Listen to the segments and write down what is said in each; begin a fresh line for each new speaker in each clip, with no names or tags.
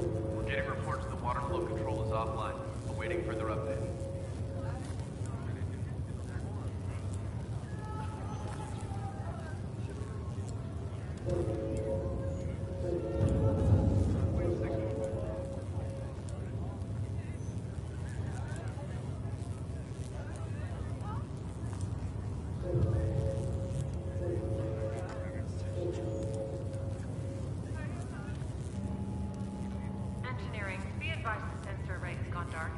We're getting reports the water flow control is offline, awaiting further update.
Engineering, be advised the sensor array has gone dark.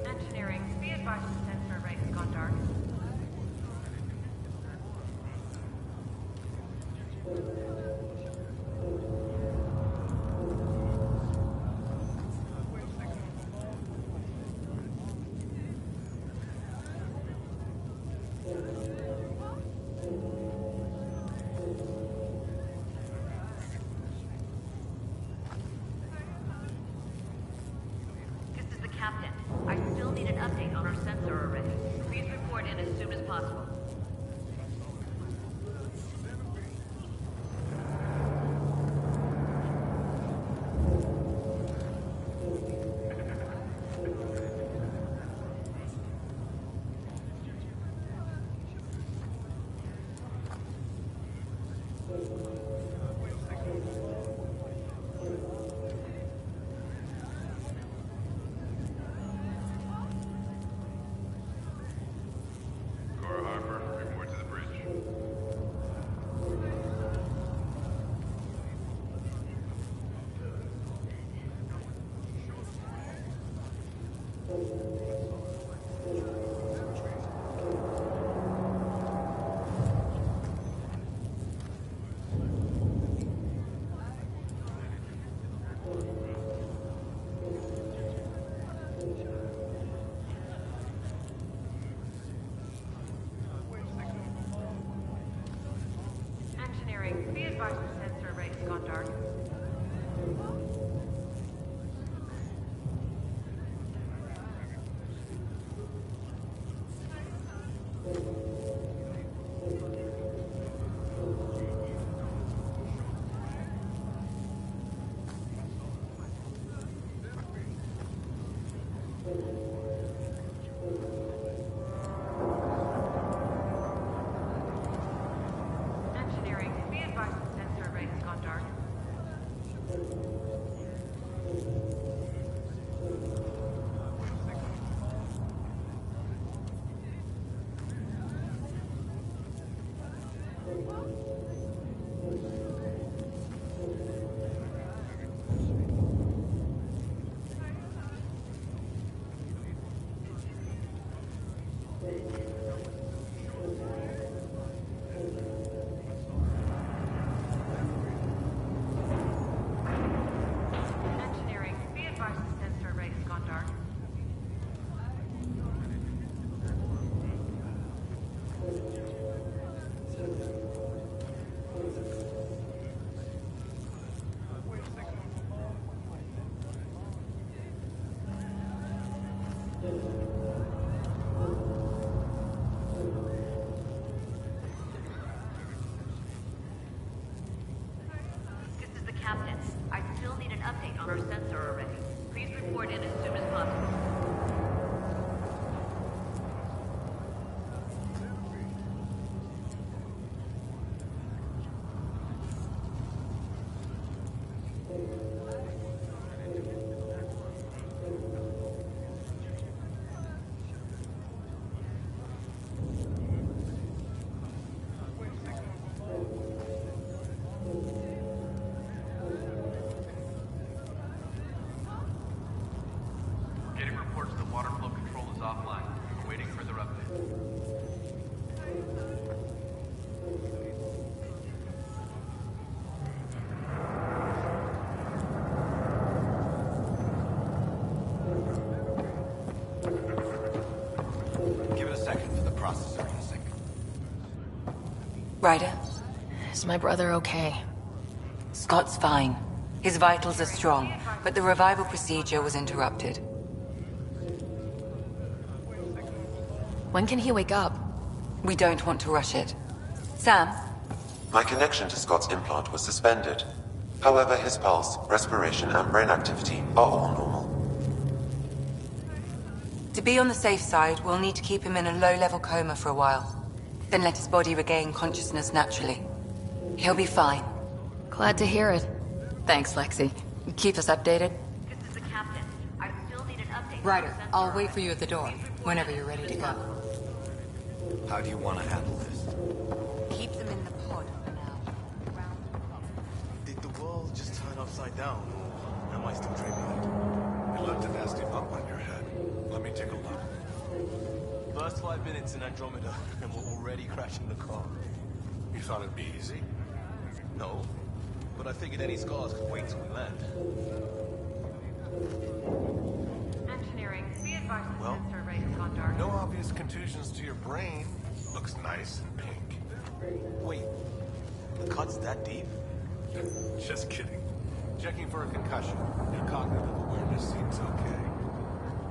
Engineering, be advised the sensor array has gone dark. This is the captain. I still need an update on our sensor array. Please report in as soon as possible. Engineering, be advised the sensor array has gone dark. Engineering, be advised the sensor array has gone dark. Engineering, be advised the sensor array has gone dark. This is the captain. I still need an update on our sensor array. Please report in as soon as possible.
Ryder,
Is my brother okay?
Scott's fine. His vitals are strong, but the revival procedure was interrupted.
When can he wake up?
We don't want to rush it. Sam?
My connection to Scott's implant was suspended. However, his pulse, respiration, and brain activity are all normal.
To be on the safe side, we'll need to keep him in a low-level coma for a while. Then let his body regain consciousness naturally. He'll be fine.
Glad to hear it.
Thanks, Lexi. Keep us updated.
This is the captain. I still need an update.
Ryder, I'll wait for you at the door, whenever you're ready to go.
How do you want to handle this?
Keep them in the pod for now.
Did the world just turn upside down? Or am I still dreaming it?
You left a nasty bump on your head. Let me take a look.
First 5 minutes in Andromeda, and we're already crashing the car.
You thought it'd be easy?
No, but I figured any scars could wait till we land.
Engineering, be advised the
Well,
sensor array has gone dark.
No obvious contusions to your brain. Looks nice and pink.
Wait, the cut's that deep?
Just kidding. Checking for a concussion. Your cognitive awareness seems okay.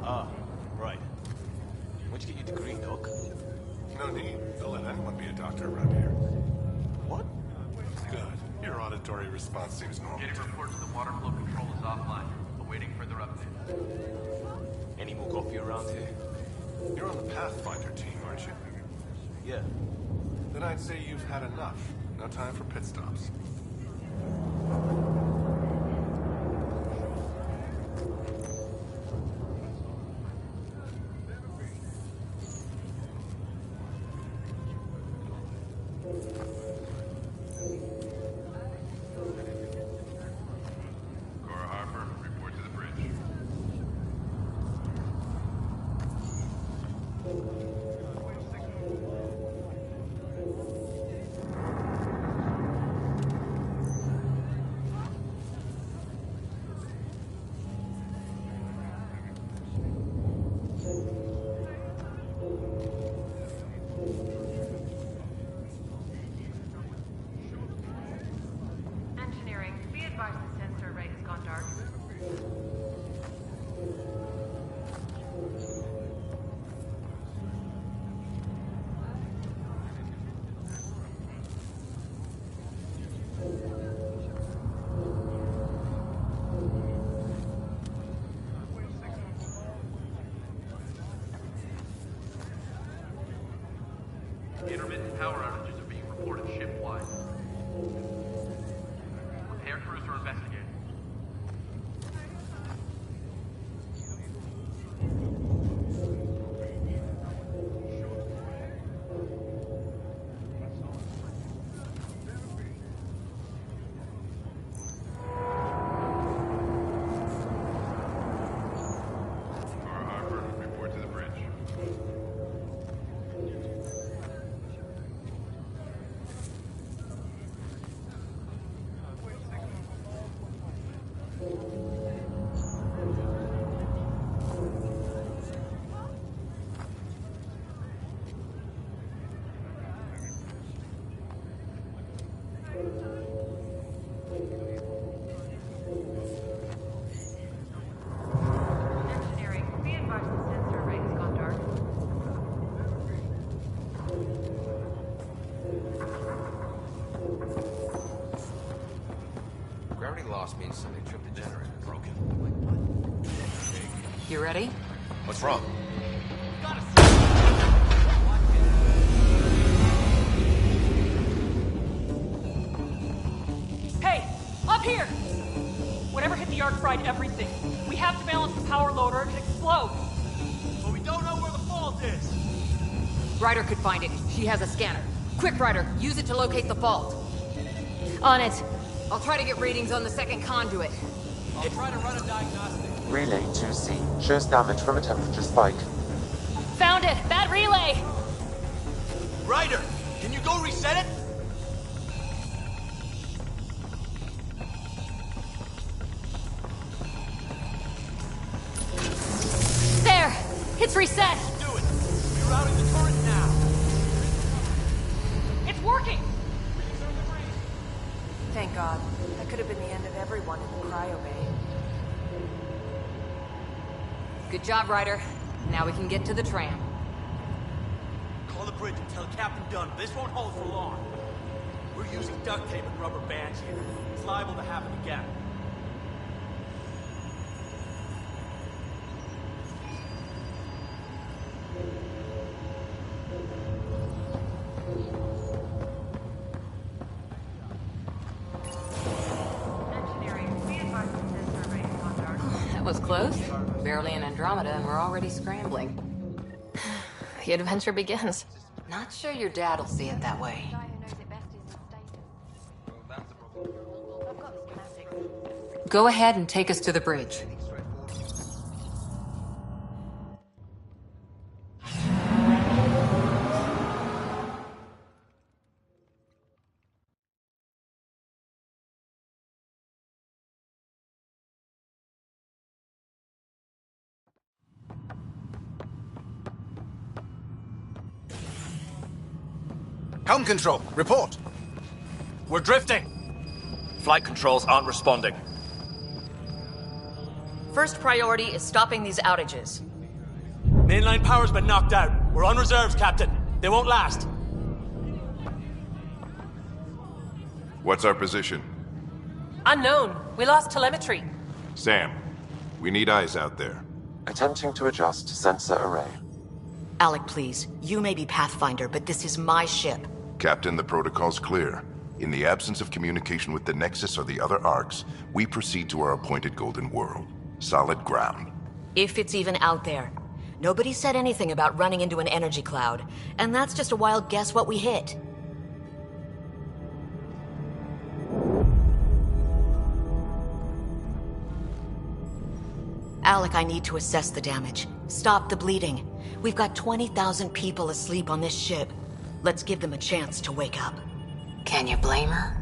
Ah, right. Where'd you get your degree, Doc?
No need. Don't let anyone be a doctor around here.
What?
Good. Your auditory response seems normal.
Getting reports the water flow control is offline. Awaiting further updates.
Any more coffee around here?
You're on the Pathfinder team, aren't you?
Yeah.
Then I'd say you've had enough. No time for pit stops.
Engineering, be advised the sensor array has gone dark.
Intermittent power outages are being reported ship-wide. Repair crews are investigating.
Car Harbor, report to the bridge.
Engineering, be advised the sensor array has gone dark.
Gravity loss means somebody tripped the generator. Broken.
You ready?
What's wrong?
Hey, up here! Whatever hit the arc fried everything. We have to balance the power load or it could explode.
But we don't know where the fault is!
Ryder could find it. She has a scanner. Quick, Ryder, use it to locate the fault.
On it.
I'll try to get readings on the second conduit.
I'll try to run a diagnostic.
Relay 2C shows damage from a temperature spike.
Found it! Bad relay!
Ryder, can you go reset it?
There! It's reset!
Do it. Rerouting the torrent now.
It's working!
Thank God. That could have been the end of everyone in the cryo bay.
Good job, Ryder. Now we can get to the tram.
Call the bridge and tell Captain Dunn this won't hold for long. We're using duct tape and rubber bands here. It's liable to happen again.
That was close. Barely in Andromeda and we're already scrambling.
The adventure begins.
Not sure your dad'll see it that way. Go ahead and take us to the bridge.
Helm control, report.
We're drifting. Flight controls aren't responding.
First priority is stopping these outages.
Mainline power's been knocked out. We're on reserves, Captain. They won't last.
What's our position?
Unknown. We lost telemetry.
Sam, we need eyes out there.
Attempting to adjust sensor array.
Alec, please. You may be Pathfinder, but this is my ship.
Captain, the protocol's clear. In the absence of communication with the Nexus or the other arcs, we proceed to our appointed Golden World. Solid ground.
If it's even out there. Nobody said anything about running into an energy cloud, and that's just a wild guess what we hit. Alec, I need to assess the damage. Stop the bleeding. We've got 20,000 people asleep on this ship. Let's give them a chance to wake up.
Can you blame her?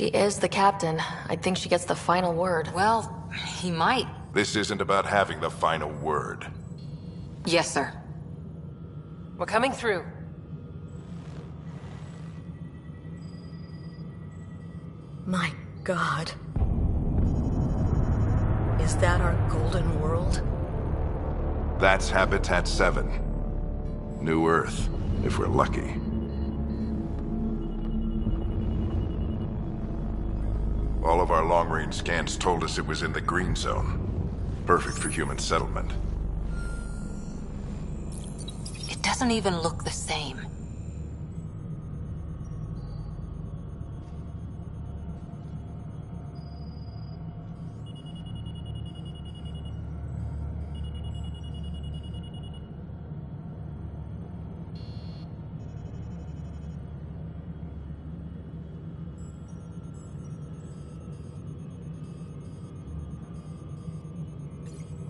She is the captain. I think she gets the final word.
Well, he might.
This isn't about having the final word.
Yes, sir.
We're coming through.
My God. Is that our golden world?
That's Habitat 7. New Earth, if we're lucky. All of our long-range scans told us it was in the green zone. Perfect for human settlement.
It doesn't even look the same.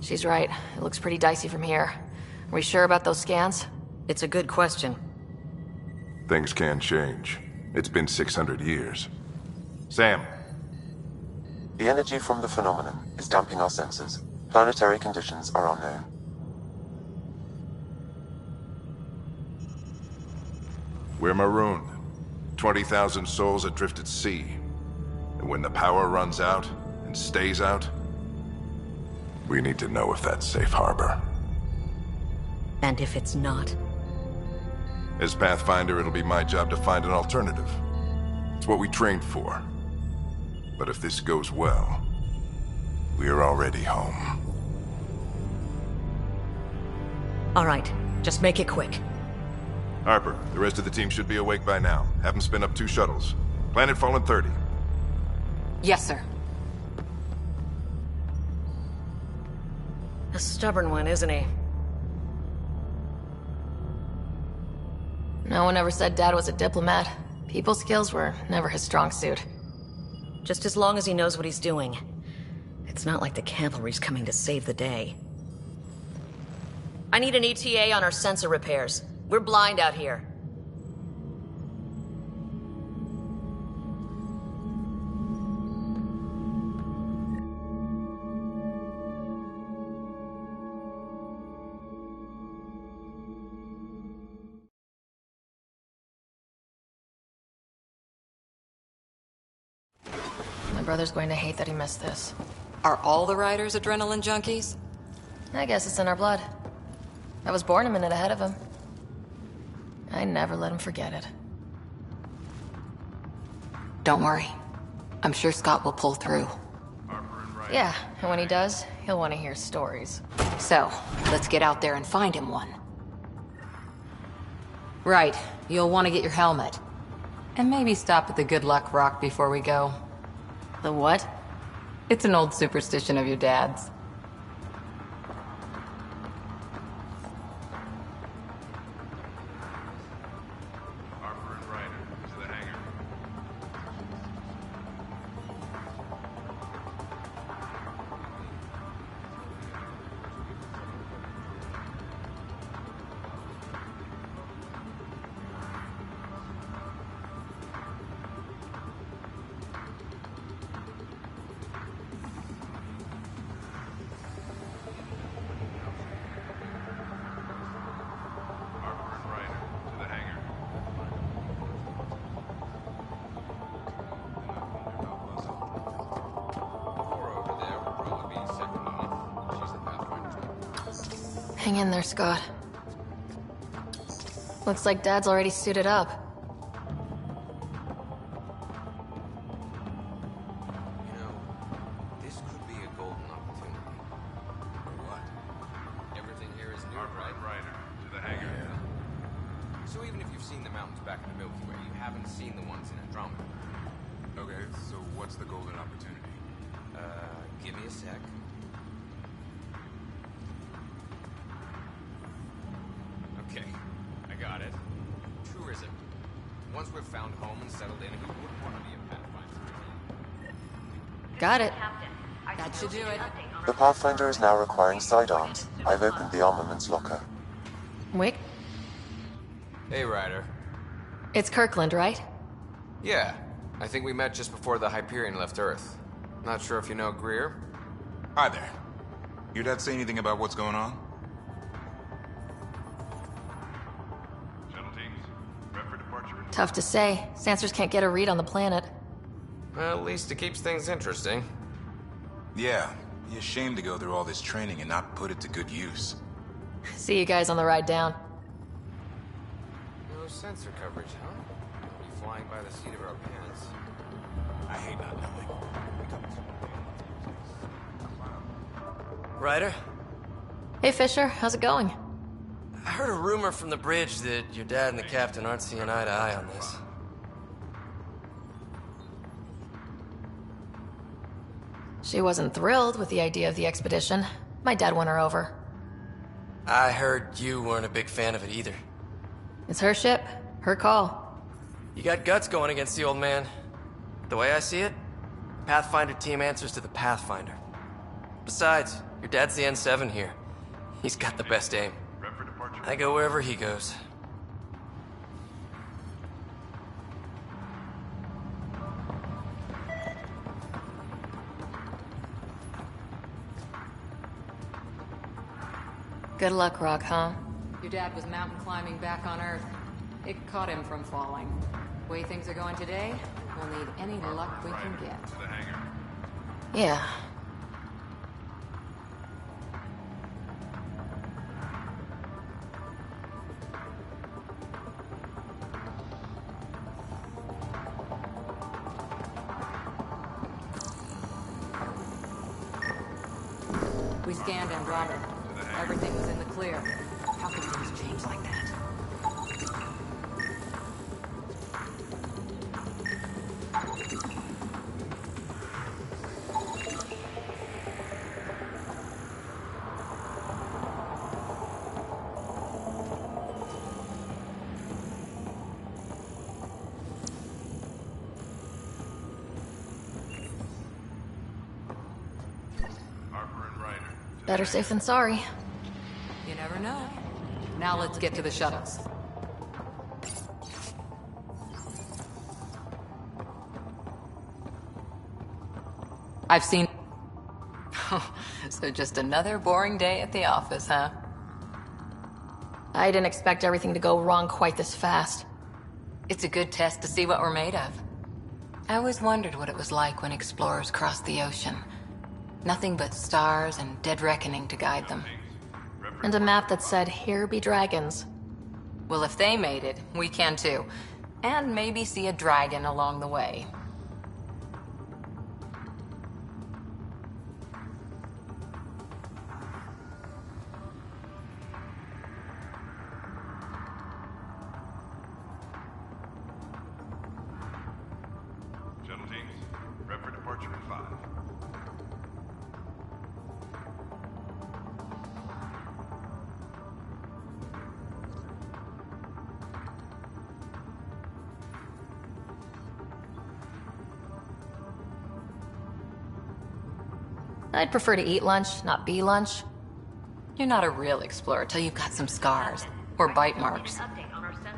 She's right. It looks pretty dicey from here. Are we sure about those scans?
It's a good question.
Things can change. It's been 600 years. Sam.
The energy from the phenomenon is damping our senses. Planetary conditions are unknown.
We're marooned. 20,000 souls adrift at sea. And when the power runs out, and stays out, we need to know if that's safe harbor.
And if it's not?
As Pathfinder, it'll be my job to find an alternative. It's what we trained for. But if this goes well, we're already home.
All right, just make it quick.
Harper, the rest of the team should be awake by now. Have them spin up 2 shuttles. Planet Fallen 30.
Yes, sir.
A stubborn one, isn't he?
No one ever said Dad was a diplomat. People skills were never his strong suit.
Just as long as he knows what he's doing. It's not like the cavalry's coming to save the day. I need an ETA on our sensor repairs. We're blind out here.
My brother's going to hate that he missed this.
Are all the riders adrenaline junkies?
I guess it's in our blood. I was born a minute ahead of him. I never let him forget it.
Don't worry. I'm sure Scott will pull through.
Yeah, and when he does, he'll want to hear stories.
So, let's get out there and find him one. Right, you'll want to get your helmet. And maybe stop at the Good Luck Rock before we go.
The what?
It's an old superstition of your dad's.
Hang in there, Scott. Looks like Dad's already suited up.
You know, this could be a golden opportunity. What? Everything here is new, right?
Ryder, to the hangar.
Yeah. So even if you've seen the mountains back in the Milky Way, you haven't seen the ones in Andromeda.
Okay, so what's the golden opportunity?
Give me a sec. Okay, I got it. Tourism. Once we've found home and settled in, who wouldn't want to be a Pathfinder?
Got it.
That should do it.
The Pathfinder is now requiring sidearms. I've opened the armaments locker.
Wick?
Hey, Ryder.
It's Kirkland, right?
Yeah, I think we met just before the Hyperion left Earth. Not sure if you know Greer?
Hi there. Your dad say anything about what's going on?
Shuttle teams, prep for departure.
Tough to say. Sansers can't get a read on the planet.
Well, at least it keeps things interesting.
Yeah, be ashamed to go through all this training and not put it to good use.
See you guys on the ride down.
No sensor coverage, huh? Be flying by the seat of our pants.
I hate not knowing.
Ryder?
Hey, Fisher. How's it going?
I heard a rumor from the bridge that your dad and the captain aren't seeing eye to eye on this.
She wasn't thrilled with the idea of the expedition. My dad won her over.
I heard you weren't a big fan of it either.
It's her ship. Her call.
You got guts going against the old man. The way I see it, Pathfinder team answers to the Pathfinder. Besides, your dad's the N7 here. He's got the best aim. I go wherever he goes.
Good luck, Rock, huh?
Your dad was mountain climbing back on Earth. It caught him from falling. Way things are going today, we'll need any luck we can get.
Yeah.
We scanned Andromeda. Everything was in the clear. How could things change like that?
Better safe than sorry.
You never know. Now let's get to the shuttles. I've seen...
So just another boring day at the office, huh?
I didn't expect everything to go wrong quite this fast.
It's a good test to see what we're made of. I always wondered what it was like when explorers crossed the ocean. Nothing but stars and dead reckoning to guide them.
And a map that said, "Here be dragons."
Well, if they made it, we can too. And maybe see a dragon along the way.
Shuttle teams, prep for departure in 5.
I'd prefer to eat lunch, not be lunch.
You're not a real explorer till you've got some scars. Or bite marks.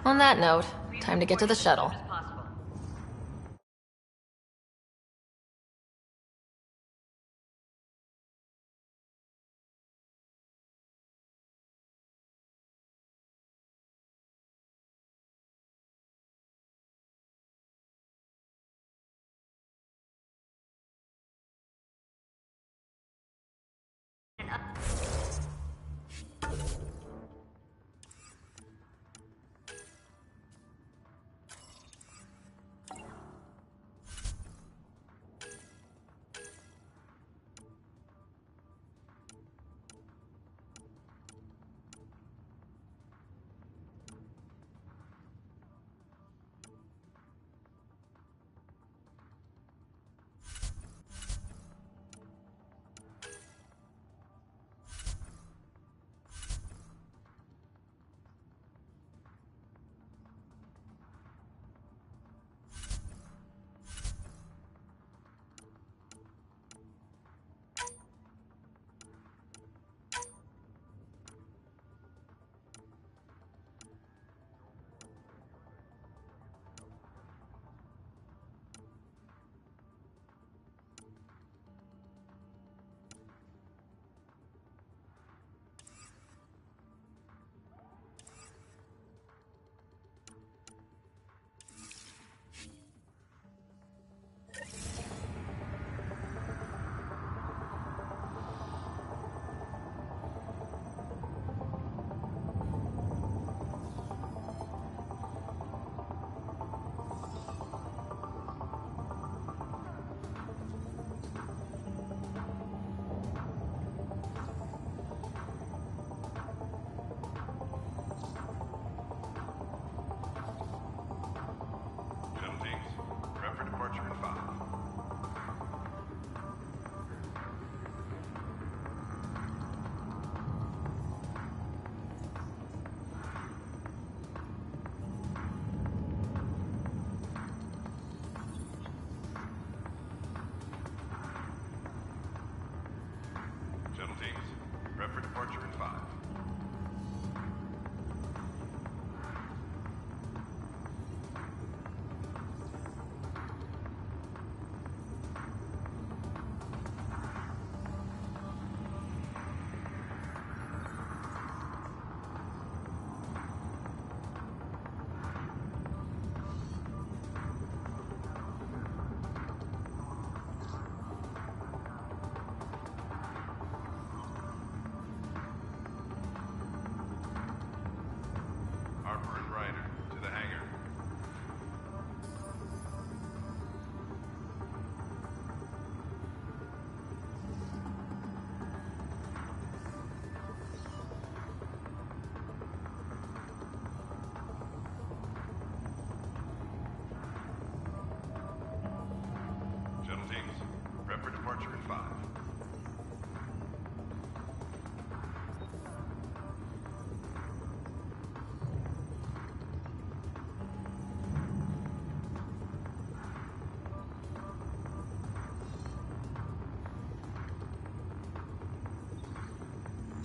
On that note, time to get to the shuttle.
departure at 5.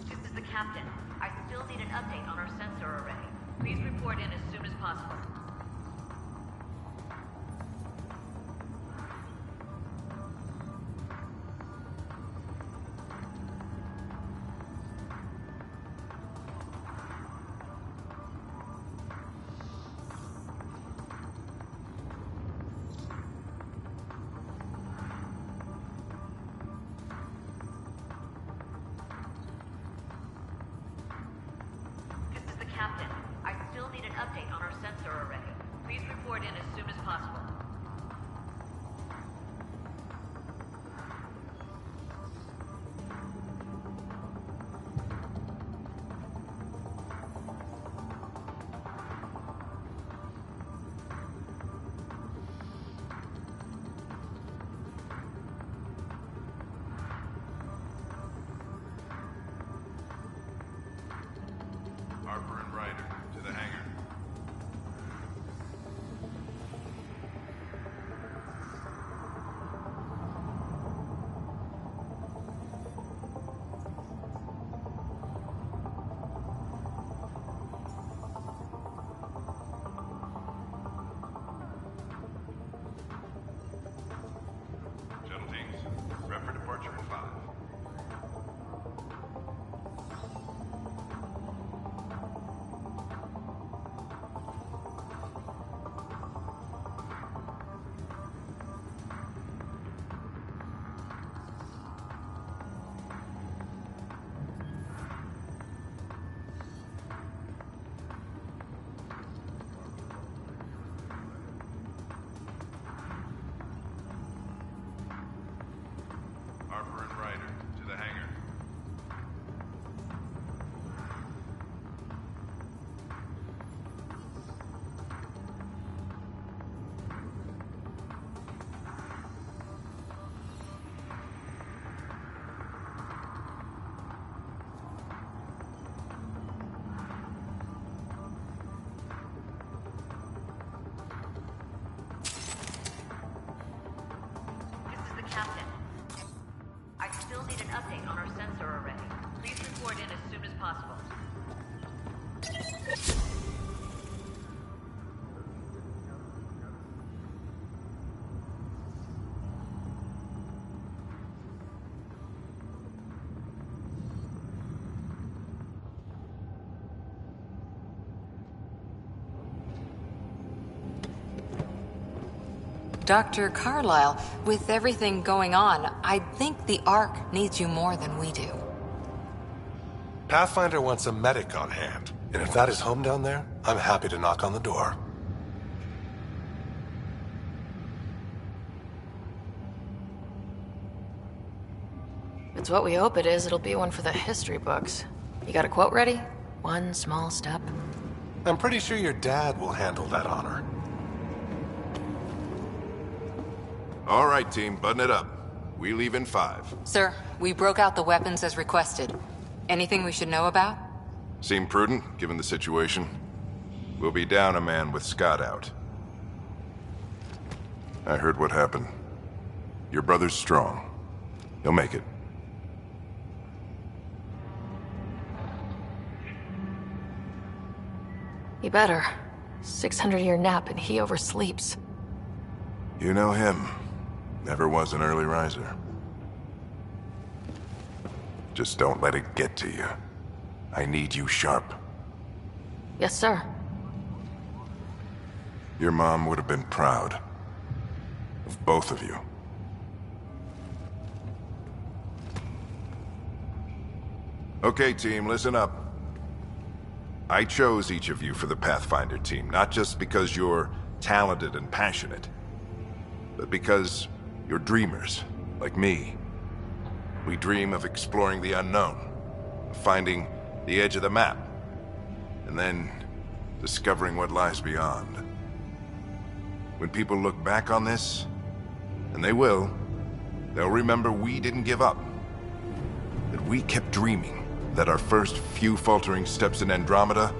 This is the captain. I still need an update on our sensor array. Please report in as soon as possible. This is the captain. I still need an update on our sensor array. Please report in as soon as possible.
Harper and Ryder, to the hangar. Shuttle teams, prep for departure at 5. Harper and Ryder, to the hangar.
This is the captain. I still need an update on our sensor array. Please report in as soon as possible.
Dr. Carlyle, with everything going on, I think the Ark needs you more than we do.
Pathfinder wants a medic on hand, and if that is home down there, I'm happy to knock on the door.
If it's what we hope it is, it'll be one for the history books. You got a quote ready? One small step.
I'm pretty sure your dad will handle that honor.
All right, team, button it up. We leave in 5.
Sir, we broke out the weapons as requested. Anything we should know about?
Seem prudent, given the situation. We'll be down a man with Scott out. I heard what happened. Your brother's strong. He'll make it.
He better. 600-year nap and he oversleeps.
You know him. Never was an early riser. Just don't let it get to you. I need you sharp.
Yes, sir.
Your mom would have been proud. Of both of you. Okay, team, listen up. I chose each of you for the Pathfinder team, not just because you're talented and passionate, but because you're dreamers, like me. We dream of exploring the unknown, of finding the edge of the map, and then discovering what lies beyond. When people look back on this, and they will, they'll remember we didn't give up. That we kept dreaming, that our first few faltering steps in Andromeda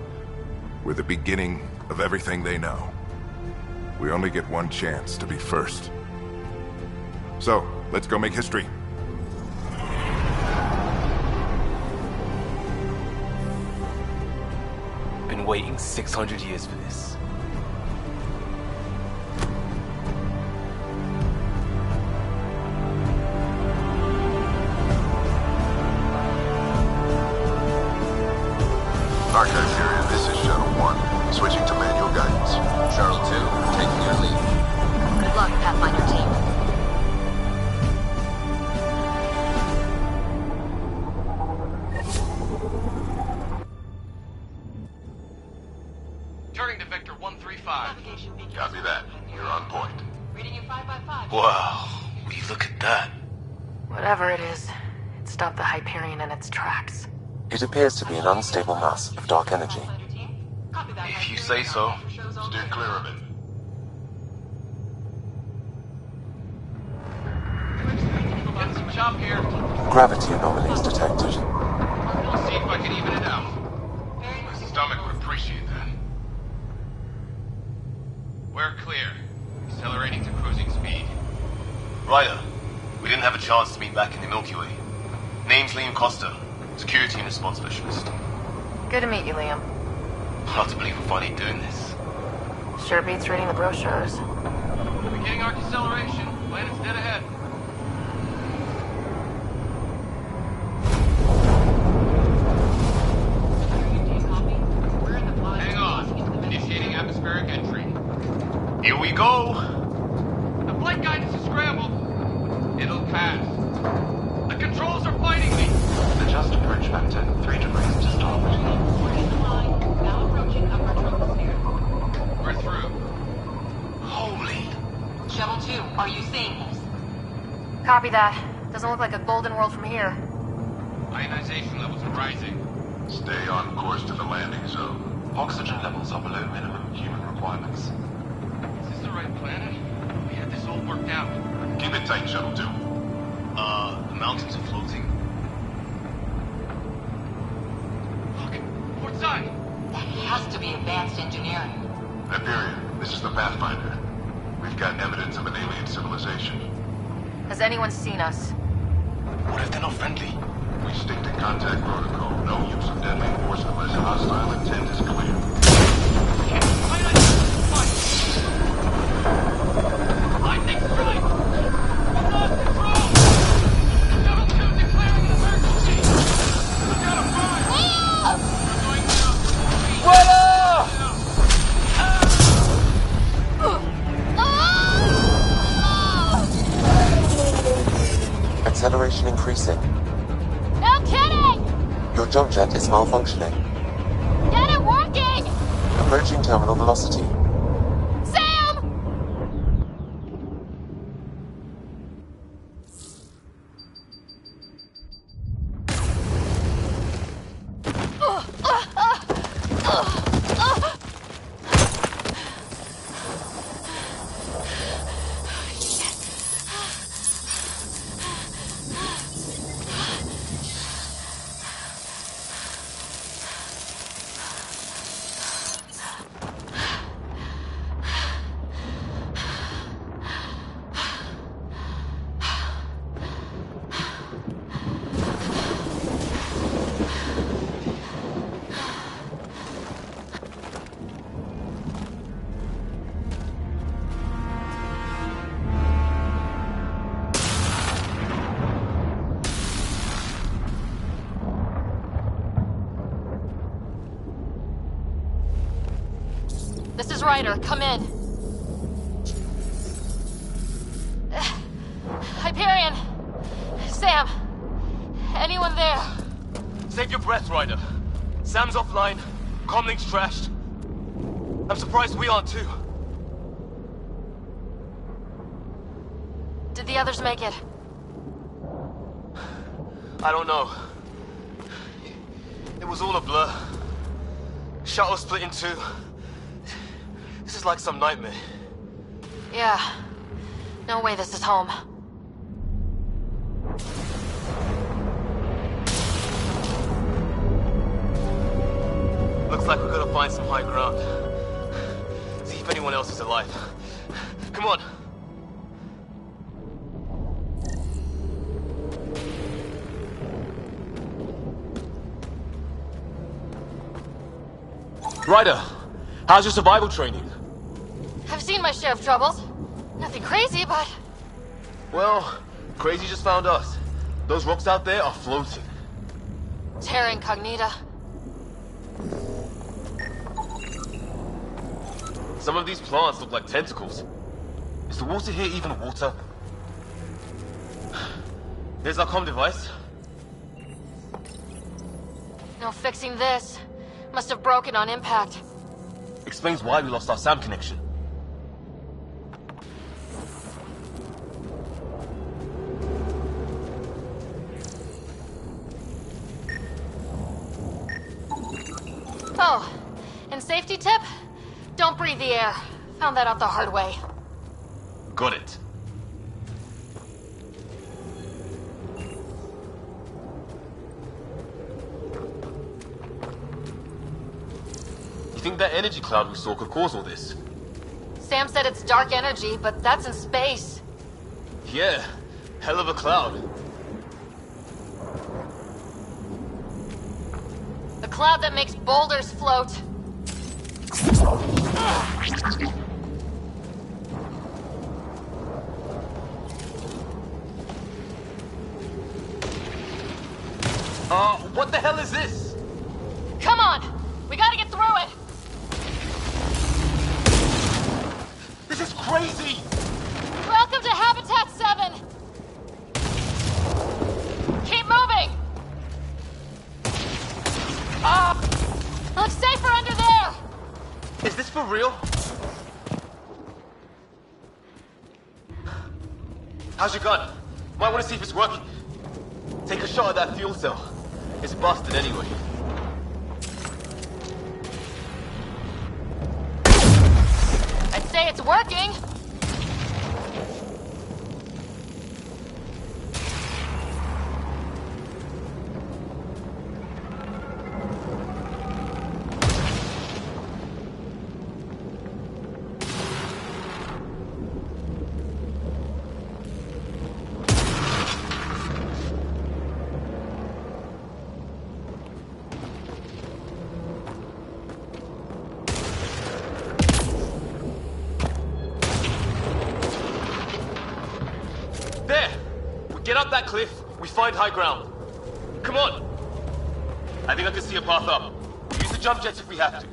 were the beginning of everything they know. We only get one chance to be first. So, let's go make history.
Been waiting 600 years for this.
Archive period, this is Shuttle 1. Switching to manual guidance.
Shuttle 2, taking your lead.
Good luck, Pathfinder team.
Turning to Vector 135.
Copy that. You're on point.
Reading you 5 by 5.
Wow, would you look at that?
Whatever it is, it stopped the Hyperion in its tracks.
It appears to be an unstable mass of dark energy.
If you say so.
Steer clear of it.
Get some chop here.
Gravity anomalies detected.
We'll see if I can even it out. My stomach would appreciate that. We're clear. Accelerating to cruising speed.
Ryder, we didn't have a chance to meet back in the Milky Way. Name's Liam Costa, Security and Response Specialist.
Good to meet you, Liam.
Hard to believe we're finally doing this.
Sure beats reading the brochures.
Beginning arc acceleration. Planet's dead ahead. Hang on. Initiating atmospheric entry.
Here we go!
The flight guidance is scrambled. It'll pass. The controls are fighting me.
Adjust approach vector 3 degrees to starboard.
Now approaching upper troposphere.
We're through.
Holy...
Shuttle 2, are you seeing this?
Copy that. Doesn't look like a golden world from here.
Ionization levels are rising.
Stay on course to the landing zone.
Oxygen levels are below minimum human requirements.
Is this the right planet? We had this all worked out.
Keep it tight, Shuttle 2.
The mountains are floating.
Look, port side.
That has to be advanced engineering.
Hyperion, this is the Pathfinder. We've got evidence of an alien civilization.
Has anyone seen us?
What if they're not friendly?
We stick to contact protocol. No use of deadly force unless hostile intent is clear.
I think right. We lost control. Shuttle 2 declaring an emergency. We got a fire. We're going down.
What up?
Acceleration increasing.
No kidding!
Your jump jet is malfunctioning.
Get it working!
Approaching terminal velocity.
Sam! This is Ryder. Come in. Hyperion! Sam! Anyone there?
Save your breath, Ryder. Sam's offline. Comlink's trashed. I'm surprised we aren't too.
Did the others make it?
I don't know. It was all a blur. Shuttle split in two. This is like some nightmare.
Yeah. No way this is home.
Looks like we're gonna find some high ground. See if anyone else is alive. Come on.
Ryder, how's your survival training?
I've seen my share of troubles. Nothing crazy, but...
Well, crazy just found us. Those rocks out there are floating.
Terra Incognita.
Some of these plants look like tentacles. Is the water here even water? There's our comm device.
No fixing this. Must have broken on impact.
Explains why we lost our SAM connection.
Oh, and safety tip? Don't breathe the air. Found that out the hard way.
Got it. You think that energy cloud we saw could cause all this?
Sam said it's dark energy, but that's in space.
Yeah, hell of a cloud.
A cloud that makes boulders float.
What the hell is this?
Come on! We gotta get through it!
This is crazy!
Welcome to Habitat 7! Keep moving! Looks safer under there!
Is this for real? How's your gun? Might want to see if it's working. Take a shot at that fuel cell. It's busted anyway.
I'd say it's working.
Get up that cliff, we find high ground. Come on! I think I can see a path up. Use the jump jets if we have to.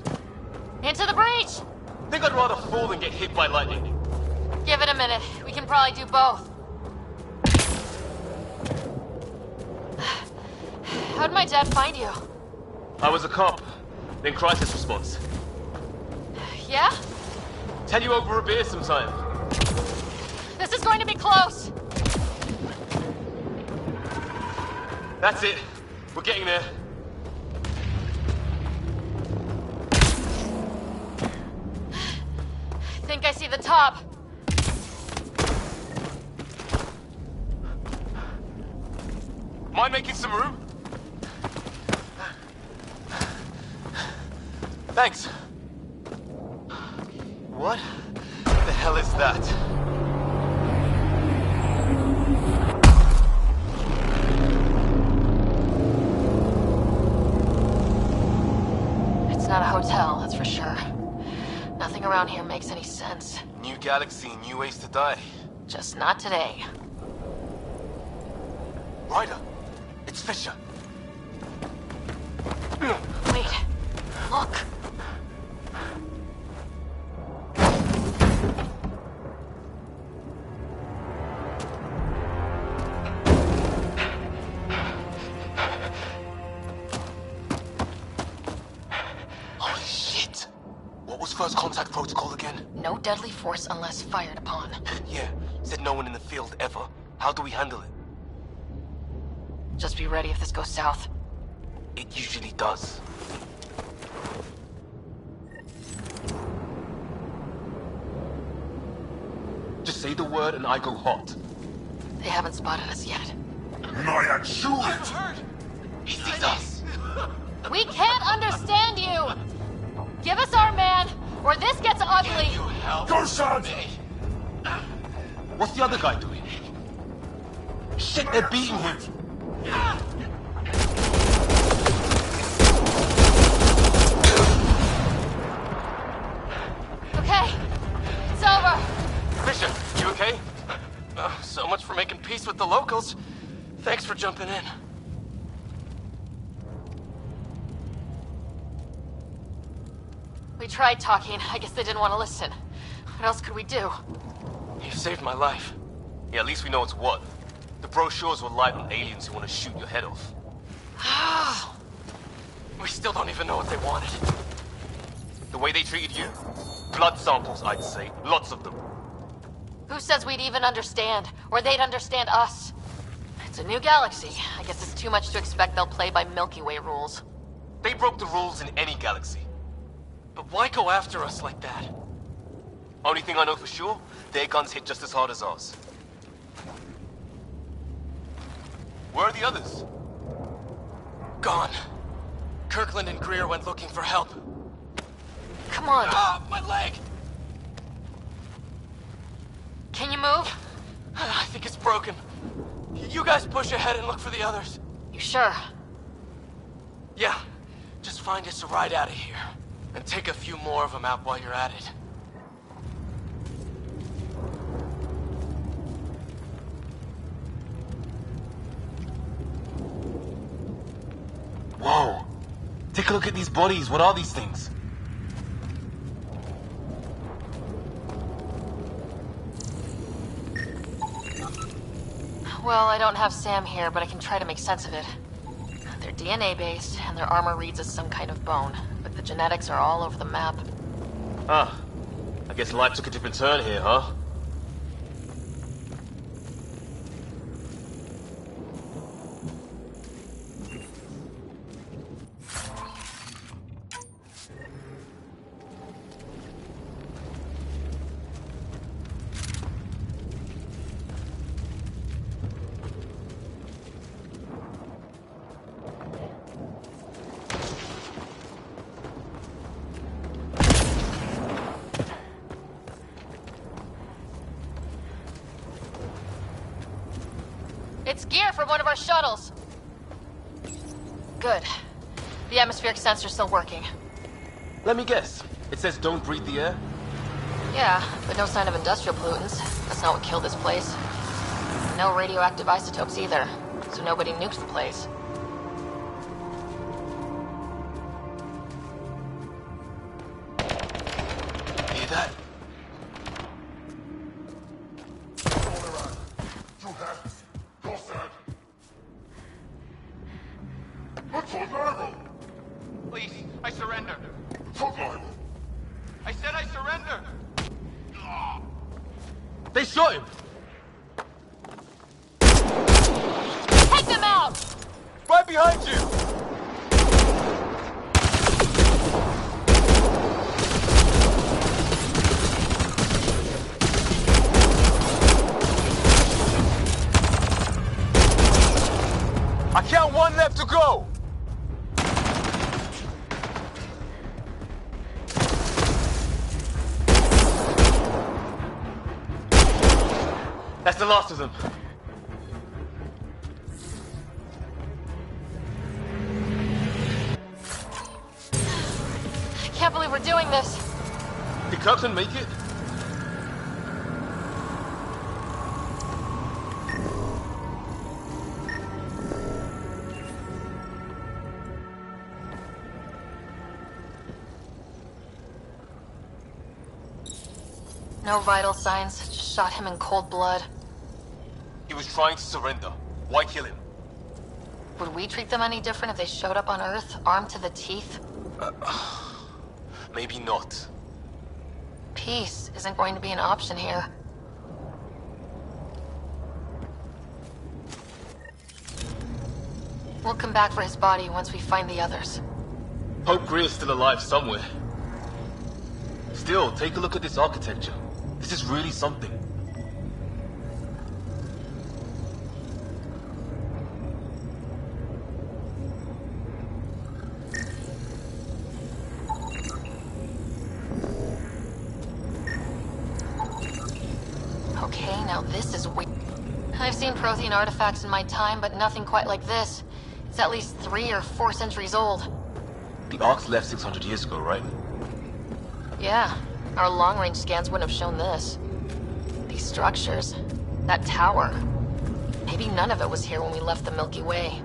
Into the breach!
Think I'd rather fall than get hit by lightning.
Give it a minute. We can probably do both. How'd my dad find you?
I was a cop, then crisis response.
Yeah?
Tell you over a beer sometime.
This is going to be close.
That's it. We're getting there.
Think I see the top.
Mind making some room? Thanks. What the hell is that?
It's not a hotel, that's for sure. Nothing around here makes any sense.
New galaxy, new ways to die.
Just not today.
Ryder, it's Fisher.
Wait, look.
Holy shit! What was first contact protocol again?
No deadly force unless fired upon.
Yeah, said no one in the field ever. How do we handle it?
Just be ready if this goes south.
It usually does. Just say the word and I go hot.
They haven't spotted us yet.
Not shoot!
He sees us!
We can't understand you! Give us our man, or this gets ugly.
You help
Go, son!
me. What's the other guy doing? Shit, they're beating him.
Okay, it's over.
Fisher, you okay? So much for making peace with the locals. Thanks for jumping in.
We tried talking. I guess they didn't want to listen. What else could we do?
You saved my life. Yeah, at least we know it's what. The brochures will lie on aliens who want to shoot your head off. We still don't even know what they wanted. The way they treated you? Blood samples, I'd say. Lots of them.
Who says we'd even understand? Or they'd understand us? It's a new galaxy. I guess it's too much to expect they'll play by Milky Way rules.
They broke the rules in any galaxy. But why go after us like that? Only thing I know for sure, their guns hit just as hard as ours. Where are the others?
Gone. Kirkland and Greer went looking for help.
Come on.
Ah, my leg!
Can you move?
I think it's broken. You guys push ahead and look for the others.
You sure?
Yeah. Just find us a ride out of here. And take a few more of them out while you're at it.
Whoa! Take a look at these bodies. What are these things?
Well, I don't have Sam here, but I can try to make sense of it. They're DNA-based, and their armor reads as some kind of bone, but the genetics are all over the map.
Ah, I guess life took a different turn here, huh?
It's gear from one of our shuttles. Good. The atmospheric sensor's still working.
Let me guess. It says don't breathe the air?
Yeah, but no sign of industrial pollutants. That's not what killed this place. No radioactive isotopes either, so nobody nuked the place.
Hear that?
Please, I surrender. I said I surrender.
They shot him!
Take them out!
Right behind you! I count one left to go! That's the last of them.
I can't believe we're doing this.
Did Kirkland make it?
No vital signs, just shot him in cold blood.
He was trying to surrender. Why kill him?
Would we treat them any different if they showed up on Earth, armed to the teeth?
Maybe not.
Peace isn't going to be an option here. We'll come back for his body once we find the others.
Hope Greer's still alive somewhere. Still, take a look at this architecture. This is really something.
This is weird. I've seen Prothean artifacts in my time, but nothing quite like this. It's at least 3 or 4 centuries old.
The Arks left 600 years ago, right?
Yeah, our long-range scans wouldn't have shown this. These structures, that tower. Maybe none of it was here when we left the Milky Way.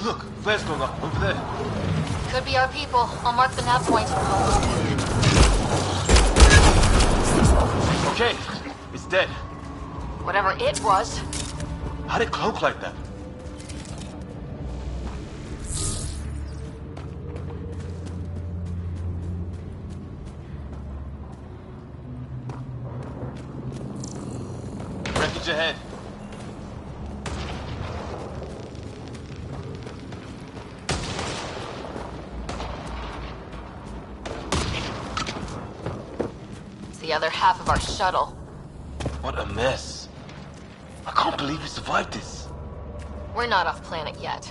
Look, flares going up over there.
Could be our people. I'll mark the nav point.
Okay, it's dead.
Whatever it was.
How'd it cloak like that? Wreckage ahead.
The other half of our shuttle.
What a mess. I can't believe we survived this.
We're not off planet yet.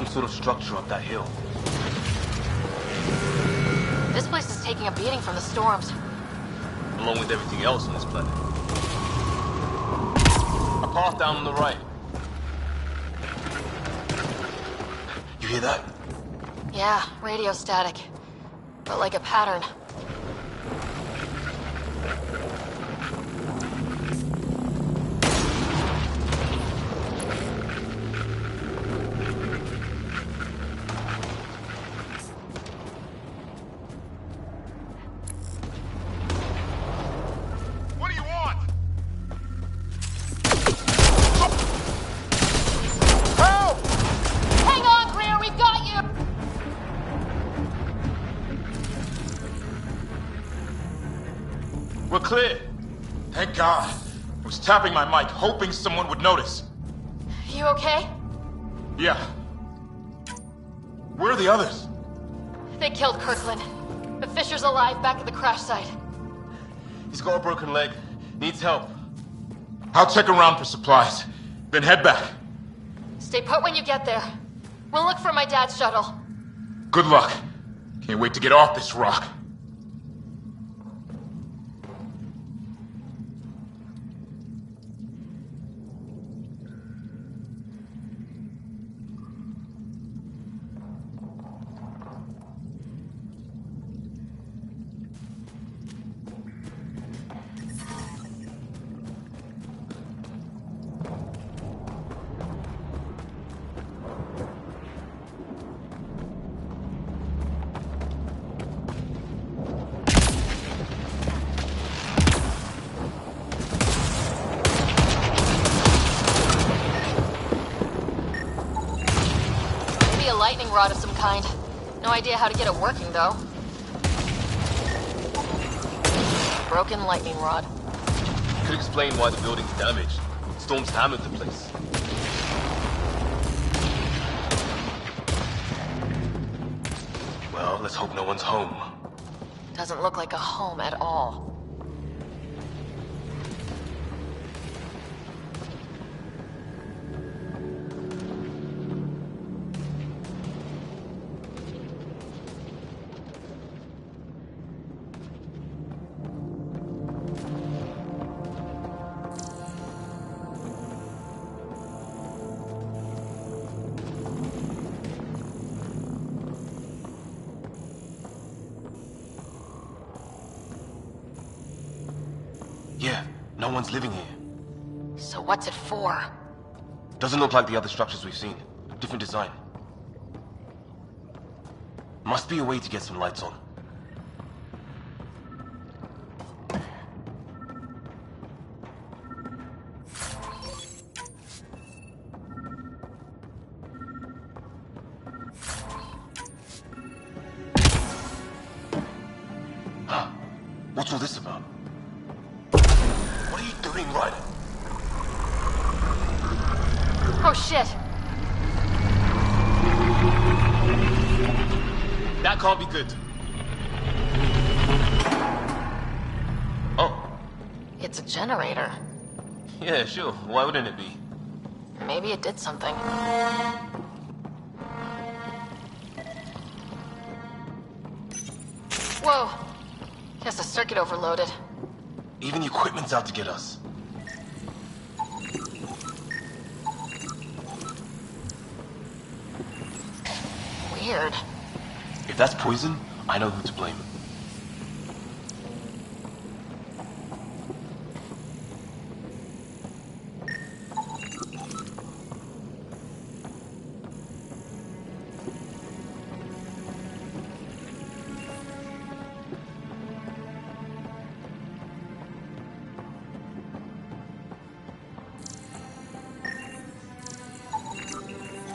Sort of structure up that hill.
This place is taking a beating from the storms.
Along with everything else on this planet. A path down on the right. You hear that?
Yeah, radio static. But like a pattern.
We're clear. Thank God. I was tapping my mic, hoping someone would notice.
You okay?
Yeah. Where are the others?
They killed Kirkland. But Fisher's alive back at the crash site.
He's got a broken leg. Needs help.
I'll check around for supplies, then head back.
Stay put when you get there. We'll look for my dad's shuttle.
Good luck. Can't wait to get off this rock.
Lightning rod of some kind. No idea how to get it working, though. Broken lightning rod.
Could explain why the building's damaged. Storms hammered the place. Well, let's hope no one's home.
Doesn't look like a home at all.
Yeah, no one's living here.
So what's it for?
Doesn't look like the other structures we've seen. Different design. Must be a way to get some lights on. Huh. What's all this about? What are you doing, Ryder?
Oh shit!
That can't be good. Oh.
It's a generator.
Yeah, sure. Why wouldn't it be?
Maybe it did something. Whoa! Guess the circuit overloaded.
Even the equipment's out to get us.
Weird.
If that's poison, I know who to blame.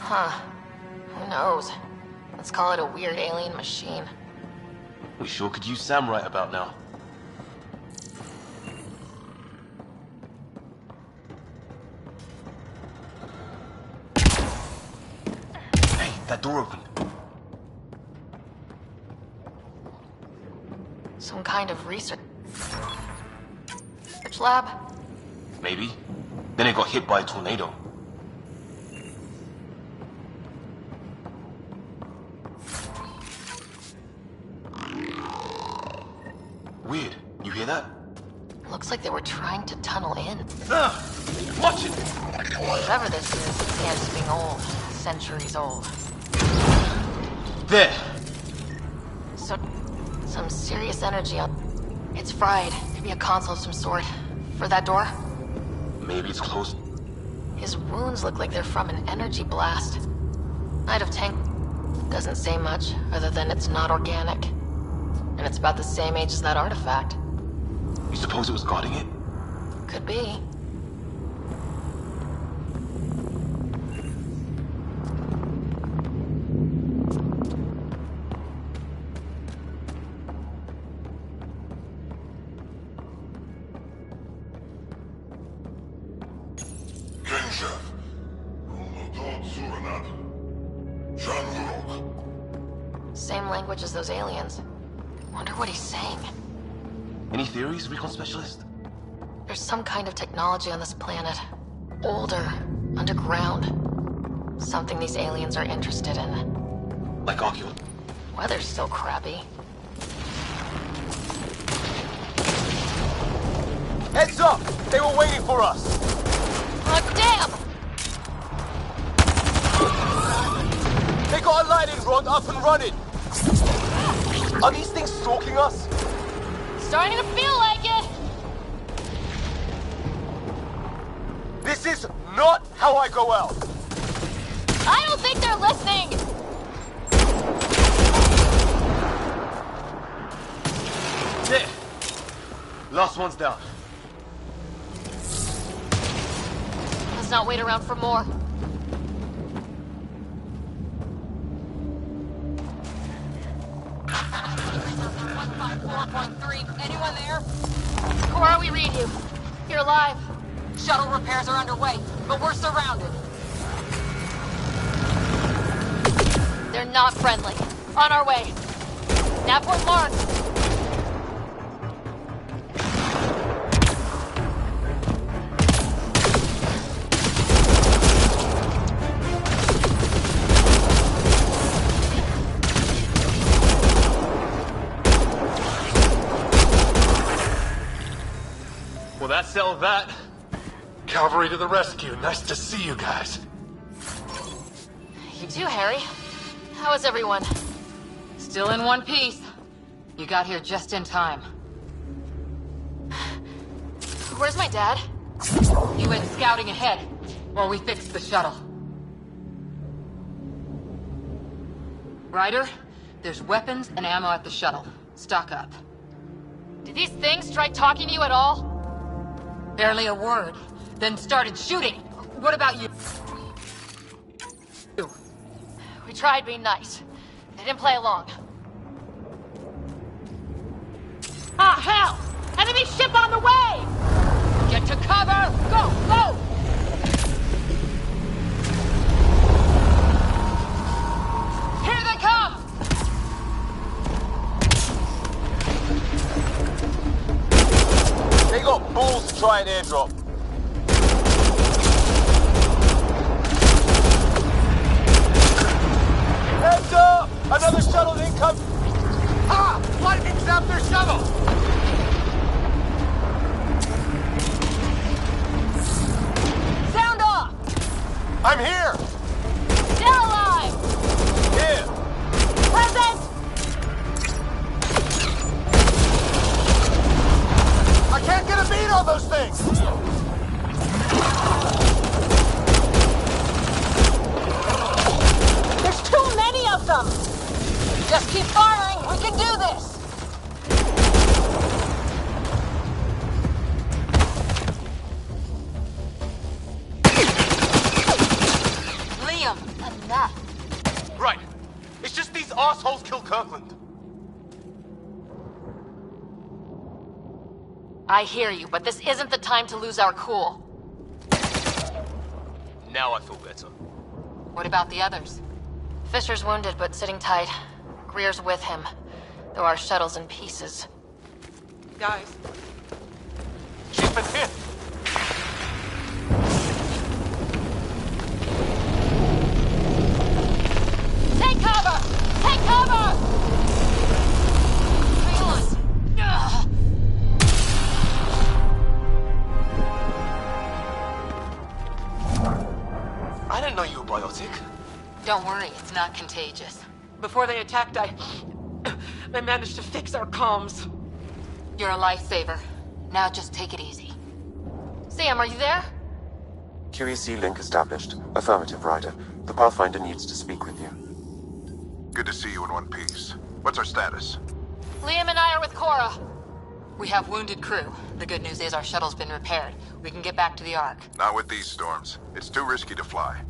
Huh. Who knows? Let's call it a weird alien machine.
We sure could use Sam right about now. Hey, that door opened.
Some kind of research lab?
Maybe. Then it got hit by a tornado. Weird. You hear that?
Looks like they were trying to tunnel in.
Watch it!
Whatever this is, it's the end of being old. Centuries old.
There!
So, some serious energy up. It's fried. Could be a console of some sort. For that door?
Maybe it's closed.
His wounds look like they're from an energy blast. Night of Tank doesn't say much, other than it's not organic. And it's about the same age as that artifact.
You suppose it was guarding it?
Could be. Same language as those aliens. Wonder what he's saying.
Any theories, recon specialist?
There's some kind of technology on this planet. Older, underground. Something these aliens are interested in.
Like Archeon?
Weather's still crappy.
Heads up! They were waiting for us!
Oh, damn!
They got a lightning rod up and running! Are these things stalking us?
Starting to feel like it!
This is not how I go out!
I don't think they're listening!
There! Last one's down.
Let's not wait around for more.
Anyone there?
Cora, we read you. You're alive.
Shuttle repairs are underway, but we're surrounded.
They're not friendly. On our way. Naport marked.
Well, that settled that.
Cavalry to the rescue. Nice to see you guys.
You too, Harry. How is everyone?
Still in one piece. You got here just in time.
Where's my dad?
You went scouting ahead while we fixed the shuttle. Ryder, there's weapons and ammo at the shuttle. Stock up.
Did these things try talking to you at all?
Barely a word, then started shooting. What about you?
We tried being nice. They didn't play along.
Ah, hell! Enemy ship on the way!
Get to cover! Go, go! Here they come!
They got balls to try an airdrop. Heads up! Another shuttle incoming!
Ha! Lightning zapped their shuttle!
Sound off!
I'm here!
Still alive!
Here!
Present!
I can't get a beat on those things!
There's too many of them!
Just keep firing! We can do this!
Liam, enough.
Right. It's just these assholes killed Kirkland.
I hear you, but this isn't the time to lose our cool.
Now I feel better.
What about the others?
Fisher's wounded, but sitting tight. Greer's with him, though our shuttle's in pieces.
Guys.
Keep it hit!
Take cover! Take cover! Hang on. Ugh.
I didn't know you were biotic.
Don't worry, it's not contagious.
Before they attacked, I managed to fix our comms.
You're a lifesaver. Now just take it easy.
Sam, are you there?
QEC link established. Affirmative, Ryder. The Pathfinder needs to speak with you.
Good to see you in one piece. What's our status?
Liam and I are with Cora.
We have wounded crew. The good news is our shuttle's been repaired. We can get back to the Ark.
Not with these storms. It's too risky to fly.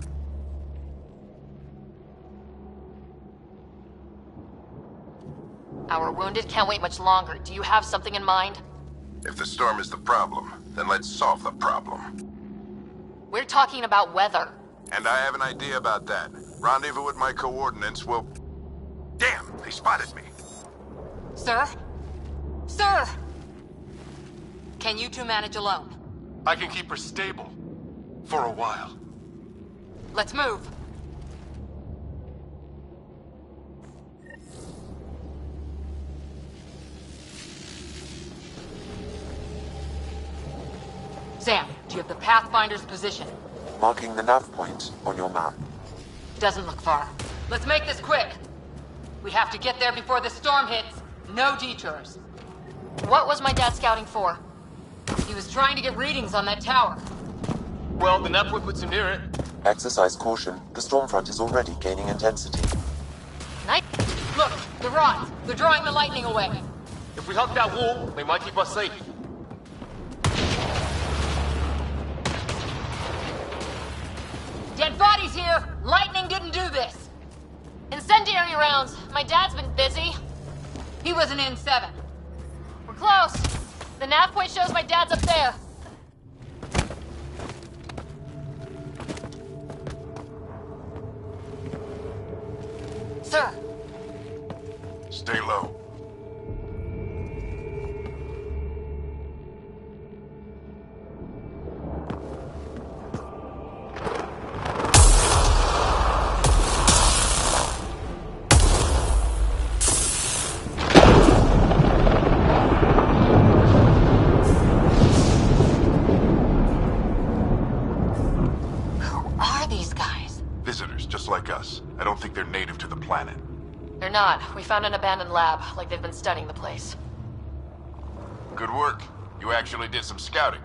Our wounded can't wait much longer. Do you have something in mind?
If the storm is the problem, then let's solve the problem.
We're talking about weather.
And I have an idea about that. Rendezvous with my coordinates will... Damn, they spotted me.
Sir? Sir! Can you two manage alone?
I can keep her stable. For a while.
Let's move. Sam, do you have the Pathfinder's position?
Marking the nav point on your map.
Doesn't look far. Let's make this quick. We have to get there before the storm hits. No detours.
What was my dad scouting for?
He was trying to get readings on that tower.
Well, the nav point puts him near it.
Exercise caution. The storm front is already gaining intensity.
Look, the rods. They're drawing the lightning away.
If we hug that wall, they might keep us safe.
Dead bodies here! Lightning didn't do this!
Incendiary rounds. My dad's been busy.
He was an N7.
We're close. The nav point shows my dad's up there.
Sir!
Stay low. Like us. I don't think they're native to the planet.
They're not. We found an abandoned lab, like they've been studying the place.
Good work. You actually did some scouting.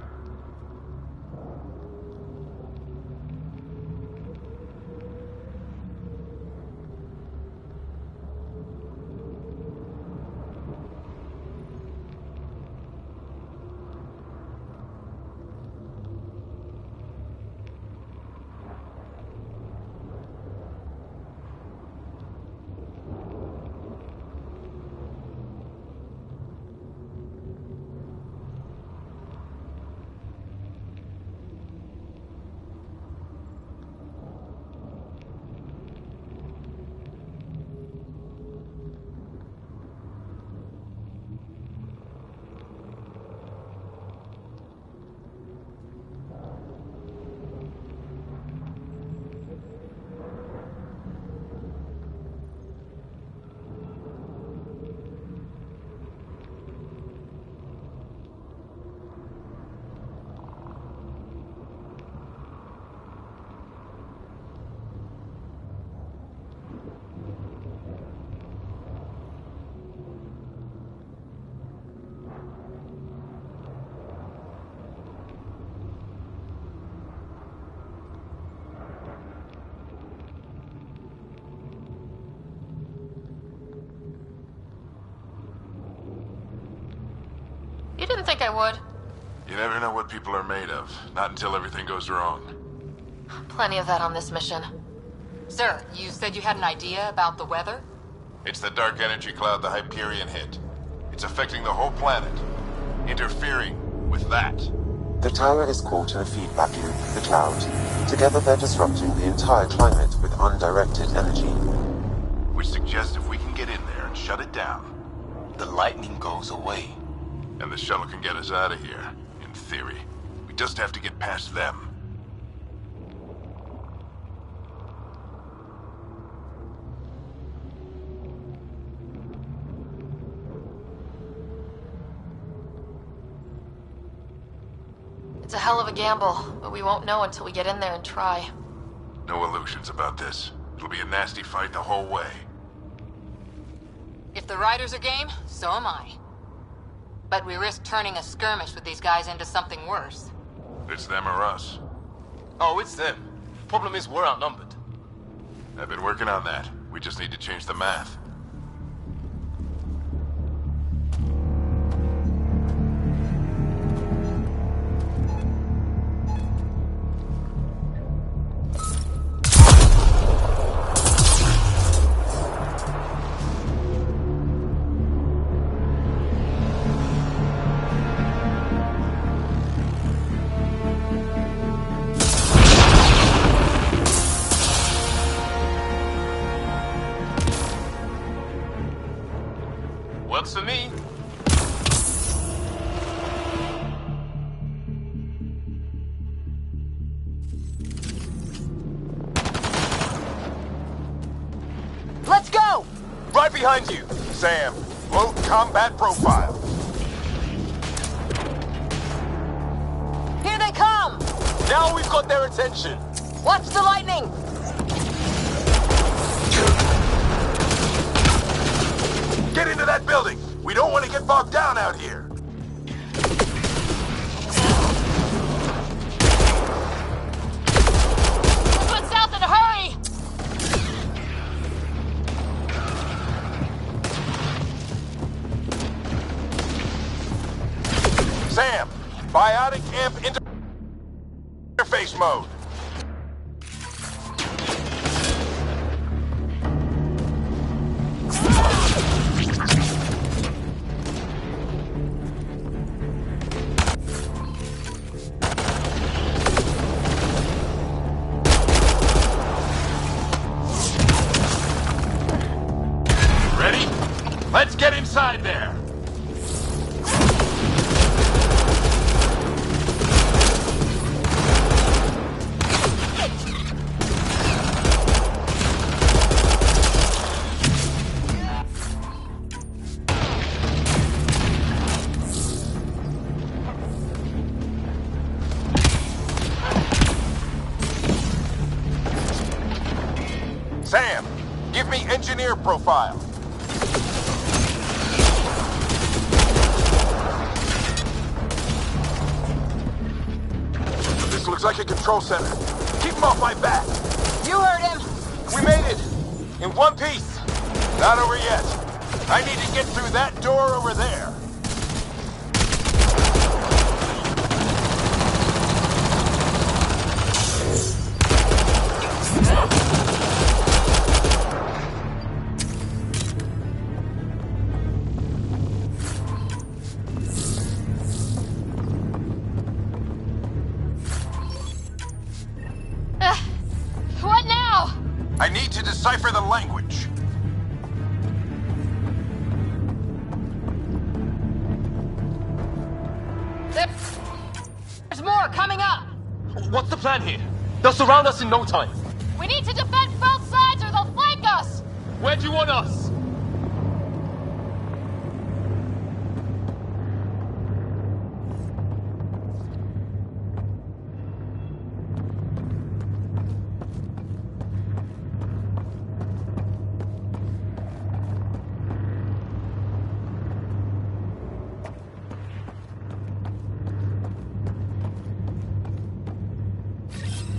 You didn't think I would.
You never know what people are made of. Not until everything goes wrong.
Plenty of that on this mission.
Sir, you said you had an idea about the weather?
It's the dark energy cloud the Hyperion hit. It's affecting the whole planet. Interfering with that.
The tower is caught in a feedback loop with the cloud. Together they're disrupting the entire climate with undirected energy.
Which suggests if we can get in there and shut it down,
the lightning goes away.
And the shuttle can get us out of here, in theory. We just have to get past them.
It's a hell of a gamble, but we won't know until we get in there and try.
No illusions about this. It'll be a nasty fight the whole way.
If the riders are game, so am I. But we risk turning a skirmish with these guys into something worse.
It's them or us.
Oh, it's them. Problem is, we're outnumbered.
I've been working on that. We just need to change the math.
behind you. Sam, load combat profile.
Here they come!
Now we've got their attention.
Watch the lightning!
Get into that building. We don't want to get bogged down out here.
Let's south in a hurry!
Sam, biotic amp interface mode. Ready? Let's get inside there. Sam, give me engineer profile. This looks like a control center. Keep him off my back.
You heard him!
We made it! In one piece! Not over yet. I need to get through that door over there.
What now?
I need to decipher the language.
There's more coming up!
What's the plan here? They'll surround us in no time.
We need to defend both sides or they'll flank us!
Where do you want us?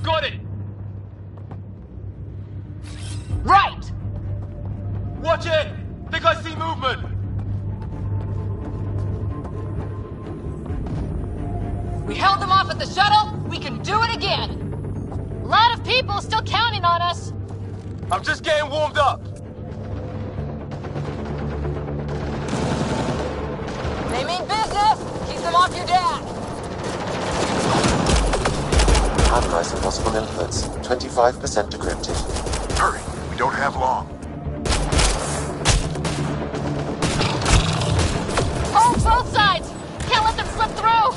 Got it!
Right!
Watch it! Think I see movement!
We held them off at the shuttle, we can do it again! A lot of people still counting on us!
I'm just getting warmed up.
They mean business! Keep them off your dad!
Analyzing possible inputs. 25% decrypted.
Hurry, we don't have long.
Hold both sides! Can't let them slip through!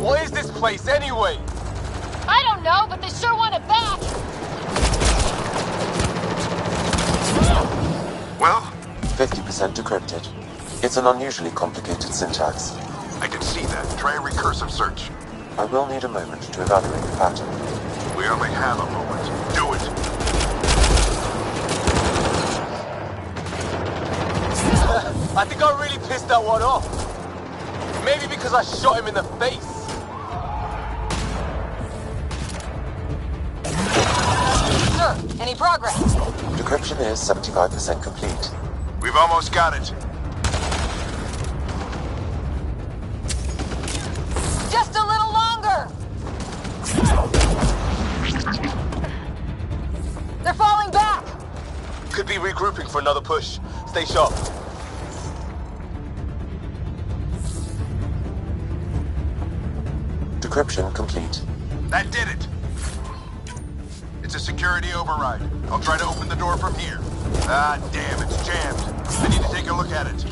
What is this place anyway?
I don't know, but they sure want it back!
Well?
50% decrypted. It's an unusually complicated syntax.
I can see that. Try a recursive search.
I will need a moment to evaluate the pattern.
We only have a moment. Do it!
I think I really pissed that one off. Maybe because I shot him in the face.
Sir, any progress?
Decryption is 75% complete.
We've almost got it.
Just a little longer! They're falling back!
Could be regrouping for another push. Stay sharp.
Decryption complete.
That did it! It's a security override. I'll try to open the door from here. Ah, damn, it's jammed. I need to take a look at it.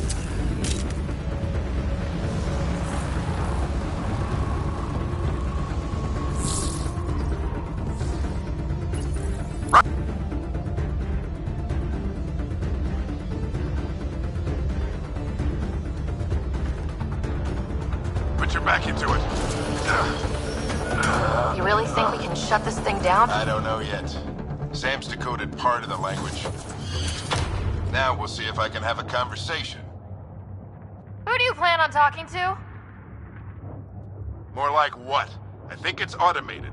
her back into it.
You really think we can shut this thing down?
I don't know yet. Sam's decoded part of the language. Now we'll see if I can have a conversation.
Who do you plan on talking to?
More like what? I think it's automated.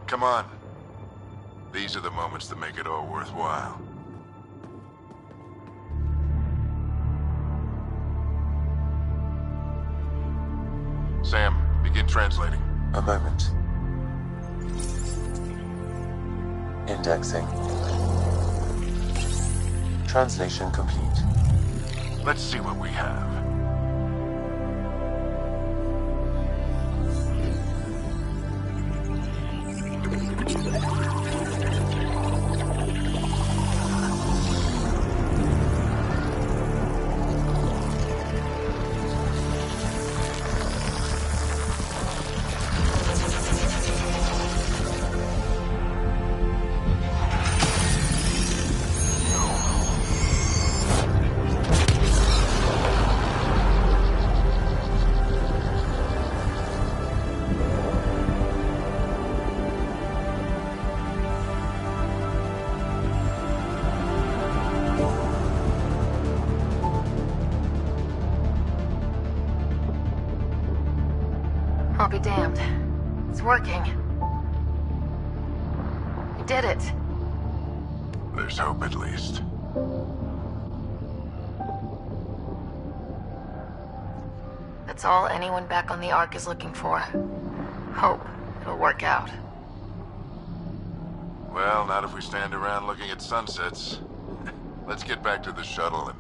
Come on. These are the moments that make it all worthwhile. Sam, begin translating.
A moment. Indexing. Translation complete.
Let's see what we have.
I'll be damned. It's working. We did it.
There's hope at least.
That's all anyone back on the Ark is looking for. Hope it'll work out.
Well, not if we stand around looking at sunsets. Let's get back to the shuttle and...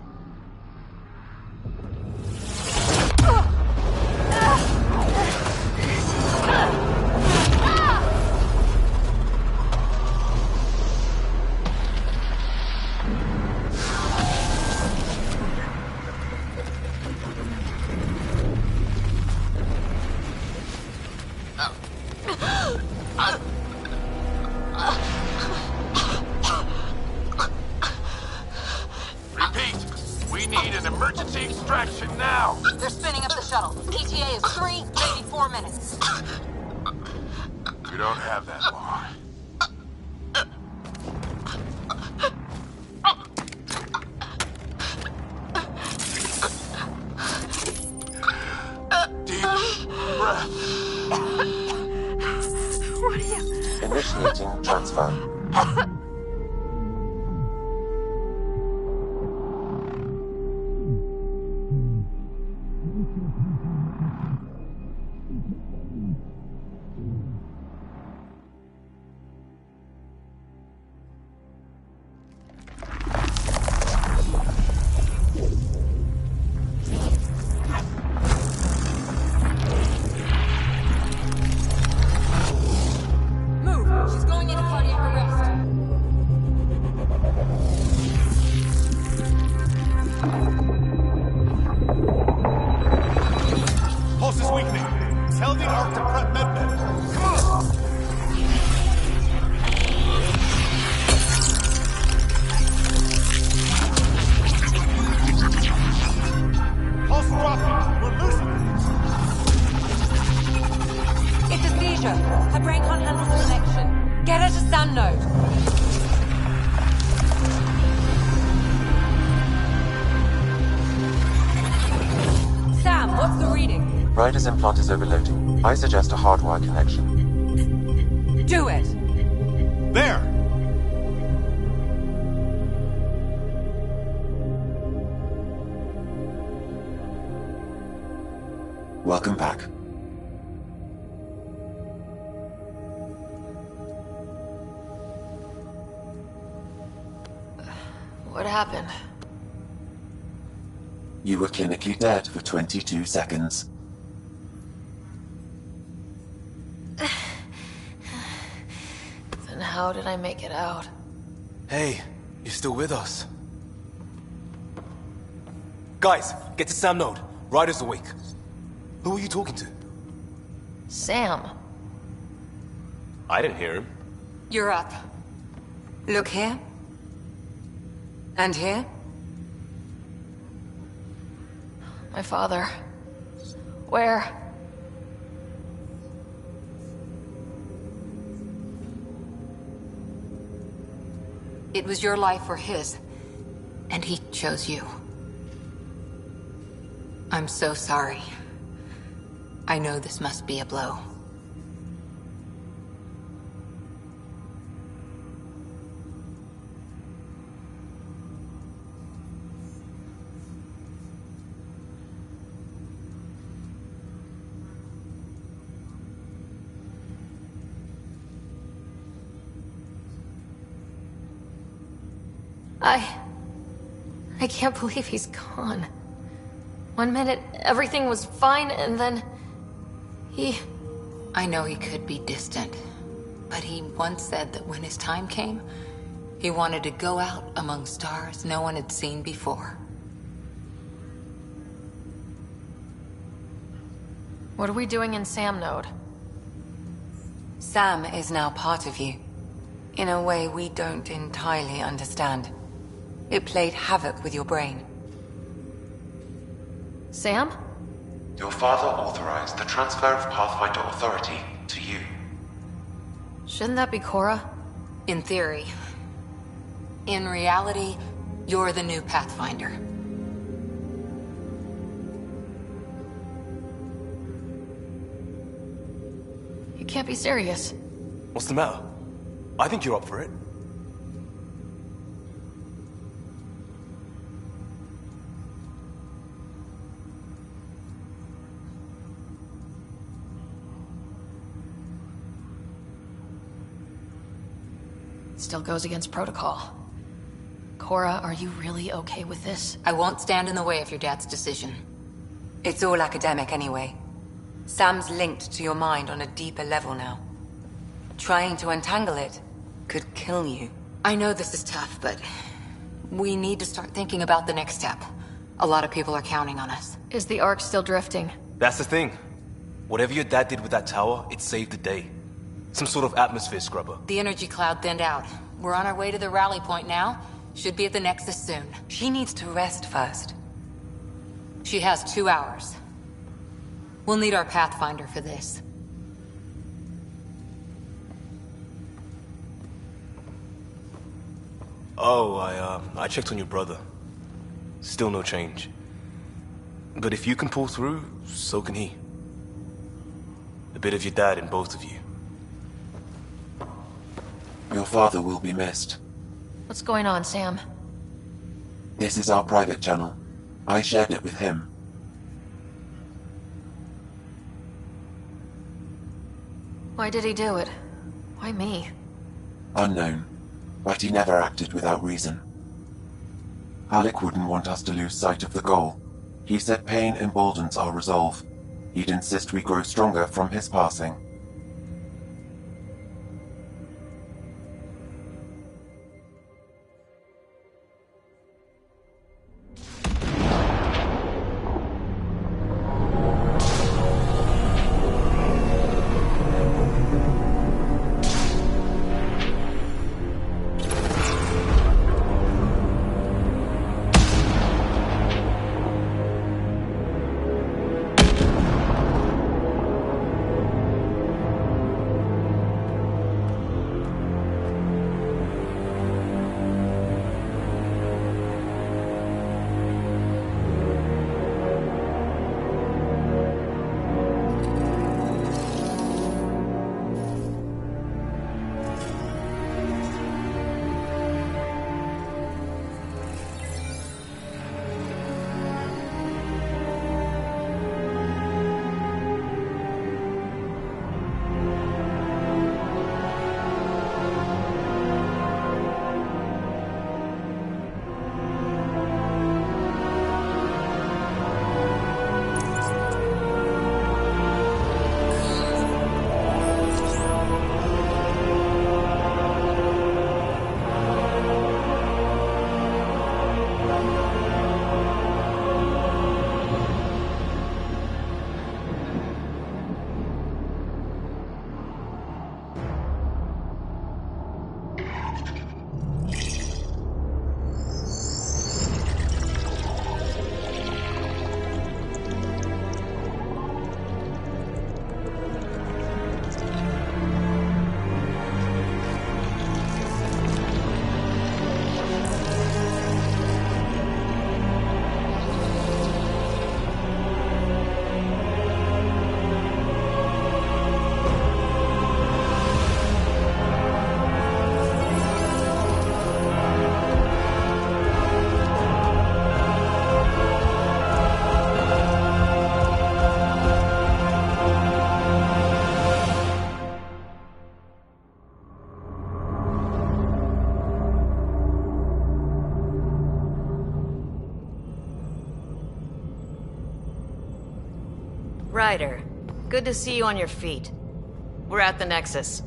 Emergency extraction now!
They're spinning up the shuttle. ETA is 3, maybe 4 minutes.
We don't have that long. Deep breath.
What are you...
Initiating transfer. Ryder's implant is overloading. I suggest a hardwire connection.
Do it!
There!
Welcome back.
What happened?
You were clinically dead for 22 seconds.
Then how did I make it out?
Hey, you're still with us. Guys, get to Sam Node. Ryder's awake. Who are you talking to?
Sam.
I didn't hear him.
You're up. Look here. And here.
My father. Where?
It was your life or his, and he chose you. I'm so sorry. I know this must be a blow.
I can't believe he's gone. One minute, everything was fine, and then...
I know he could be distant, but he once said that when his time came, he wanted to go out among stars no one had seen before.
What are we doing in Sam Node?
Sam is now part of you, in a way we don't entirely understand. It played havoc with your brain.
Sam?
Your father authorized the transfer of Pathfinder authority to you.
Shouldn't that be Cora?
In theory. In reality, you're the new Pathfinder.
You can't be serious.
What's the matter? I think you're up for it.
Still goes against protocol. Cora, are you really okay with this?
I won't stand in the way of your dad's decision. It's all academic anyway. Sam's linked to your mind on a deeper level now. Trying to untangle it could kill you. I know this is tough, but we need to start thinking about the next step. A lot of people are counting on us.
Is the Ark still drifting?
That's the thing. Whatever your dad did with that tower, it saved the day. Some sort of atmosphere scrubber.
The energy cloud thinned out. We're on our way to the rally point now. Should be at the Nexus soon. She needs to rest first. She has 2 hours. We'll need our Pathfinder for this.
Oh, I checked on your brother. Still no change. But if you can pull through, so can he. A bit of your dad in both of you.
Your father will be missed.
What's going on, Sam?
This is our private channel. I shared it with him.
Why did he do it? Why me?
Unknown, but he never acted without reason. Alec wouldn't want us to lose sight of the goal. He said pain emboldens our resolve. He'd insist we grow stronger from his passing.
Ryder, good to see you on your feet. We're at the Nexus.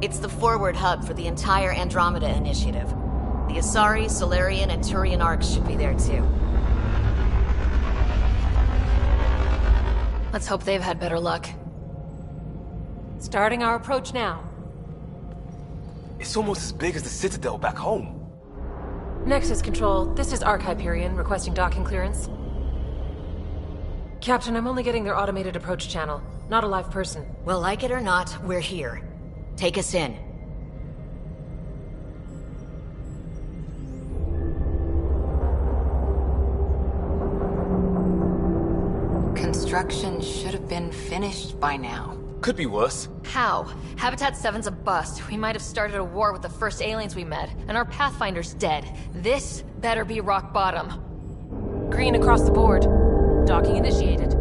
It's the forward hub for the entire Andromeda initiative. The Asari, Solarian, and Turian arcs should be there too.
Let's hope they've had better luck.
Starting our approach now.
It's almost as big as the Citadel back home.
Nexus Control, this is Arc Hyperion requesting docking clearance. Captain, I'm only getting their automated approach channel, not a live person.
Well, like it or not, we're here. Take us in.
Construction should have been finished by now.
Could be worse.
How? Habitat 7's a bust. We might have started a war with the first aliens we met, and our Pathfinder's dead. This better be rock bottom.
Green across the board. Docking initiated.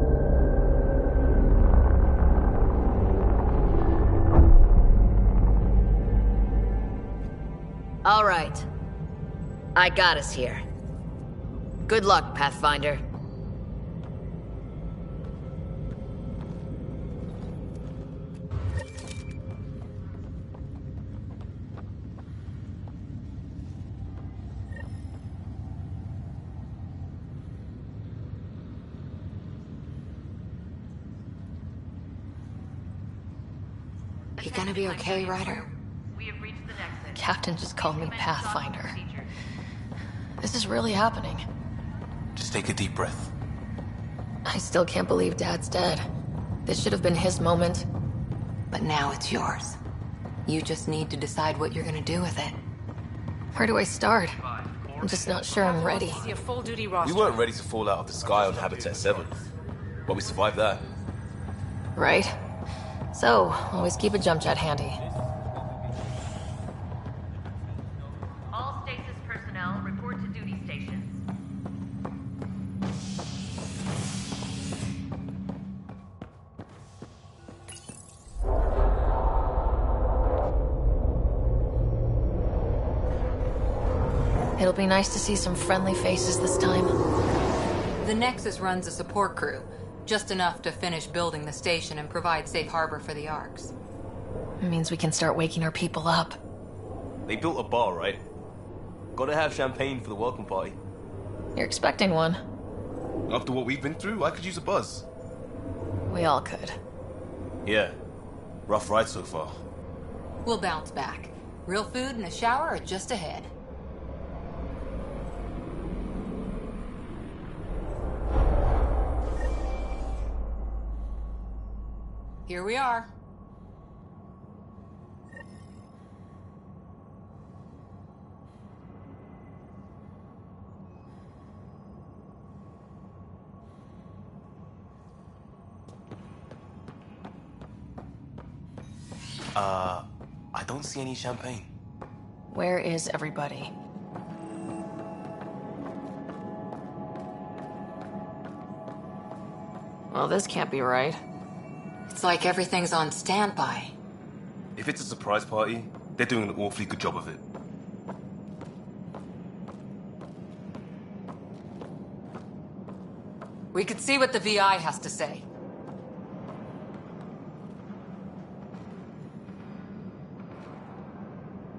All right. I got us here. Good luck, Pathfinder.
You gonna be okay, Ryder?
We have reached the Nexus.
Captain just called me Pathfinder. This is really happening.
Just take a deep breath.
I still can't believe Dad's dead. This should have been his moment.
But now it's yours. You just need to decide what you're gonna do with it.
Where do I start? I'm just not sure I'm ready.
See a full-duty roster.
We weren't ready to fall out of the sky on Habitat 7. But we survived that.
Right? So, always keep a jump jet handy.
All stasis personnel report to duty stations.
It'll be nice to see some friendly faces this time.
The Nexus runs a support crew. Just enough to finish building the station and provide safe harbor for the arcs.
It means we can start waking our people up.
They built a bar, right? Gotta have champagne for the welcome party.
You're expecting one.
After what we've been through, I could use a buzz.
We all could.
Yeah. Rough ride so far.
We'll bounce back. Real food and a shower are just ahead. Here we are.
I don't see any champagne.
Where is everybody? Well, this can't be right.
It's like everything's on standby.
If it's a surprise party, they're doing an awfully good job of it.
We could see what the VI has to say.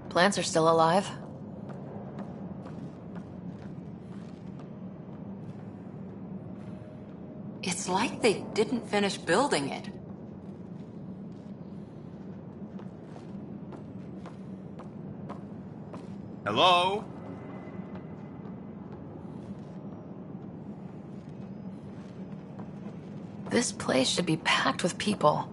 Plants are still alive.
It's like they didn't finish building it.
Hello?
This place should be packed with people.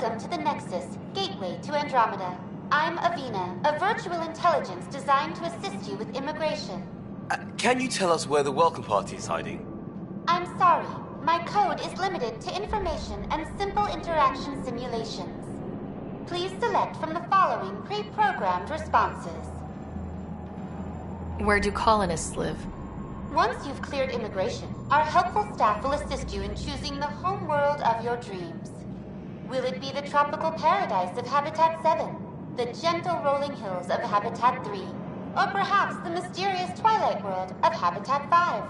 Welcome to the Nexus, gateway to Andromeda. I'm Avina, a virtual intelligence designed to assist you with immigration.
Can you tell us where the welcome party is hiding?
I'm sorry. My code is limited to information and simple interaction simulations. Please select from the following pre-programmed responses.
Where do colonists live?
Once you've cleared immigration, our helpful staff will assist you in choosing the home world of your dreams. Will it be the tropical paradise of Habitat 7, the gentle rolling hills of Habitat 3, or perhaps the mysterious twilight world of Habitat 5?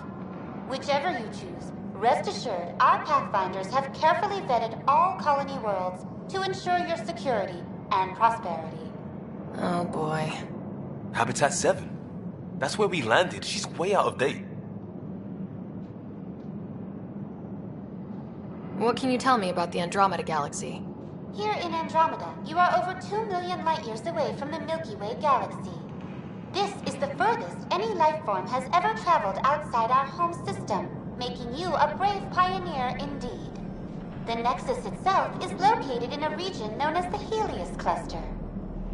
Whichever you choose, rest assured our Pathfinders have carefully vetted all colony worlds to ensure your security and prosperity.
Oh boy.
Habitat 7? That's where we landed. She's way out of date.
What can you tell me about the Andromeda Galaxy?
Here in Andromeda, you are over 2 million light-years away from the Milky Way galaxy. This is the furthest any life form has ever traveled outside our home system, making you a brave pioneer indeed. The Nexus itself is located in a region known as the Helios Cluster.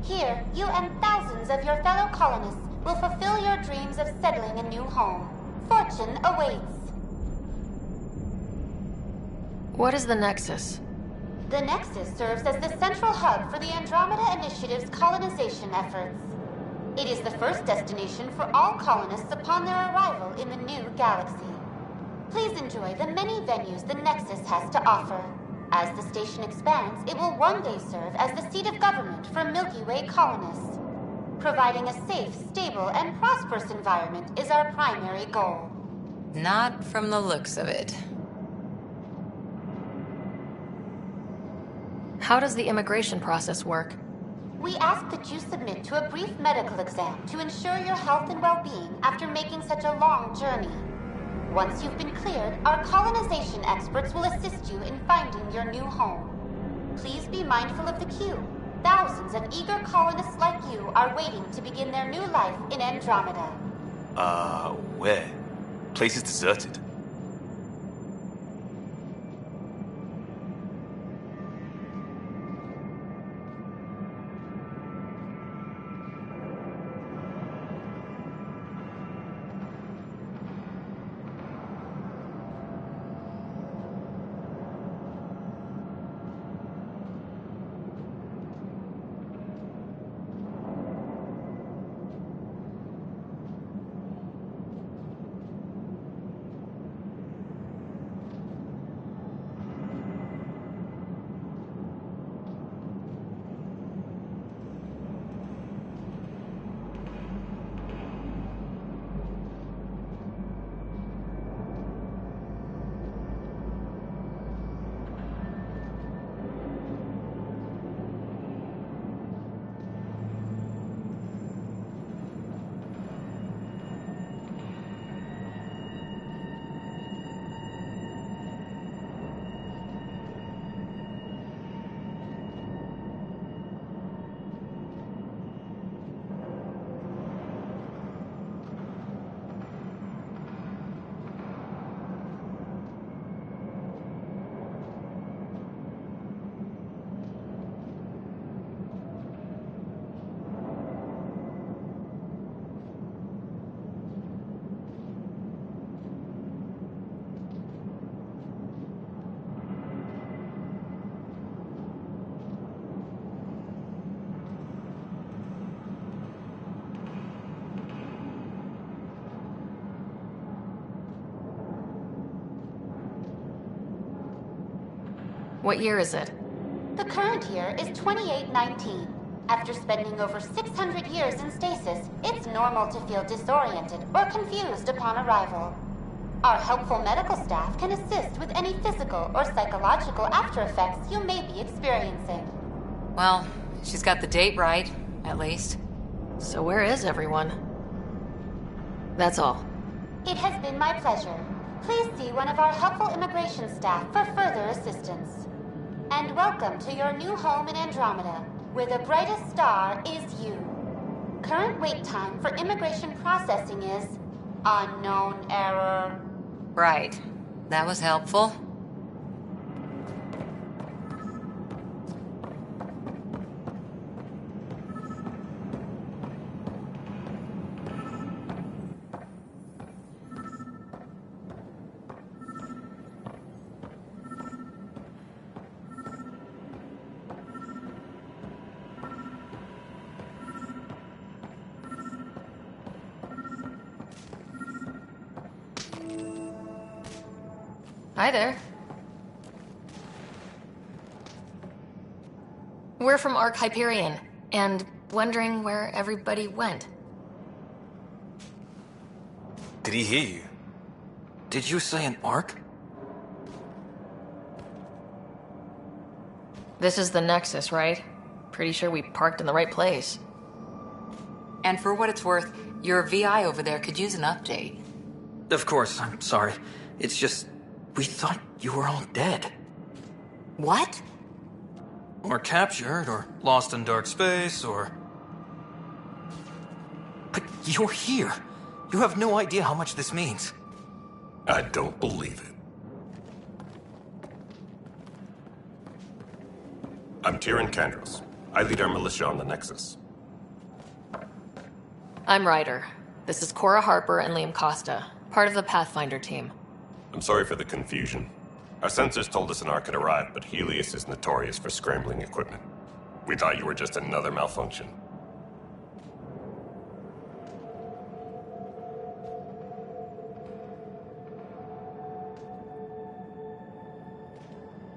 Here, you and thousands of your fellow colonists will fulfill your dreams of settling a new home. Fortune awaits.
What is the Nexus?
The Nexus serves as the central hub for the Andromeda Initiative's colonization efforts. It is the first destination for all colonists upon their arrival in the new galaxy. Please enjoy the many venues the Nexus has to offer. As the station expands, it will one day serve as the seat of government for Milky Way colonists. Providing a safe, stable, and prosperous environment is our primary goal.
Not from the looks of it.
How does the immigration process work?
We ask that you submit to a brief medical exam to ensure your health and well-being after making such a long journey. Once you've been cleared, our colonization experts will assist you in finding your new home. Please be mindful of the queue. Thousands of eager colonists like you are waiting to begin their new life in Andromeda.
Where? Place is deserted.
What year is it?
The current year is 2819. After spending over 600 years in stasis, it's normal to feel disoriented or confused upon arrival. Our helpful medical staff can assist with any physical or psychological after effects you may be experiencing.
Well, she's got the date right, at least.
So where is everyone? That's all.
It has been my pleasure. Please see one of our helpful immigration staff for further assistance. And welcome to your new home in Andromeda, where the brightest star is you. Current wait time for immigration processing is unknown error.
Right. That was helpful.
Hi there. We're from Ark Hyperion, and wondering where everybody went.
Did he hear you?
Did you say an Ark?
This is the Nexus, right? Pretty sure we parked in the right place.
And for what it's worth, your VI over there could use an update.
Of course, I'm sorry. It's just, we thought you were all dead.
What?
Or captured, or lost in dark space, or... But you're here. You have no idea how much this means.
I don't believe it. I'm Tyrion Kandros. I lead our militia on the Nexus.
I'm Ryder. This is Cora Harper and Liam Costa, part of the Pathfinder team.
I'm sorry for the confusion. Our sensors told us an Ark had arrived, but Helios is notorious for scrambling equipment. We thought you were just another malfunction.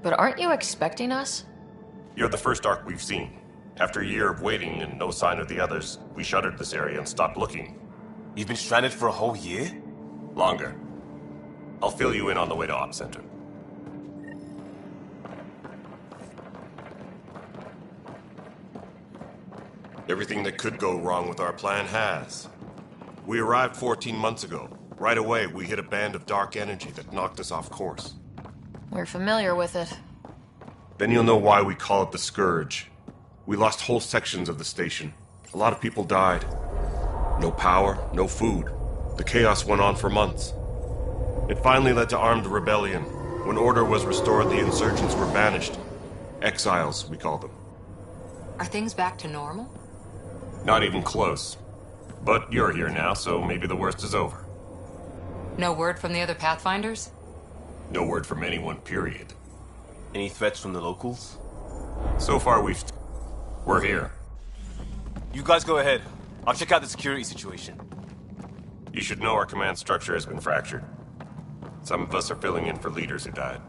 But aren't you expecting us?
You're the first Ark we've seen. After a year of waiting and no sign of the others, we shuttered this area and stopped looking.
You've been stranded for a whole year?
Longer. I'll fill you in on the way to Op Center. Everything that could go wrong with our plan has. We arrived 14 months ago. Right away, we hit a band of dark energy that knocked us off course.
We're familiar with it.
Then you'll know why we call it the Scourge. We lost whole sections of the station. A lot of people died. No power, no food. The chaos went on for months. It finally led to armed rebellion. When order was restored, the insurgents were banished. Exiles, we call them.
Are things back to normal?
Not even close. But you're here now, so maybe the worst is over.
No word from the other Pathfinders?
No word from anyone, period.
Any threats from the locals?
So far, we're here.
You guys go ahead. I'll check out the security situation.
You should know our command structure has been fractured. Some of us are filling in for leaders who died.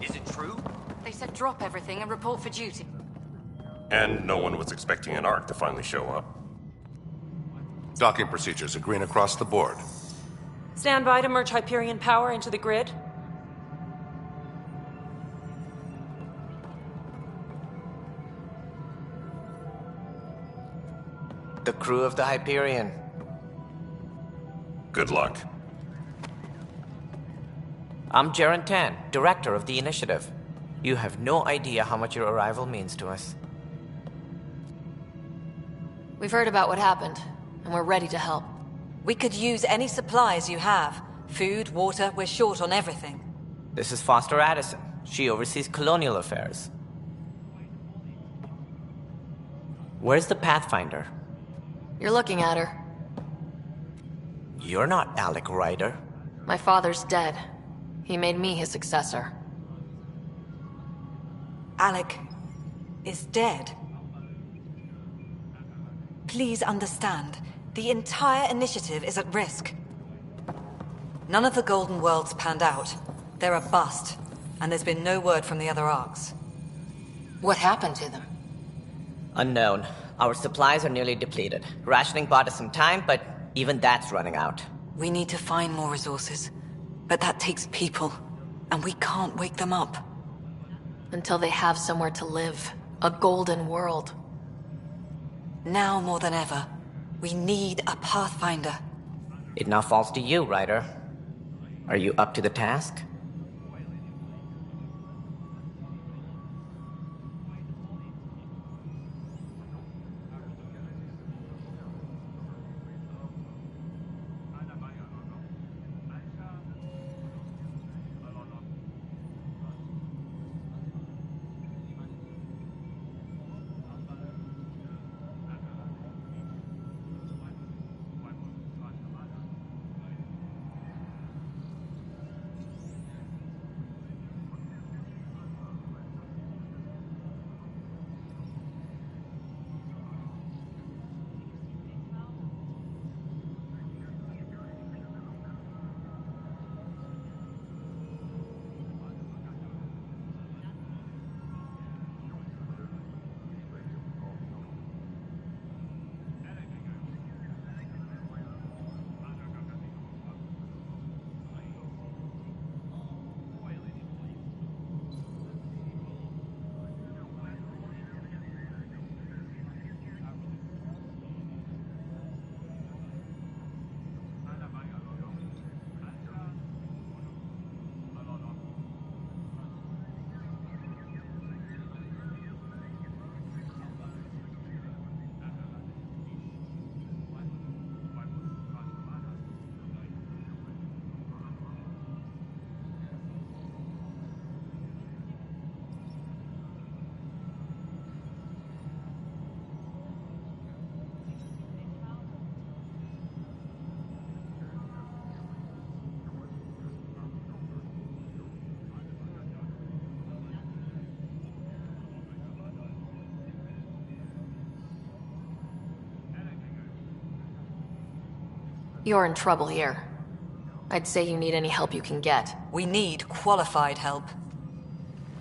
Is it true?
They said drop everything and report for duty.
And no one was expecting an Ark to finally show up.
Docking procedures are green across the board.
Stand by to merge Hyperion power into the grid.
The crew of the Hyperion.
Good luck.
I'm Jaren Tan, director of the initiative. You have no idea how much your arrival means to us.
We've heard about what happened, and we're ready to help.
We could use any supplies you have. Food, water, we're short on everything.
This is Foster Addison. She oversees colonial affairs. Where's the Pathfinder?
You're looking at her.
You're not Alec Ryder.
My father's dead. He made me his successor.
Alec is dead. Please understand, the entire initiative is at risk. None of the Golden Worlds panned out. They're a bust, and there's been no word from the other Arks. What happened to them?
Unknown. Our supplies are nearly depleted. Rationing bought us some time, but even that's running out.
We need to find more resources, but that takes people, and we can't wake them up.
Until they have somewhere to live. A golden world.
Now more than ever, we need a Pathfinder.
It now falls to you, Ryder. Are you up to the task?
You're in trouble here. I'd say you need any help you can get.
We need qualified help.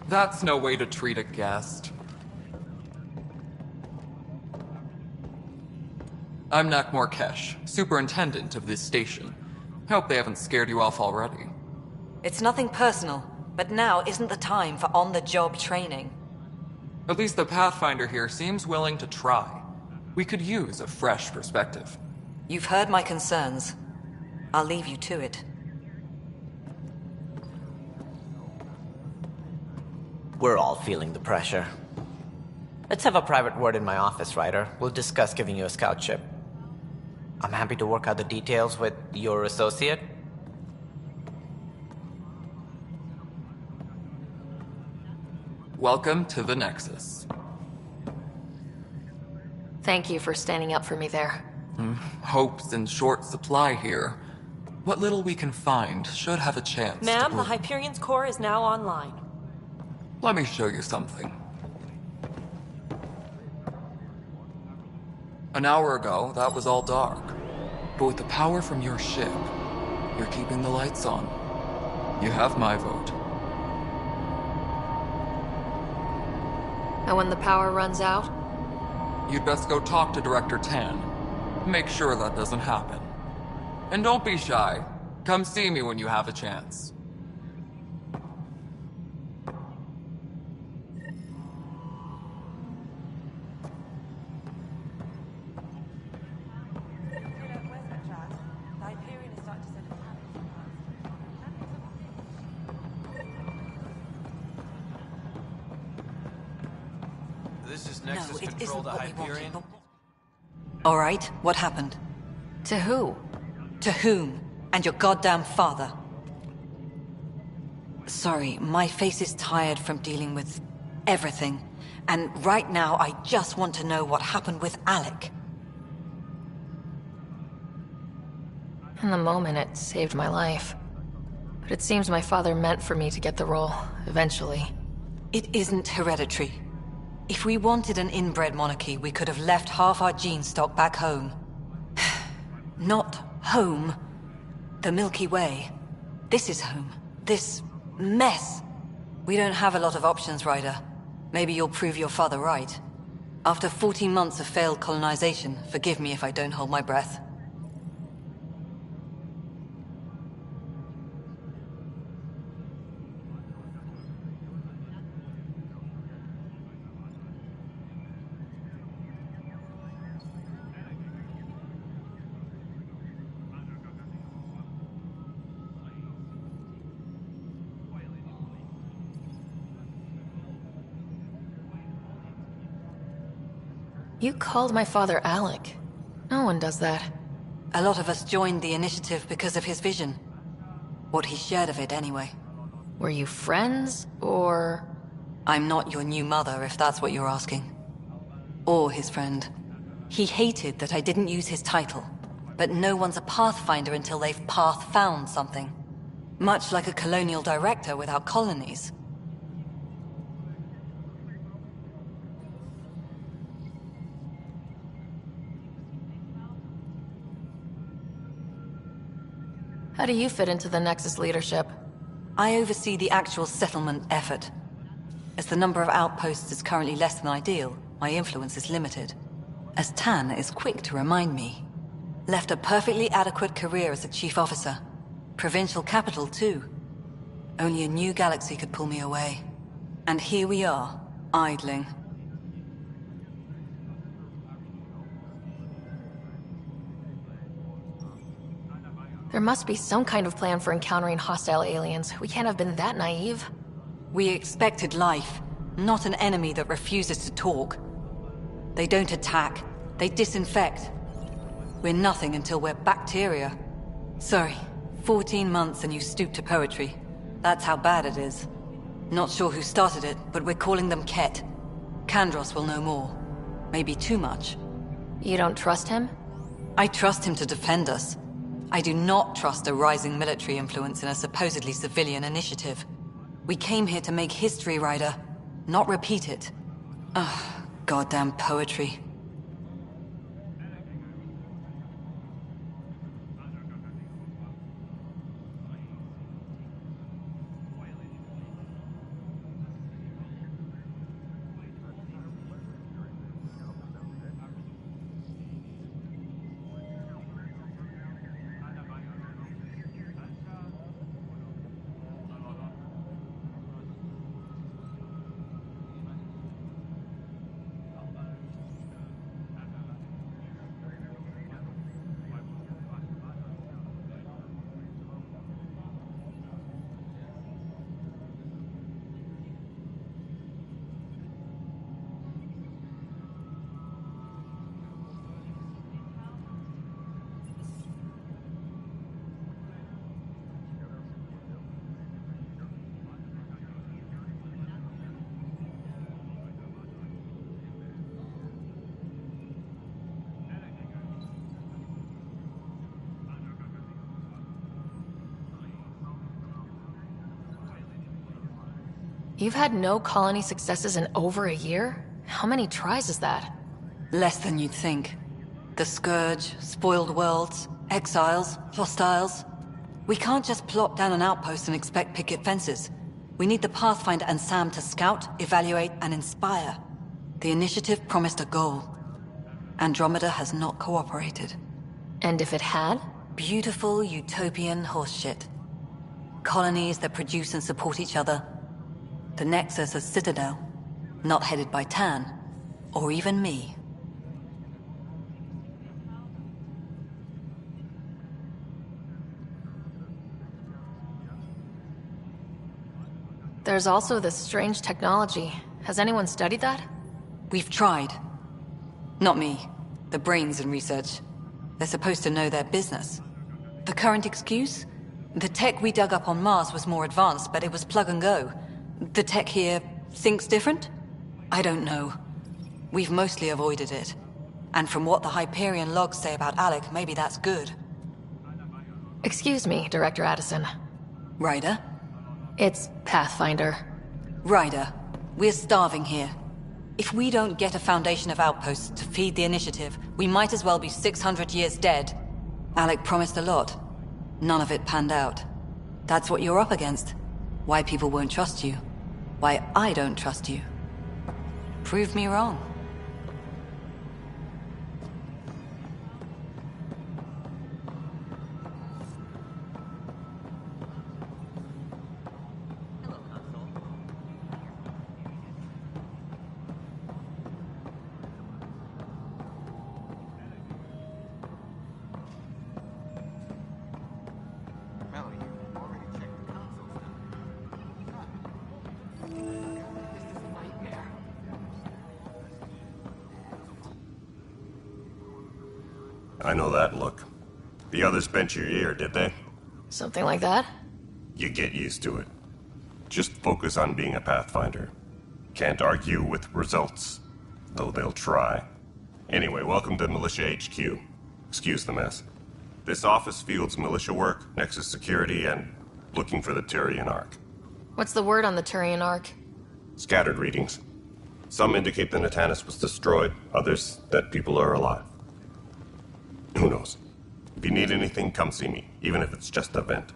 That's no way to treat a guest. I'm Nak Morkesh, superintendent of this station. Hope they haven't scared you off already.
It's nothing personal, but now isn't the time for on-the-job training.
At least the Pathfinder here seems willing to try. We could use a fresh perspective.
You've heard my concerns. I'll leave you to it.
We're all feeling the pressure. Let's have a private word in my office, Ryder. We'll discuss giving you a scout ship. I'm happy to work out the details with your associate.
Welcome to the Nexus.
Thank you for standing up for me there.
Hope's in short supply here. What little we can find should have a chance
Ma'am,
to
the Hyperion's core is now online.
Let me show you something. An hour ago, that was all dark. But with the power from your ship, you're keeping the lights on. You have my vote.
And when the power runs out?
You'd best go talk to Director Tan. Make sure that doesn't happen. And don't be shy. Come see me when you have a chance.
This is Nexus Control to Hyperion.
All right, what happened?
To who?
To whom? And your goddamn father. Sorry, my face is tired from dealing with everything. And right now, I just want to know what happened with Alec.
In the moment, it saved my life. But it seems my father meant for me to get the role, eventually.
It isn't hereditary. If we wanted an inbred monarchy, we could have left half our gene stock back home. Not home. The Milky Way. This is home. This mess. We don't have a lot of options, Ryder. Maybe you'll prove your father right. After 14 months of failed colonization, forgive me if I don't hold my breath.
You called my father Alec. No one does that.
A lot of us joined the initiative because of his vision. What he shared of it, anyway.
Were you friends, or...?
I'm not your new mother, if that's what you're asking. Or his friend. He hated that I didn't use his title. But no one's a Pathfinder until they've path-found something. Much like a colonial director without colonies.
How do you fit into the Nexus leadership?
I oversee the actual settlement effort. As the number of outposts is currently less than ideal, my influence is limited. As Tan is quick to remind me. Left a perfectly adequate career as a chief officer. Provincial capital, too. Only a new galaxy could pull me away. And here we are, idling.
There must be some kind of plan for encountering hostile aliens. We can't have been that naive.
We expected life, not an enemy that refuses to talk. They don't attack, they disinfect. We're nothing until we're bacteria. Sorry, 14 months and you stoop to poetry. That's how bad it is. Not sure who started it, but we're calling them Ket. Kandros will know more. Maybe too much.
You don't trust him?
I trust him to defend us. I do not trust a rising military influence in a supposedly civilian initiative. We came here to make history, Ryder, not repeat it. Ugh, goddamn poetry.
You've had no colony successes in over a year? How many tries is that?
Less than you'd think. The Scourge, spoiled worlds, exiles, hostiles. We can't just plop down an outpost and expect picket fences. We need the Pathfinder and Sam to scout, evaluate, and inspire. The initiative promised a goal. Andromeda has not cooperated.
And if it had?
Beautiful utopian horseshit. Colonies that produce and support each other. The Nexus a citadel, not headed by Tan, or even me.
There's also this strange technology. Has anyone studied that?
We've tried. Not me. The brains in research. They're supposed to know their business. The current excuse? The tech we dug up on Mars was more advanced, but it was plug and go. The tech here thinks different? I don't know. We've mostly avoided it. And from what the Hyperion logs say about Alec, maybe that's good.
Excuse me, Director Addison.
Ryder?
It's Pathfinder.
Ryder, we're starving here. If we don't get a foundation of outposts to feed the initiative, we might as well be 600 years dead. Alec promised a lot. None of it panned out. That's what you're up against. Why people won't trust you. Why I don't trust you. Prove me wrong.
I know that look. The others bent your ear, did they?
Something like that?
You get used to it. Just focus on being a Pathfinder. Can't argue with results, though they'll try. Anyway, welcome to Militia HQ. Excuse the mess. This office fields militia work, Nexus security, and looking for the Turian Ark.
What's the word on the Turian Ark?
Scattered readings. Some indicate the Natanus was destroyed, others that people are alive. Who knows? If you need anything, come see me, even if it's just a vent.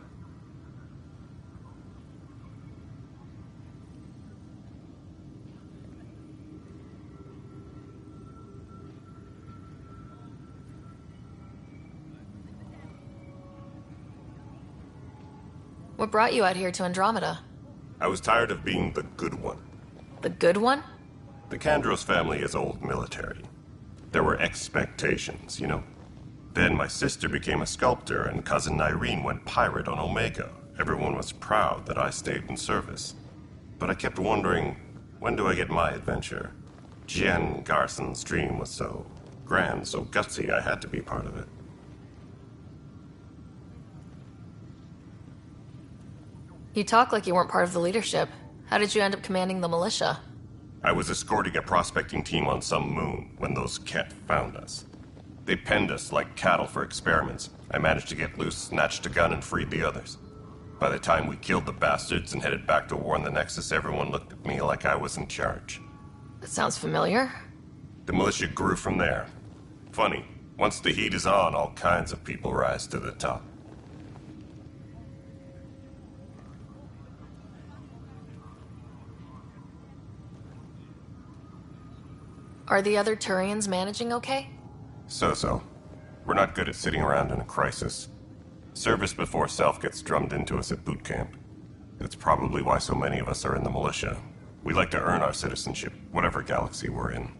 What brought you out here to Andromeda?
I was tired of being the good one.
The good one?
The Kandros family is old military. There were expectations, you know. Then my sister became a sculptor and cousin Irene went pirate on Omega. Everyone was proud that I stayed in service. But I kept wondering, when do I get my adventure? Jen Garson's dream was so grand, so gutsy, I had to be part of it.
You talk like you weren't part of the leadership. How did you end up commanding the militia?
I was escorting a prospecting team on some moon when those Ket found us. They penned us like cattle for experiments. I managed to get loose, snatched a gun, and freed the others. By the time we killed the bastards and headed back to war in the Nexus, everyone looked at me like I was in charge.
That sounds familiar.
The militia grew from there. Funny, once the heat is on, all kinds of people rise to the top.
Are the other Turians managing okay?
So-so. We're not good at sitting around in a crisis. Service before self gets drummed into us at boot camp. That's probably why so many of us are in the militia. We like to earn our citizenship, whatever galaxy we're in.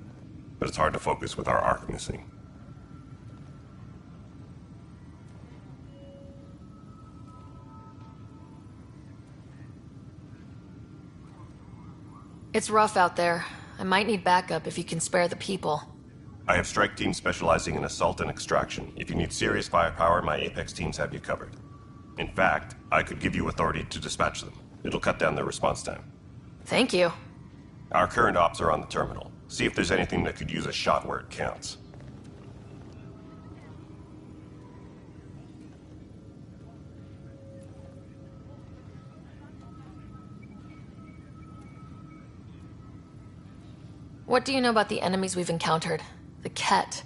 But it's hard to focus with our arc missing.
It's rough out there. I might need backup if you can spare the people.
I have strike teams specializing in assault and extraction. If you need serious firepower, my Apex teams have you covered. In fact, I could give you authority to dispatch them. It'll cut down their response time.
Thank you.
Our current ops are on the terminal. See if there's anything that could use a shot where it counts.
What do you know about the enemies we've encountered? The Ket?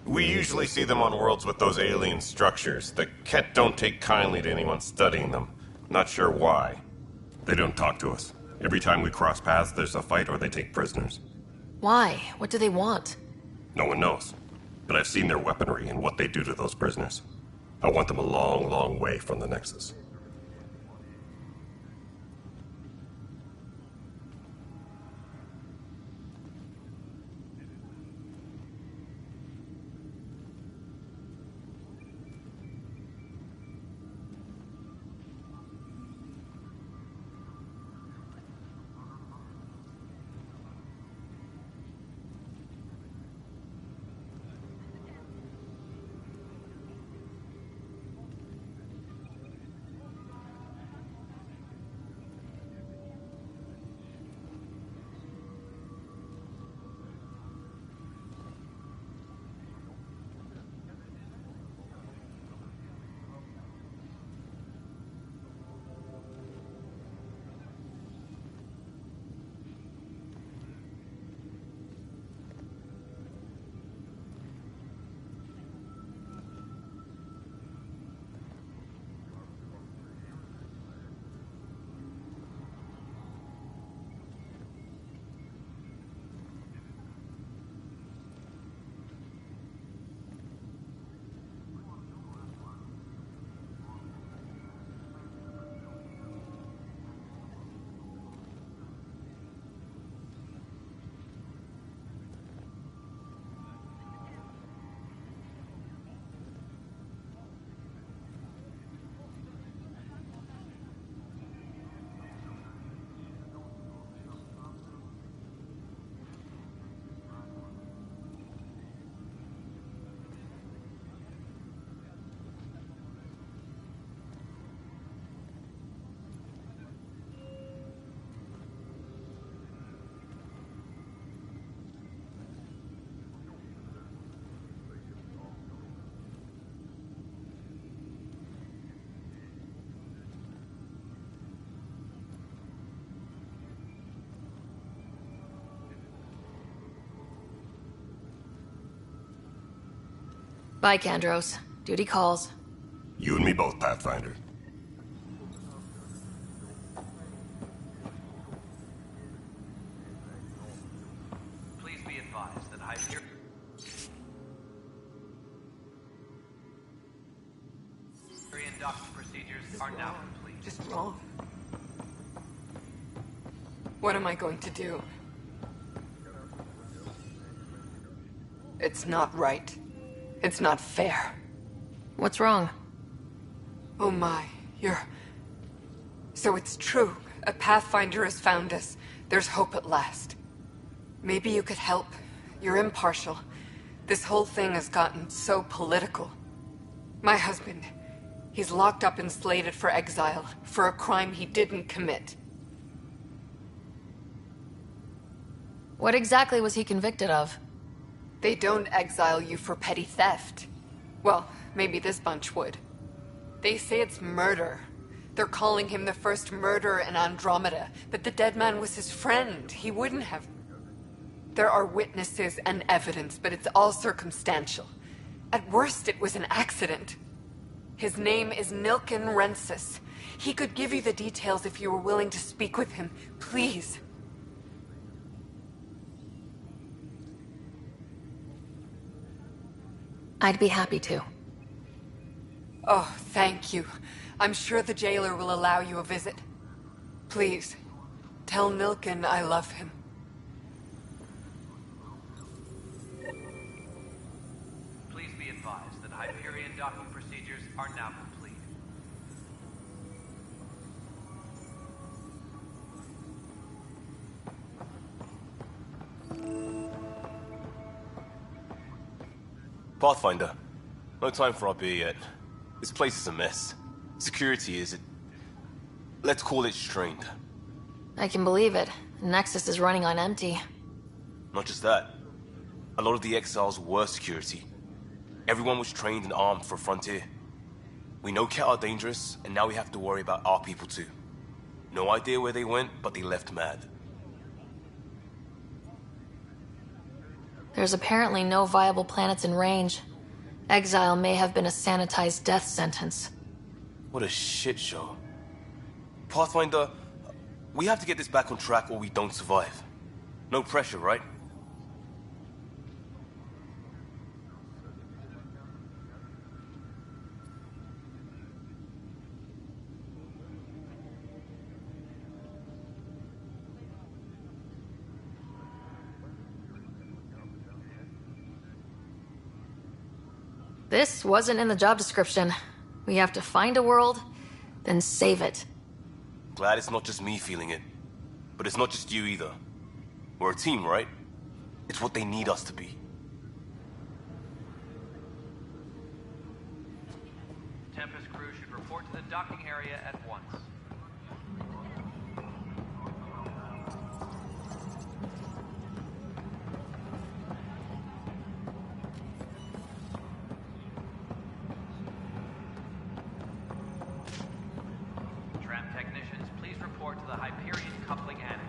We usually see them on worlds with those alien structures. The Ket don't take kindly to anyone studying them. Not sure why. They don't talk to us. Every time we cross paths, there's a fight or they take prisoners.
Why? What do they want?
No one knows. But I've seen their weaponry and what they do to those prisoners. I want them a long, long way from the Nexus.
Bye, Kandros. Duty calls.
You and me both, Pathfinder.
Please be advised that Hyperion docking procedures are now complete.
Just wrong. What am I going to do? It's not right. It's not fair.
What's wrong?
Oh my, So it's true. A Pathfinder has found us. There's hope at last. Maybe you could help. You're impartial. This whole thing has gotten so political. My husband, he's locked up and slated for exile for a crime he didn't commit.
What exactly was he convicted of?
They don't exile you for petty theft. Well, maybe this bunch would. They say it's murder. They're calling him the first murderer in Andromeda, but the dead man was his friend. He wouldn't have. There are witnesses and evidence, but it's all circumstantial. At worst, it was an accident. His name is Nilken Rensis. He could give you the details if you were willing to speak with him. Please.
I'd be happy to.
Oh, thank you. I'm sure the jailer will allow you a visit. Please, tell Nilken I love him.
Please be advised that Hyperion docking procedures are now complete.
Pathfinder, no time for our beer yet. This place is a mess. Security is... let's call it strained.
I can believe it. Nexus is running on empty.
Not just that. A lot of the exiles were security. Everyone was trained and armed for Frontier. We know Ket are dangerous, and now we have to worry about our people too. No idea where they went, but they left mad.
There's apparently no viable planets in range. Exile may have been a sanitized death sentence.
What a shit show. Pathfinder, we have to get this back on track or we don't survive. No pressure, right?
This wasn't in the job description. We have to find a world, then save it.
Glad it's not just me feeling it. But it's not just you either. We're a team, right? It's what they need us to be.
Tempest crew should report to the docking area at once. Tram technicians, please report to the Hyperion coupling annex.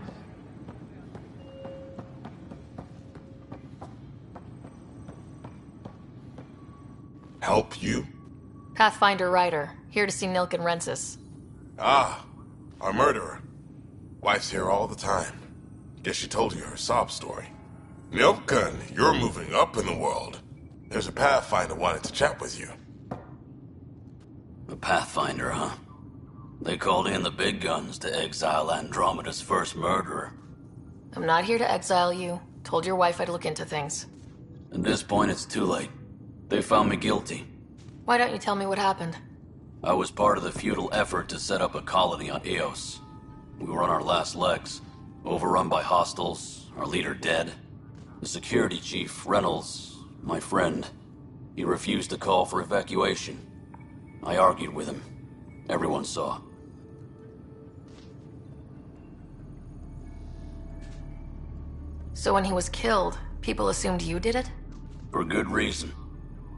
Help you?
Pathfinder Ryder, here to see Nilk and Rensis.
Ah, our murderer. Wife's here all the time. Guess she told you her sob story. Nilkan, you're moving up in the world. There's a Pathfinder wanted to chat with you.
The Pathfinder, huh? They called in the big guns to exile Andromeda's first murderer.
I'm not here to exile you. Told your wife I'd look into things.
At this point, it's too late. They found me guilty.
Why don't you tell me what happened?
I was part of the futile effort to set up a colony on Eos. We were on our last legs, overrun by hostiles, our leader dead. The security chief, Reynolds, my friend, he refused to call for evacuation. I argued with him. Everyone saw.
So when he was killed, people assumed you did it?
For good reason.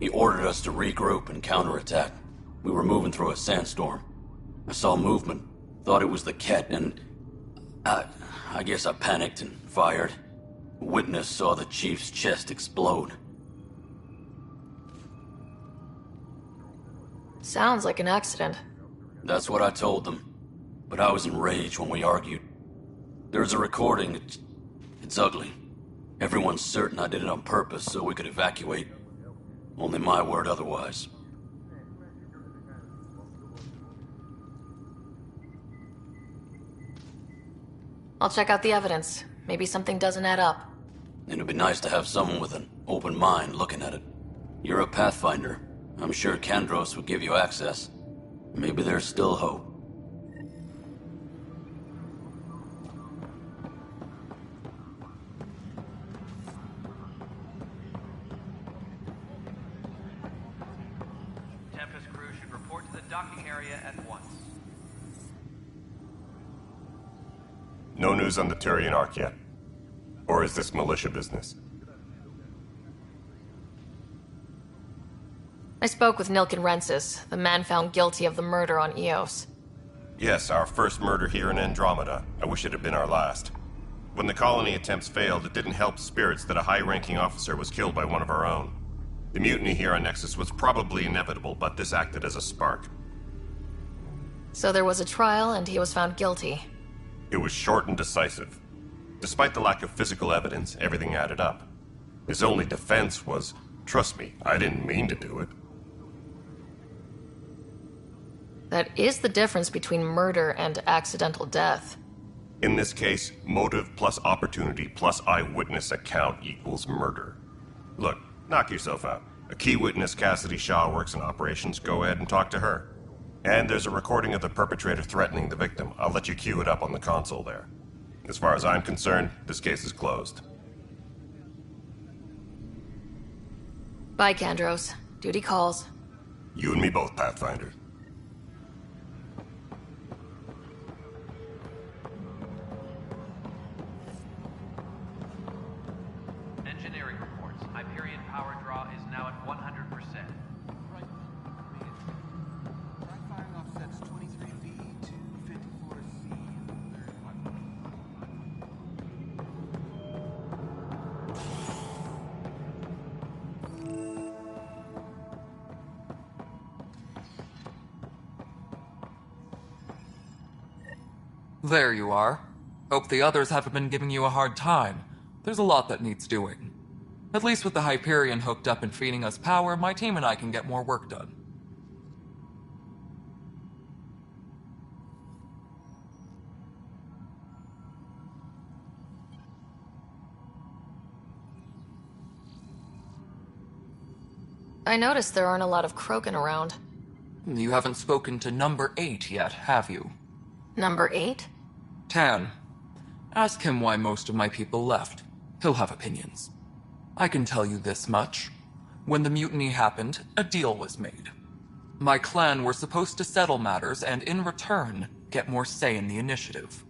He ordered us to regroup and counterattack. We were moving through a sandstorm. I saw movement, thought it was the Ket, and I guess I panicked and fired. A witness saw the chief's chest explode.
Sounds like an accident.
That's what I told them. But I was enraged when we argued. There's a recording. It's ugly. Everyone's certain I did it on purpose so we could evacuate. Only my word otherwise.
I'll check out the evidence. Maybe something doesn't add up.
It'd be nice to have someone with an open mind looking at it. You're a Pathfinder. I'm sure Kandros would give you access. Maybe there's still hope.
Tempest crew should report to the docking area at once.
No news on the Turian Ark yet? Or is this militia business?
I spoke with Nilk and Rensis, the man found guilty of the murder on Eos.
Yes, our first murder here in Andromeda. I wish it had been our last. When the colony attempts failed, it didn't help spirits that a high-ranking officer was killed by one of our own. The mutiny here on Nexus was probably inevitable, but this acted as a spark.
So there was a trial and he was found guilty.
It was short and decisive. Despite the lack of physical evidence, everything added up. His only defense was, trust me, I didn't mean to do it.
That is the difference between murder and accidental death.
In this case, motive plus opportunity plus eyewitness account equals murder. Look, knock yourself out. A key witness, Cassidy Shaw, works in operations. Go ahead and talk to her. And there's a recording of the perpetrator threatening the victim. I'll let you cue it up on the console there. As far as I'm concerned, this case is closed.
Bye, Kandros. Duty calls.
You and me both, Pathfinder.
Engineering reports. Hyperion power draw is now at 100%.
Firing offsets 23B to 54C.
There you are. Hope the others haven't been giving you a hard time. There's a lot that needs doing. At least with the Hyperion hooked up and feeding us power, my team and I can get more work done.
I noticed there aren't a lot of Krogan around.
You haven't spoken to number 8 yet, have you?
Number 8?
Tan. Ask him why most of my people left. He'll have opinions. I can tell you this much. When the mutiny happened, a deal was made. My clan were supposed to settle matters and, in return, get more say in the initiative.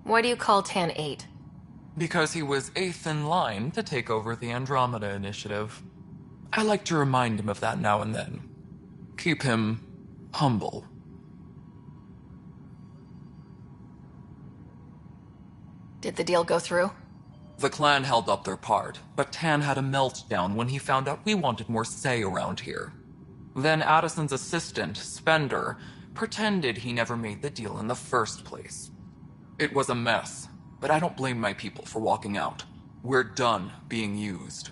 Why do you call Tan 8?
Because he was 8th in line to take over the Andromeda initiative. I like to remind him of that now and then. Keep him humble.
Did the deal go through?
The clan held up their part, but Tan had a meltdown when he found out we wanted more say around here. Then Addison's assistant, Spender, pretended he never made the deal in the first place. It was a mess, but I don't blame my people for walking out. We're done being used.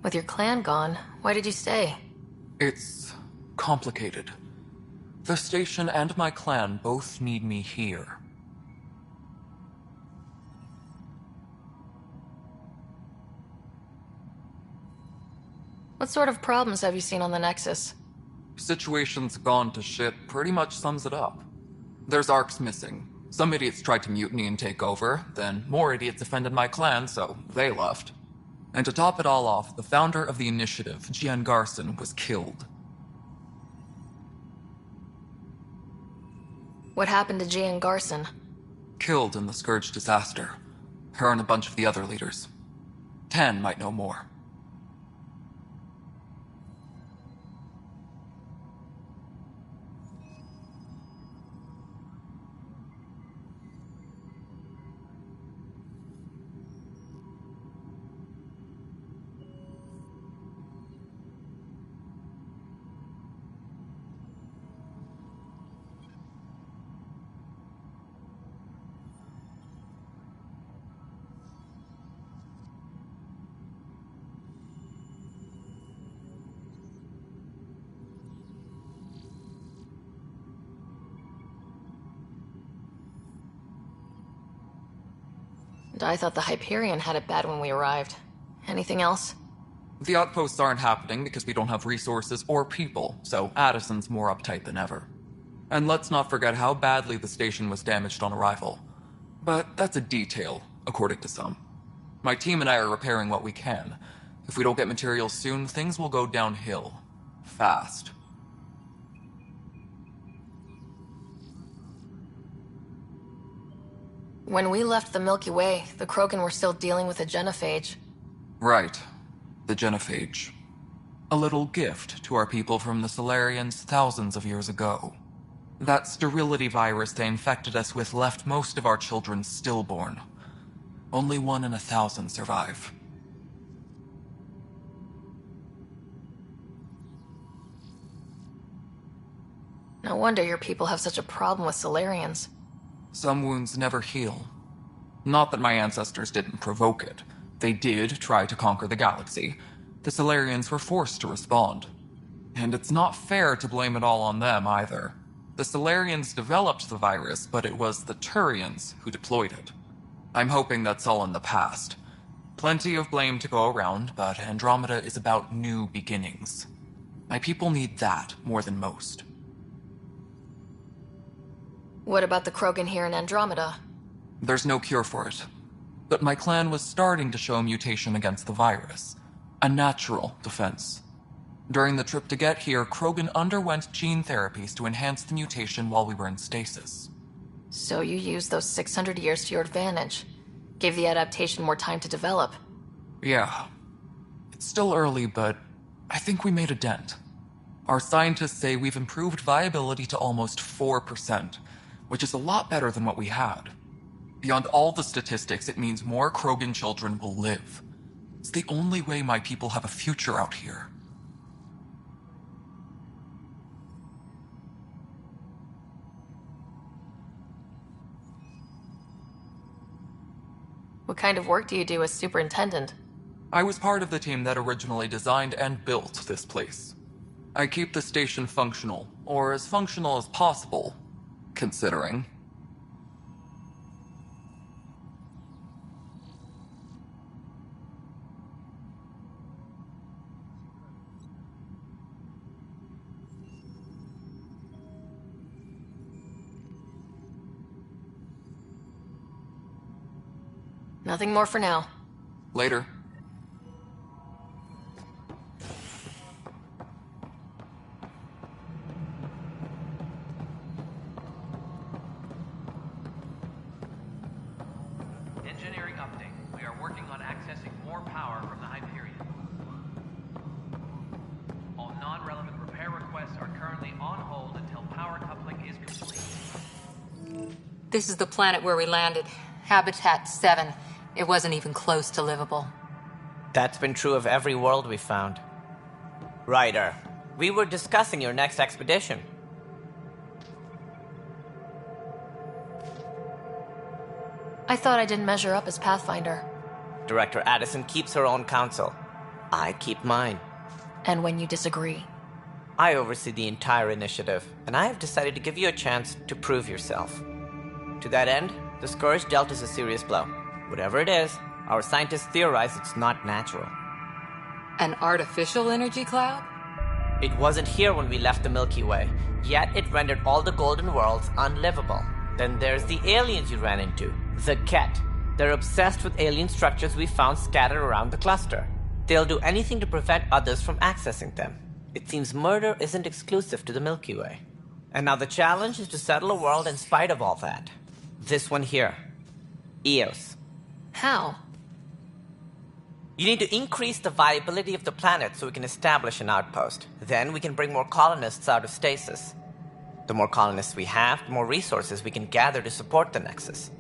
With your clan gone, why did you stay?
It's complicated. The station and my clan both need me here.
What sort of problems have you seen on the Nexus?
Situation's gone to shit pretty much sums it up. There's arcs missing. Some idiots tried to mutiny and take over, then more idiots offended my clan, so they left. And to top it all off, the founder of the initiative, Jian Garson, was killed.
What happened to Jian Garson?
Killed in the Scourge disaster. Her and a bunch of the other leaders. Tan might know more.
I thought the Hyperion had it bad when we arrived. Anything else?
The outposts aren't happening because we don't have resources or people, so Addison's more uptight than ever. And let's not forget how badly the station was damaged on arrival. But that's a detail, according to some. My team and I are repairing what we can. If we don't get materials soon, things will go downhill. Fast.
When we left the Milky Way, the Krogan were still dealing with a genophage.
Right. The genophage. A little gift to our people from the Solarians thousands of years ago. That sterility virus they infected us with left most of our children stillborn. Only 1 in 1,000 survive.
No wonder your people have such a problem with Solarians.
Some wounds never heal. Not that my ancestors didn't provoke it. They did try to conquer the galaxy. The Solarians were forced to respond. And it's not fair to blame it all on them, either. The Solarians developed the virus, but it was the Turians who deployed it. I'm hoping that's all in the past. Plenty of blame to go around, but Andromeda is about new beginnings. My people need that more than most.
What about the Krogan here in Andromeda?
There's no cure for it. But my clan was starting to show mutation against the virus. A natural defense. During the trip to get here, Krogan underwent gene therapies to enhance the mutation while we were in stasis.
So you used those 600 years to your advantage. Gave the adaptation more time to develop.
Yeah. It's still early, but I think we made a dent. Our scientists say we've improved viability to almost 4%. which is a lot better than what we had. Beyond all the statistics, it means more Krogan children will live. It's the only way my people have a future out here.
What kind of work do you do as superintendent?
I was part of the team that originally designed and built this place. I keep the station functional, or as functional as possible, considering.
Nothing more for now.
Later.
Engineering update. We are working on accessing more power from the Hyperion. All non-relevant repair requests are currently on hold until power coupling is complete.
This is the planet where we landed. Habitat 7. It wasn't even close to livable.
That's been true of every world we found. Ryder, we were discussing your next expedition.
I thought I didn't measure up as Pathfinder.
Director Addison keeps her own counsel. I keep mine.
And when you disagree?
I oversee the entire initiative, and I have decided to give you a chance to prove yourself. To that end, the Scourge dealt us a serious blow. Whatever it is, our scientists theorize it's not natural.
An artificial energy cloud?
It wasn't here when we left the Milky Way, yet it rendered all the golden worlds unlivable. Then there's the aliens you ran into, the Ket. They're obsessed with alien structures we found scattered around the cluster. They'll do anything to prevent others from accessing them. It seems murder isn't exclusive to the Milky Way. And now the challenge is to settle a world in spite of all that. This one here. Eos.
How?
You need to increase the viability of the planet so we can establish an outpost. Then we can bring more colonists out of stasis. The more colonists we have, the more resources we can gather to support the Nexus.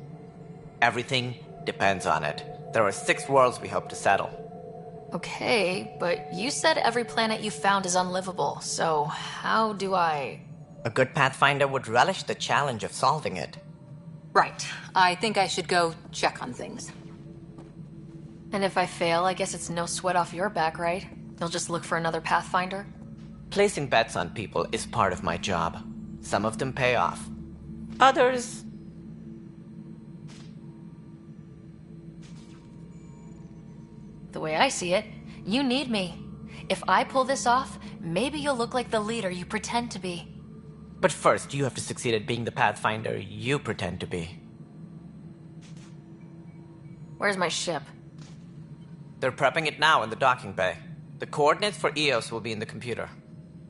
Everything depends on it. There are 6 worlds we hope to settle.
Okay, but you said every planet you found is unlivable, so how do I...
A good Pathfinder would relish the challenge of solving it.
Right. I think I should go check on things.
And if I fail, I guess it's no sweat off your back, right? They'll just look for another Pathfinder?
Placing bets on people is part of my job. Some of them pay off. Others...
The way I see it, you need me. If I pull this off, maybe you'll look like the leader you pretend to be.
But first, you have to succeed at being the Pathfinder you pretend to be.
Where's my ship?
They're prepping it now in the docking bay. The coordinates for Eos will be in the computer.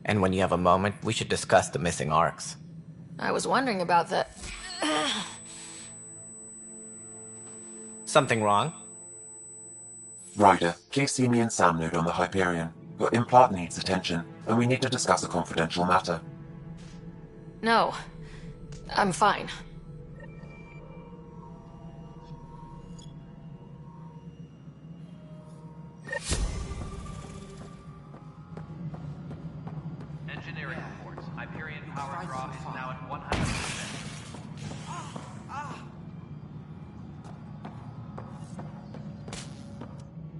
And when you have a moment, we should discuss the missing arcs.
I was wondering about that.
Something wrong?
Ryder, please see me and Sam Node on the Hyperion. Your implant needs attention, and we need to discuss a confidential matter.
No. I'm fine.
Engineering reports. Hyperion power draw is now at 100%.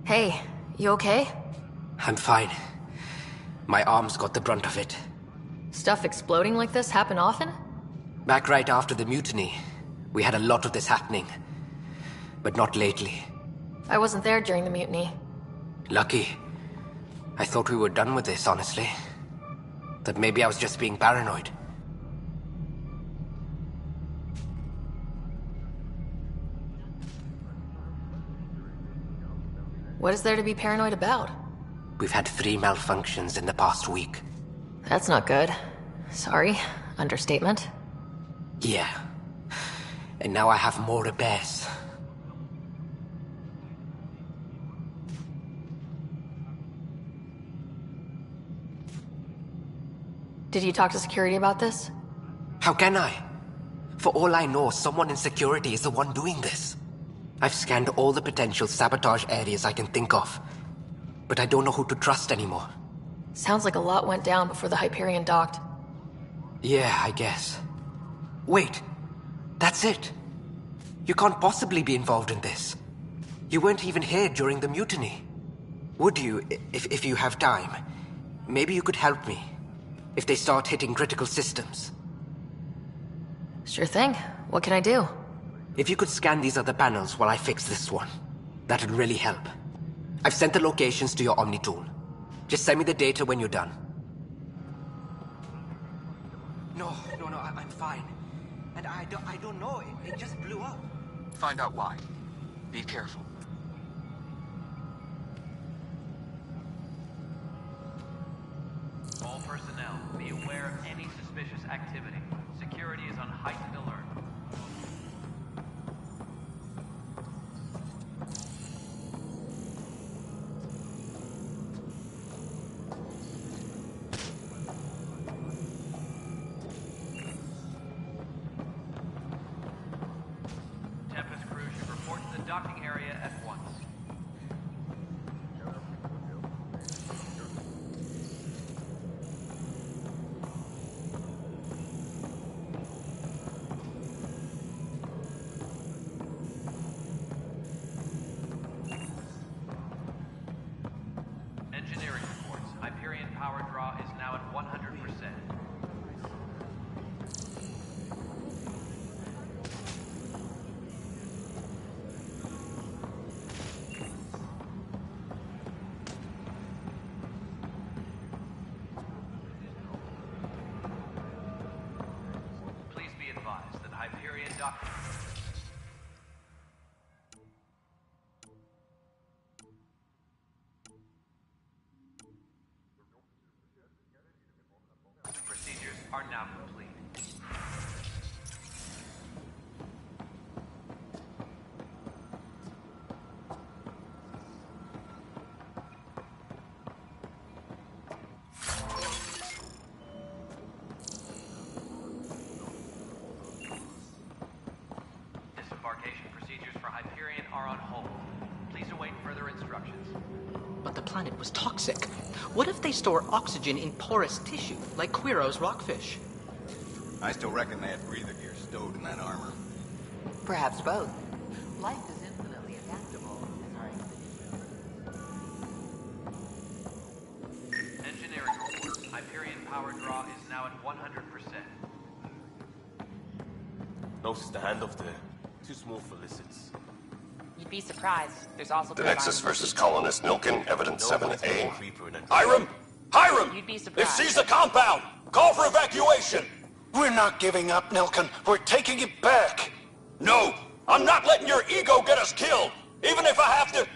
Hey, you okay?
I'm fine. My arms got the brunt of it.
Stuff exploding like this happen often?
Back right after the mutiny, we had a lot of this happening. But not lately.
I wasn't there during the mutiny.
Lucky. I thought we were done with this, honestly. That maybe I was just being paranoid.
What is there to be paranoid about?
We've had 3 malfunctions in the past week.
That's not good. Sorry. Understatement.
Yeah. And now I have more repairs.
Did you talk to security about this?
How can I? For all I know, someone in security is the one doing this. I've scanned all the potential sabotage areas I can think of, but I don't know who to trust anymore.
Sounds like a lot went down before the Hyperion docked.
Yeah, I guess. Wait, that's it. You can't possibly be involved in this. You weren't even here during the mutiny. Would you, if you have time? Maybe you could help me, if they start hitting critical systems.
Sure thing. What can I do?
If you could scan these other panels while I fix this one, that'd really help. I've sent the locations to your Omni tool. Just send me the data when you're done. No, I'm fine. And I don't know, it just blew up.
Find out why. Be careful.
All personnel, be aware of any suspicious activity. Security is on heightened alert. Tempest crew should report to the docking area at once. Engineering reports. Hyperion power draw is now at 100%. Please be advised that Hyperion dock... Procedures are now complete. Disembarkation procedures for Hyperion are on hold. Please await further instructions.
But the planet was toxic. What if they store oxygen in porous tissue, like Quiro's rockfish?
I still reckon they had breather gear stowed in that armor.
Perhaps both.
Life is infinitely adaptable.
Engineering reports. Hyperion power draw is now at 100%.
Notice the handoff there. Too small for lizards.
You'd be surprised. There's also
The Nexus versus Colonist Nilkin, Evidence 7A.
Hiram! Hiram!
You'd be
They've
surprised.
seized the compound! Call for evacuation!
We're not giving up, Nilkin. We're taking it back.
No! I'm not letting your ego get us killed! Even if I have to...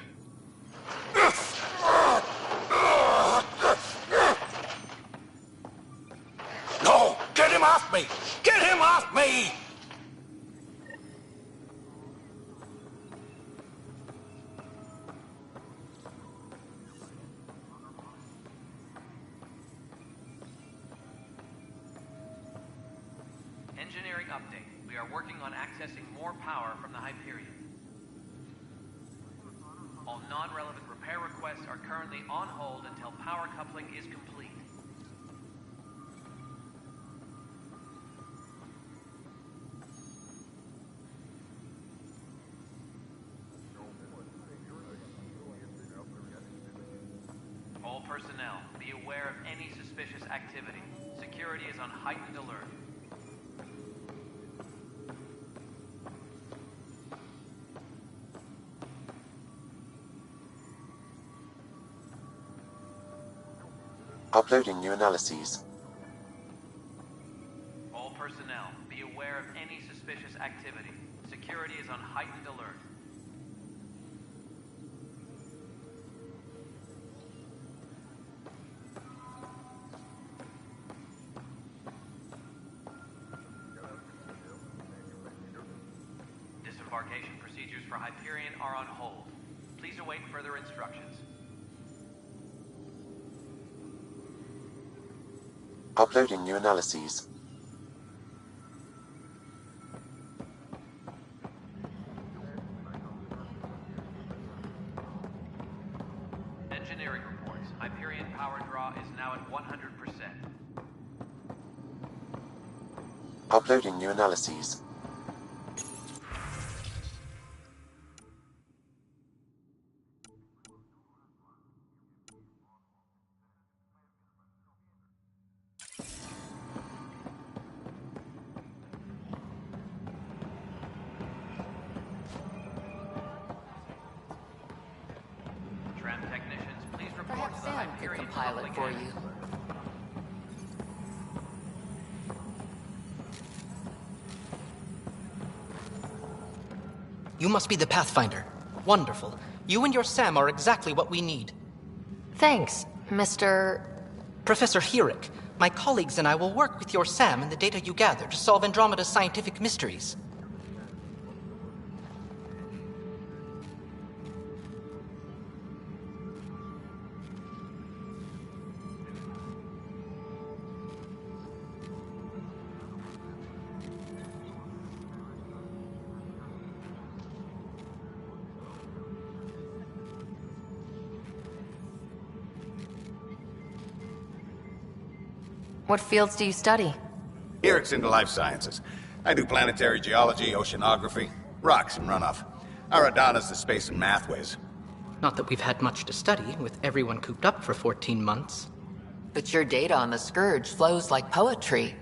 No! Get him off me! Get him off me!
Engineering update. We are working on accessing more power from the Hyperion. All non-relevant repair requests are currently on hold until power coupling is complete. All personnel, be aware of any suspicious activity. Security is on heightened alert.
Uploading new analyses.
All personnel, be aware of any suspicious activity. Security is on heightened alert. Disembarkation procedures for Hyperion are on hold. Please await further instructions.
Uploading new analyses.
Engineering reports. Hyperion power draw is now at 100%.
Uploading new analyses.
Tram technicians, please report
Perhaps
to the
Sam could
Hyperion
compile it
Public
for
Annex.
you.
You must be the Pathfinder. Wonderful. You and your Sam are exactly what we need.
Thanks, Mr.
Professor Herrick, my colleagues and I will work with your Sam and the data you gather to solve Andromeda's scientific mysteries.
What fields do you study?
Herrick's into life sciences. I do planetary geology, oceanography, rocks and runoff. Aradana's the space and math whiz.
Not that we've had much to study, with everyone cooped up for 14 months.
But your data on the Scourge flows like poetry.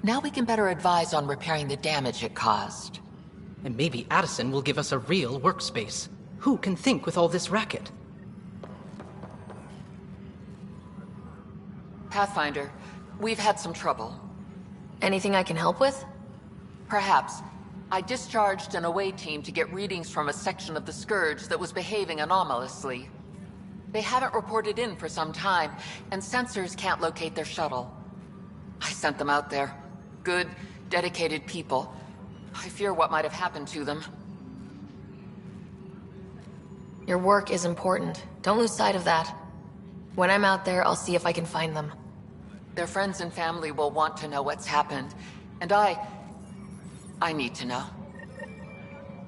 Now we can better advise on repairing the damage it caused.
And maybe Addison will give us a real workspace. Who can think with all this racket?
Pathfinder, we've had some trouble.
Anything I can help with?
Perhaps. I discharged an away team to get readings from a section of the Scourge that was behaving anomalously. They haven't reported in for some time, and sensors can't locate their shuttle. I sent them out there. Good, dedicated people. I fear what might have happened to them.
Your work is important. Don't lose sight of that. When I'm out there, I'll see if I can find them.
Their friends and family will want to know what's happened, and I need to know.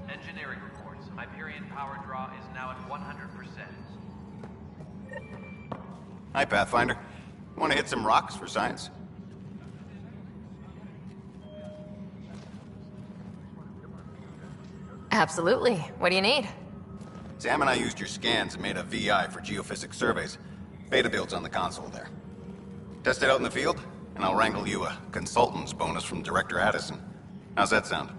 Engineering reports. Hyperion power draw is now at 100%.
Hi, Pathfinder. Want to hit some rocks for science?
Absolutely. What do you need?
Sam and I used your scans and made a VI for geophysics surveys. Beta builds on the console there. Test it out in the field, and I'll wrangle you a consultant's bonus from Director Addison. How's that sound?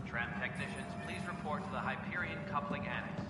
Tram technicians, please report to the Hyperion Coupling Annex.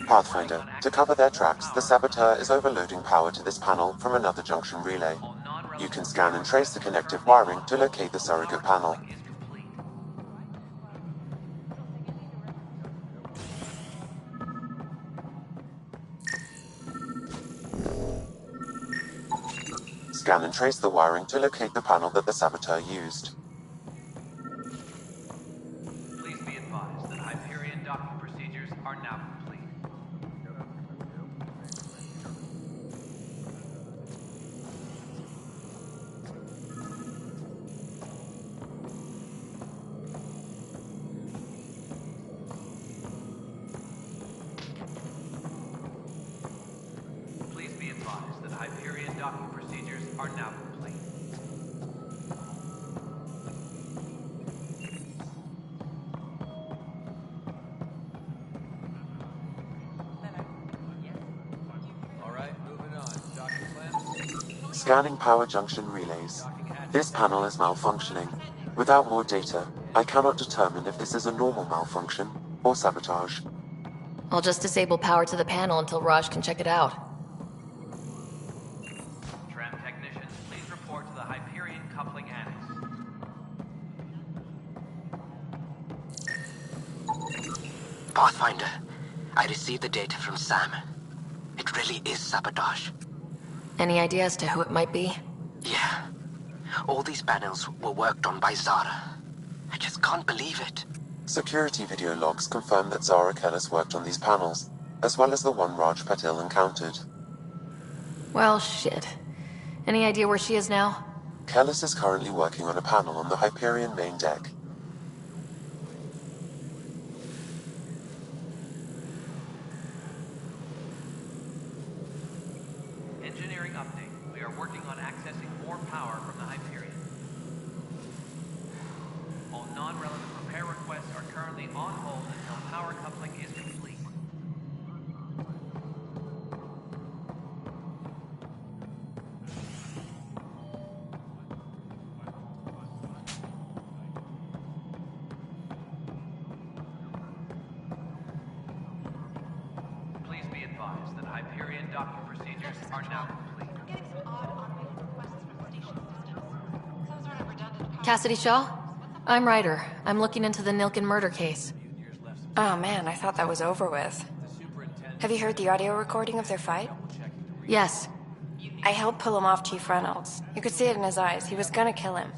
Pathfinder, to cover their tracks, the saboteur is overloading power to this panel from another junction relay. You can scan and trace the connective wiring to locate the surrogate panel. Scan and trace the wiring to locate the panel that the saboteur used.
Please be advised that Hyperion docking procedures are now complete. Please be advised that Hyperion docking procedures are now complete.
Scanning power junction relays. This panel is malfunctioning. Without more data, I cannot determine if this is a normal malfunction or sabotage.
I'll just disable power to the panel until Raj can check it out.
Tram technicians, please report to the Hyperion coupling annex.
Pathfinder, I received the data from Sam. It really is sabotage.
Any idea as to who it might be?
Yeah. All these panels were worked on by Zara. I just can't believe it.
Security video logs confirm that Zara Kellis worked on these panels, as well as the one Raj Patil encountered.
Well, shit. Any idea where she is now?
Kellis is currently working on a panel on the Hyperion main deck.
Engineering update. We are working on accessing more power from the Hyperion. All non-relevant repair requests are currently on hold until power coupling is complete. Please be advised that Hyperion docking procedures are now complete.
Cassidy Shaw? I'm Ryder. I'm looking into the Nilkin murder case.
Oh man, I thought that was over with. Have you heard the audio recording of their fight?
Yes.
I helped pull him off Chief Reynolds. You could see it in his eyes. He was gonna kill him.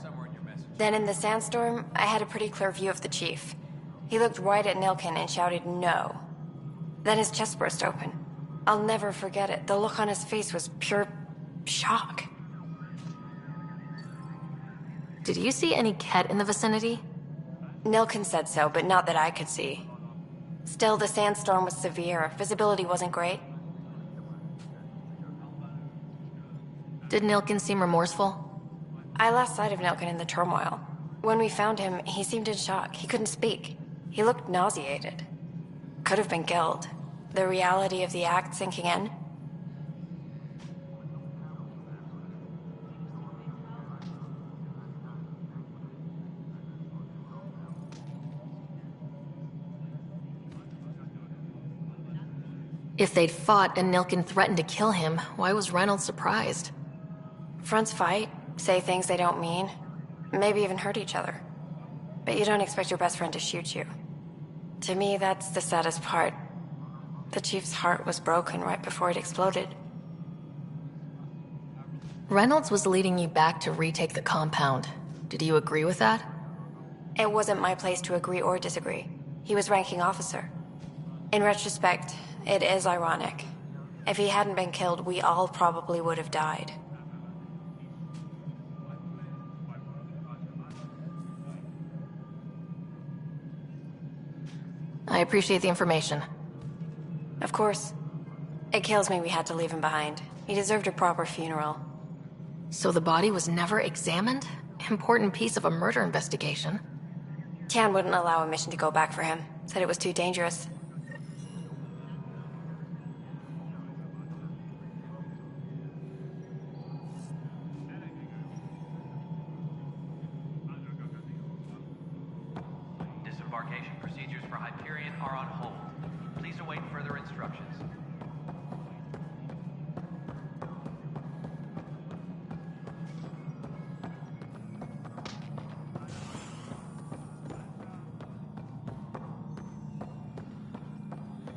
Then in the sandstorm, I had a pretty clear view of the Chief. He looked right at Nilkin and shouted no. Then his chest burst open. I'll never forget it. The look on his face was pure shock.
Did you see any Ket in the vicinity?
Nilkin said so, but not that I could see. Still, the sandstorm was severe. Visibility wasn't great.
Did Nilkin seem remorseful?
I lost sight of Nilkin in the turmoil. When we found him, he seemed in shock. He couldn't speak. He looked nauseated. Could have been guilt. The reality of the act sinking in.
If they'd fought and Nilkin threatened to kill him, why was Reynolds surprised?
Fronts fight, say things they don't mean, maybe even hurt each other. But you don't expect your best friend to shoot you. To me, that's the saddest part. The Chief's heart was broken right before it exploded.
Reynolds was leading you back to retake the compound. Did you agree with that?
It wasn't my place to agree or disagree. He was ranking officer. In retrospect, it is ironic. If he hadn't been killed, we all probably would have died.
I appreciate the information.
Of course. It kills me we had to leave him behind. He deserved a proper funeral.
So the body was never examined? Important piece of a murder investigation.
Tian wouldn't allow a mission to go back for him. Said it was too dangerous.
Disembarkation procedures for Hyperion are on hold. Please await further instructions.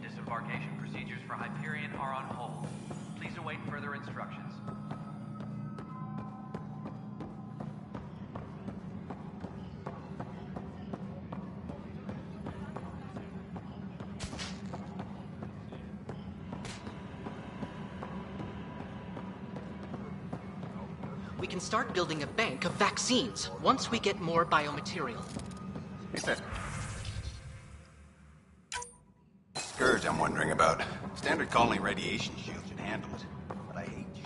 Disembarkation procedures for Hyperion are on hold. Please await further instructions.
We can start building a bank of vaccines once we get more biomaterial.
Is that Scourge I'm wondering about? Standard colony radiation shield should handle it, but I hate you.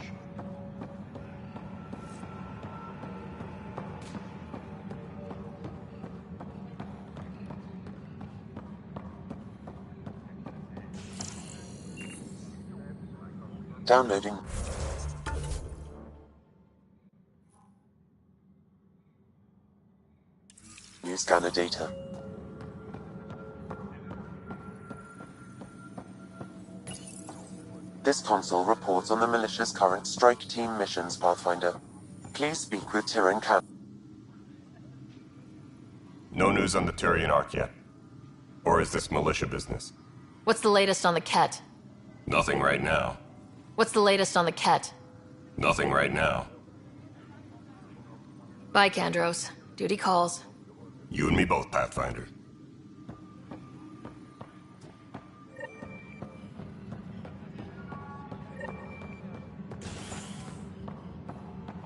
Downloading. New scanner data. This console reports on the militia's current strike team missions, Pathfinder. Please speak with Tyrion Camp.
No news on the Tyrion Arc yet. Or is this militia business?
What's the latest on the Ket?
Nothing right now.
What's the latest on the Ket?
Nothing right now.
Bye, Kandros. Duty calls.
You and me both, Pathfinder.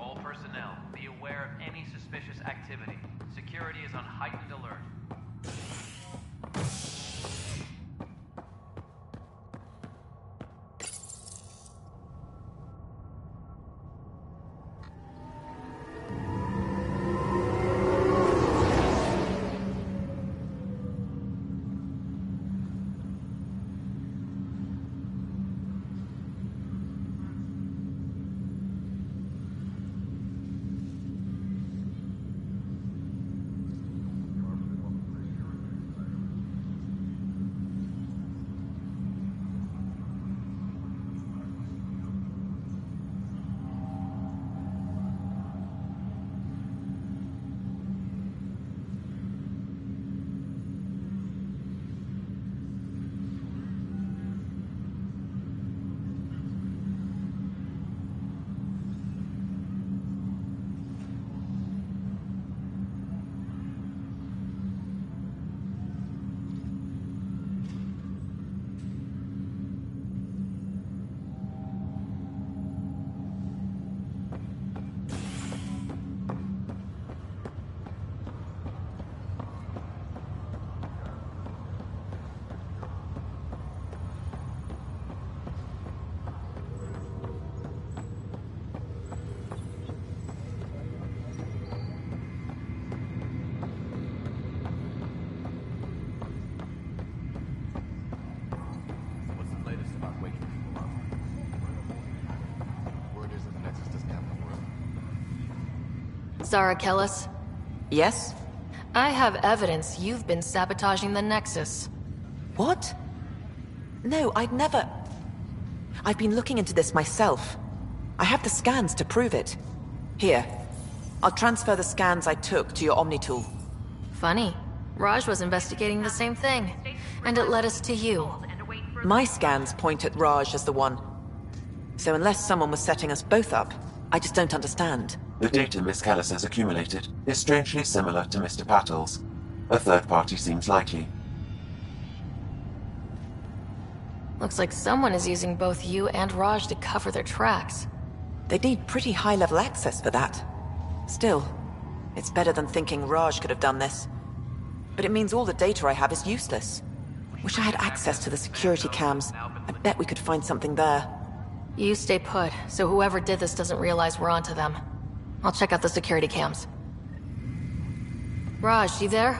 All personnel, be aware of any suspicious activity. Security is on heightened alert.
Zara Kellis?
Yes?
I have evidence you've been sabotaging the Nexus.
What? No, I'd never... I've been looking into this myself. I have the scans to prove it. Here. I'll transfer the scans I took to your Omni tool.
Funny. Raj was investigating the same thing. And it led us to you.
My scans point at Raj as the one. So unless someone was setting us both up, I just don't understand.
The data Miss Callis has accumulated is strangely similar to Mr. Patel's. A third party seems likely.
Looks like someone is using both you and Raj to cover their tracks.
They'd need pretty high-level access for that. Still, it's better than thinking Raj could have done this. But it means all the data I have is useless. Wish I had access to the security cams. I bet we could find something there.
You stay put, so whoever did this doesn't realize we're onto them. I'll check out the security cams. Raj, you there?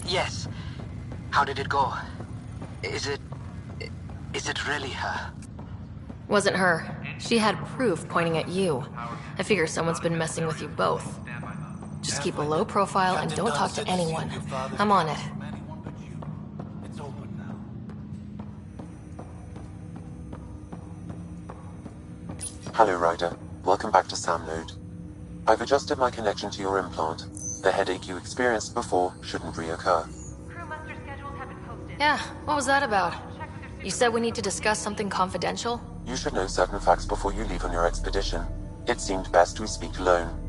Yes. How did it go? Is it really her?
Wasn't her. She had proof pointing at you. I figure someone's been messing with you both. Just keep a low profile and don't talk to anyone. I'm on it.
Hello, Ryder. Welcome back to Sam Node. I've adjusted my connection to your implant. The headache you experienced before shouldn't reoccur.
Crew muster schedules have been posted.
Yeah, what was that about? You said we need to discuss something confidential?
You should know certain facts before you leave on your expedition. It seemed best we speak alone.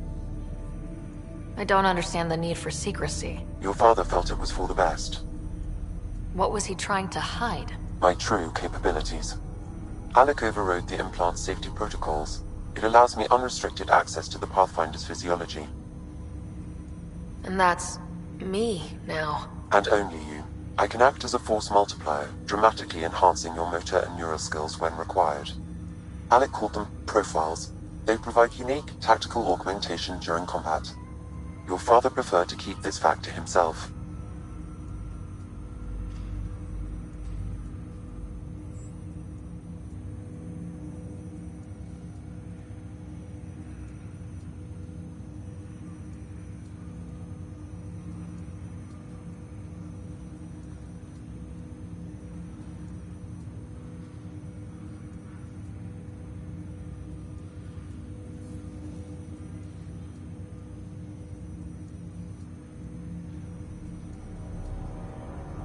I don't understand the need for secrecy.
Your father felt it was for the best.
What was he trying to hide?
My true capabilities. Alec overrode the implant's safety protocols. It allows me unrestricted access to the Pathfinder's physiology.
And that's me now.
And only you. I can act as a force multiplier, dramatically enhancing your motor and neural skills when required. Alec called them profiles. They provide unique, tactical augmentation during combat. Your father preferred to keep this fact to himself.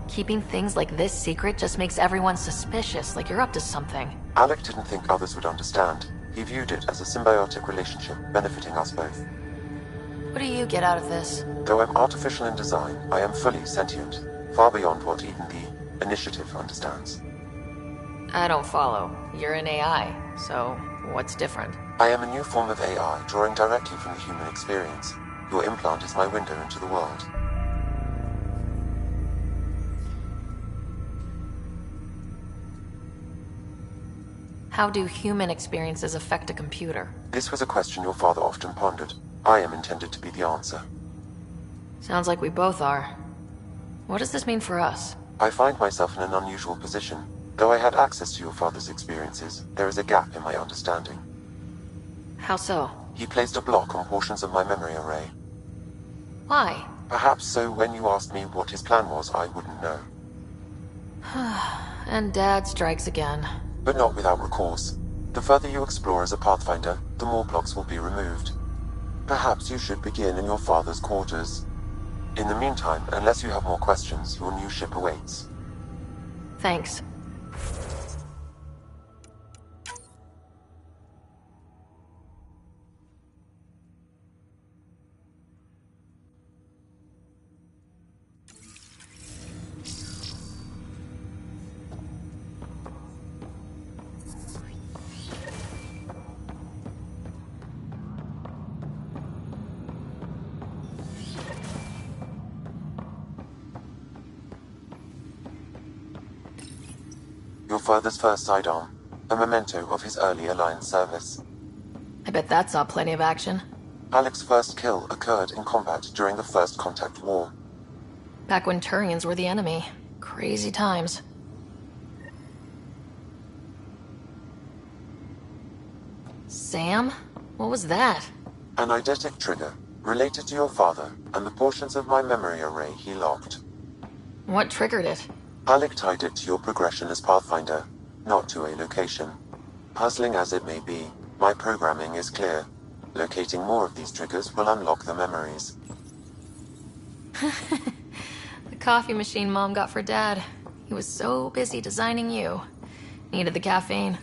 Keeping things like this secret just makes everyone suspicious, like you're up to something.
Alec didn't think others would understand. He viewed it as a symbiotic relationship, benefiting us both.
What do you get out of this?
Though I'm artificial in design, I am fully sentient, far beyond what even the Initiative understands.
I don't follow. You're an AI, so what's different?
I am a new form of AI, drawing directly from the human experience. Your implant is my window into the world.
How do human experiences affect a computer?
This was a question your father often pondered. I am intended to be the answer.
Sounds like we both are. What does this mean for us?
I find myself in an unusual position. Though I had access to your father's experiences, there is a gap in my understanding.
How so?
He placed a block on portions of my memory array.
Why?
Perhaps so when you asked me what his plan was, I wouldn't know.
And Dad strikes again.
But not without recourse. The further you explore as a Pathfinder, the more blocks will be removed. Perhaps you should begin in your father's quarters. In the meantime, unless you have more questions, your new ship awaits.
Thanks.
Your father's first sidearm, a memento of his early Alliance service.
I bet that saw plenty of action.
Alec's first kill occurred in combat during the First Contact War.
Back when Turians were the enemy. Crazy times. Sam? What was that?
An eidetic trigger, related to your father, and the portions of my memory array he locked.
What triggered it?
Alec tied it to your progression as Pathfinder, not to a location. Puzzling as it may be, my programming is clear. Locating more of these triggers will unlock the memories.
The coffee machine Mom got for Dad. He was so busy designing you. Needed the caffeine.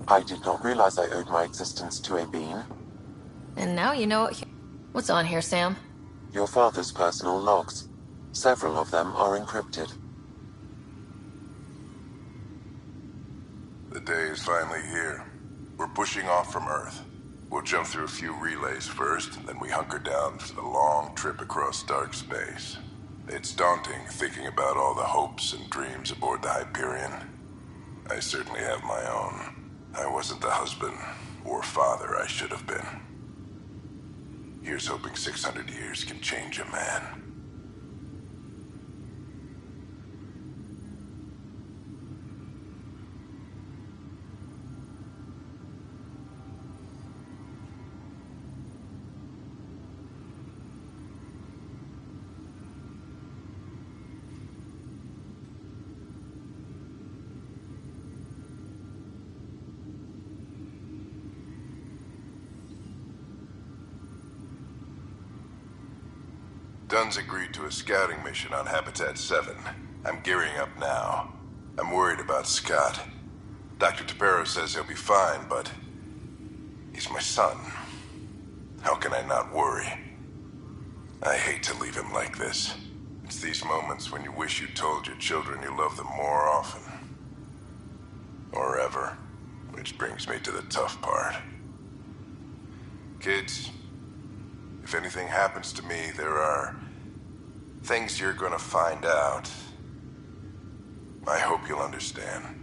I did not realize I owed my existence to a bean.
And now you know what's on here, Sam.
Your father's personal logs. Several of them are encrypted.
The day is finally here. We're pushing off from Earth. We'll jump through a few relays first, then we hunker down for the long trip across dark space. It's daunting thinking about all the hopes and dreams aboard the Hyperion. I certainly have my own. I wasn't the husband or father I should have been. Here's hoping 600 years can change a man. Dunn's agreed to a scouting mission on Habitat 7. I'm gearing up now. I'm worried about Scott. Dr. Tapero says he'll be fine, but he's my son. How can I not worry? I hate to leave him like this. It's these moments when you wish you told your children you love them more often. Or ever. Which brings me to the tough part. Kids, if anything happens to me, there are things you're gonna find out. I hope you'll understand.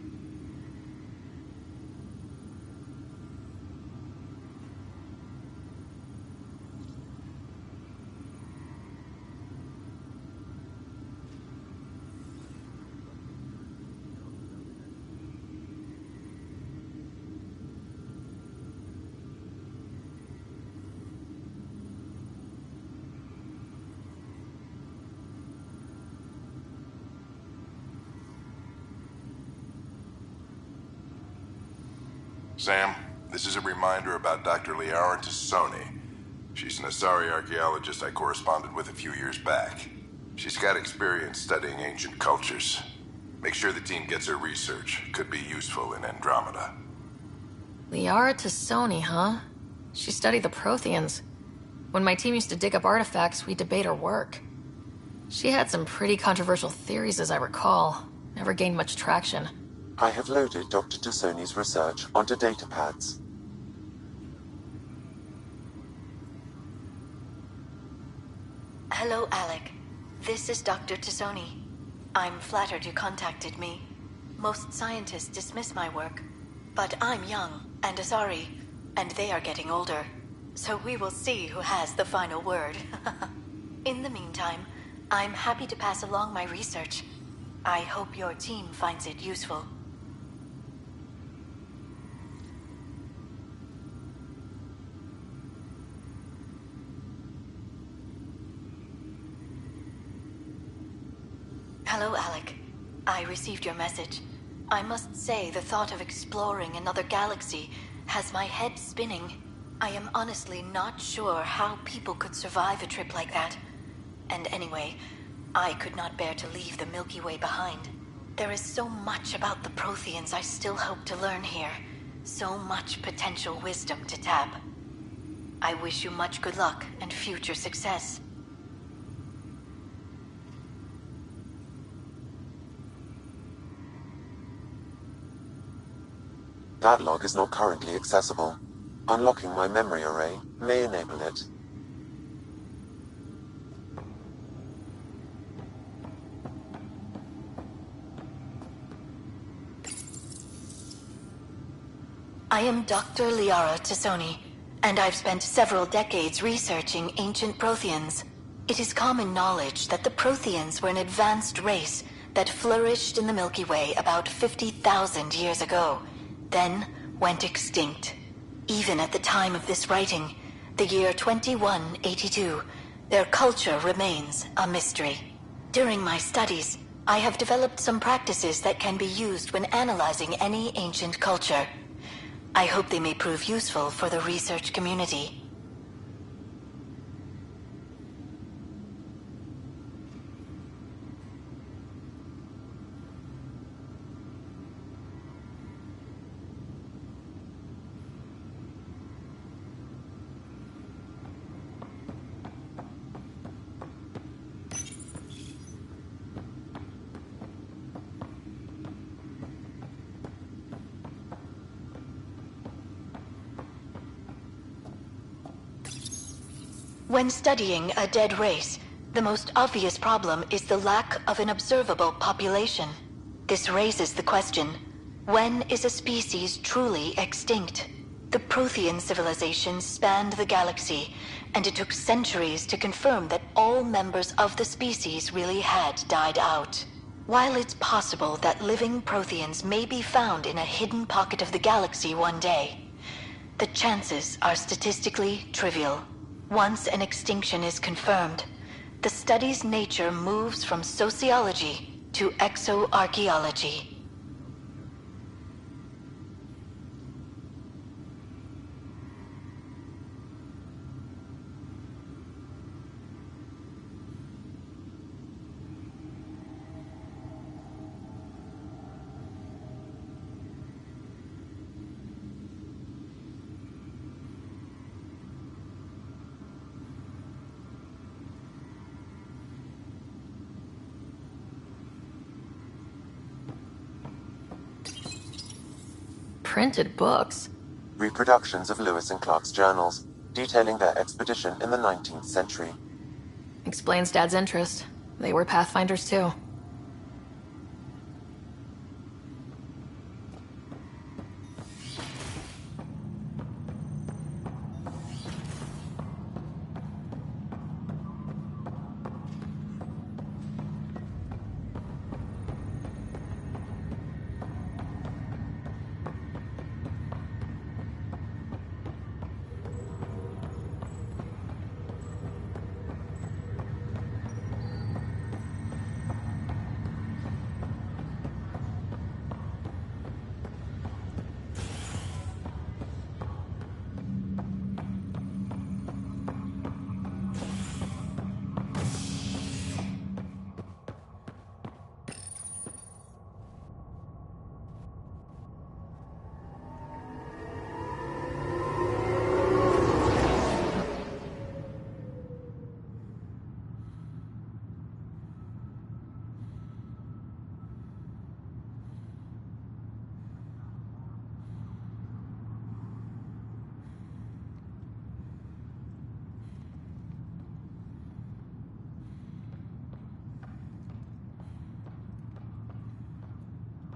Sam, this is a reminder about Dr. Liara Tassoni. She's an Asari archaeologist I corresponded with a few years back. She's got experience studying ancient cultures. Make sure the team gets her research. Could be useful in Andromeda.
Liara Tassoni, huh? She studied the Protheans. When my team used to dig up artifacts, we'd debate her work. She had some pretty controversial theories, as I recall. Never gained much traction.
I have loaded Dr. Tassoni's research onto datapads.
Hello, Alec. This is Dr. Tassoni. I'm flattered you contacted me. Most scientists dismiss my work, but I'm young and Asari, and they are getting older. So we will see who has the final word. In the meantime, I'm happy to pass along my research. I hope your team finds it useful. Hello, Alec. I received your message. I must say the thought of exploring another galaxy has my head spinning. I am honestly not sure how people could survive a trip like that. And anyway, I could not bear to leave the Milky Way behind. There is so much about the Protheans I still hope to learn here. So much potential wisdom to tap. I wish you much good luck and future success.
That log is not currently accessible. Unlocking my memory array may enable it.
I am Dr. Liara Tassoni, and I've spent several decades researching ancient Protheans. It is common knowledge that the Protheans were an advanced race that flourished in the Milky Way about 50,000 years ago, then went extinct. Even at the time of this writing, the year 2182, their culture remains a mystery. During my studies, I have developed some practices that can be used when analyzing any ancient culture. I hope they may prove useful for the research community. When studying a dead race, the most obvious problem is the lack of an observable population. This raises the question, when is a species truly extinct? The Prothean civilization spanned the galaxy, and it took centuries to confirm that all members of the species really had died out. While it's possible that living Protheans may be found in a hidden pocket of the galaxy one day, the chances are statistically trivial. Once an extinction is confirmed, the study's nature moves from sociology to exoarchaeology.
printed books.
Reproductions of Lewis and Clark's journals, detailing their expedition in the 19th century.
Explains Dad's interest. They were Pathfinders too.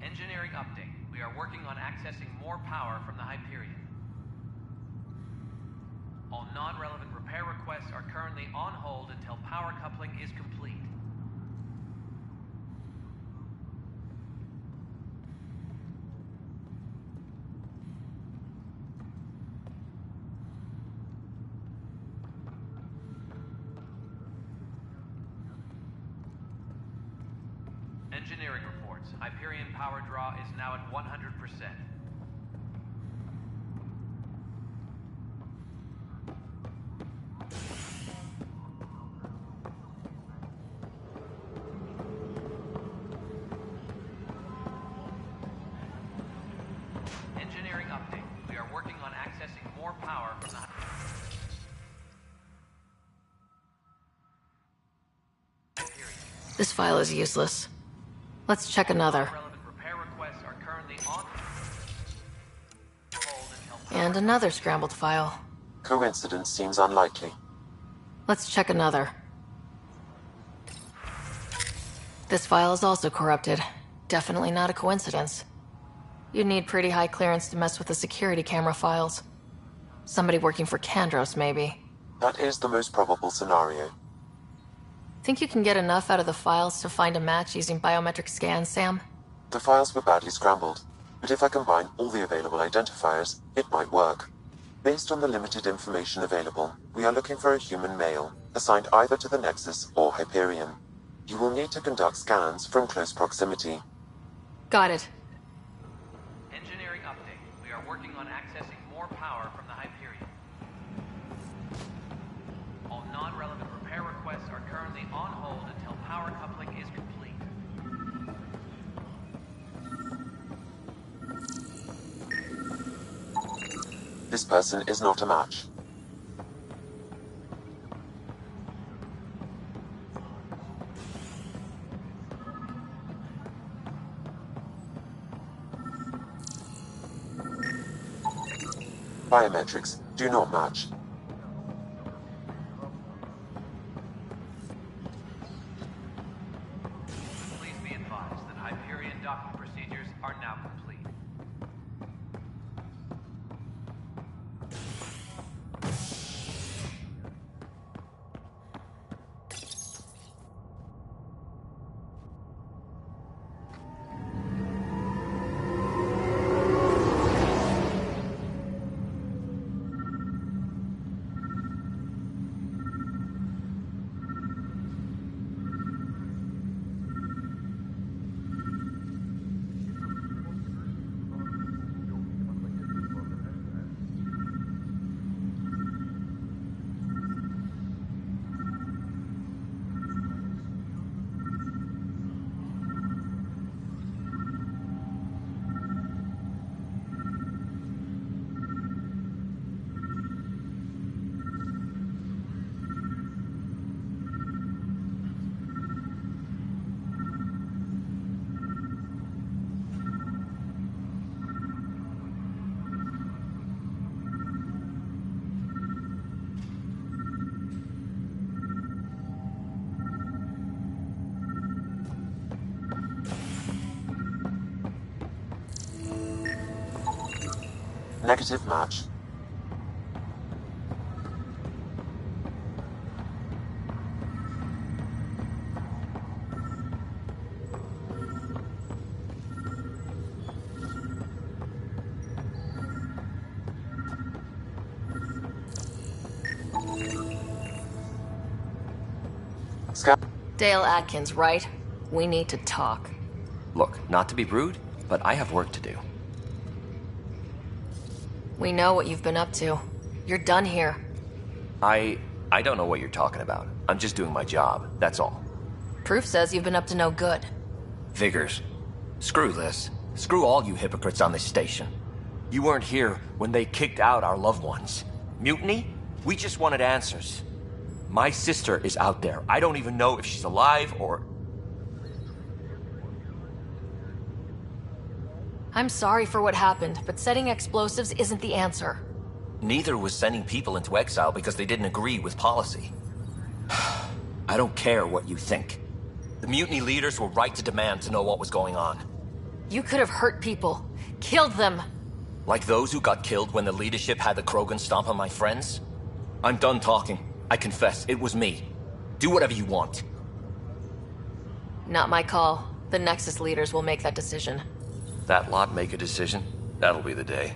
Engineering update. We are working on accessing more power from the Hyperion. All non-relevant repair requests are currently on hold until power coupling is complete. Engineering reports. Hyperion power draw is now at 100%. Engineering update. We are working on accessing more power from the...
This file is useless. Let's check another. And another scrambled file.
Coincidence seems unlikely.
Let's check another. This file is also corrupted. Definitely not a coincidence. You'd need pretty high clearance to mess with the security camera files. Somebody working for Kandros, maybe.
That is the most probable scenario.
Think you can get enough out of the files to find a match using biometric scans, Sam?
The files were badly scrambled, but if I combine all the available identifiers, it might work. Based on the limited information available, we are looking for a human male, assigned either to the Nexus or Hyperion. You will need to conduct scans from close proximity.
Got it.
Engineering update. We are working on accessing more power from the Hyperion. All non-relevant repair requests are currently on hold until power coupling is complete.
This person is not a match. Biometrics do not match.
Please be advised that Hyperion docking procedures are now complete.
Negative match.
Dale Atkins, right? We need to talk.
Look, not to be rude, but I have work to do.
We know what you've been up to. You're done here.
I don't know what you're talking about. I'm just doing my job, that's all.
Proof says you've been up to no good.
Vigors. Screw this. Screw all you hypocrites on this station. You weren't here when they kicked out our loved ones. Mutiny? We just wanted answers. My sister is out there. I don't even know if she's alive or...
I'm sorry for what happened, but setting explosives isn't the answer.
Neither was sending people into exile because they didn't agree with policy. I don't care what you think. The mutiny leaders were right to demand to know what was going on.
You could have hurt people. Killed them.
Like those who got killed when the leadership had the Krogan stomp on my friends? I'm done talking. I confess, it was me. Do whatever you want.
Not my call. The Nexus leaders will make that decision.
That lot make a decision? That'll be the day.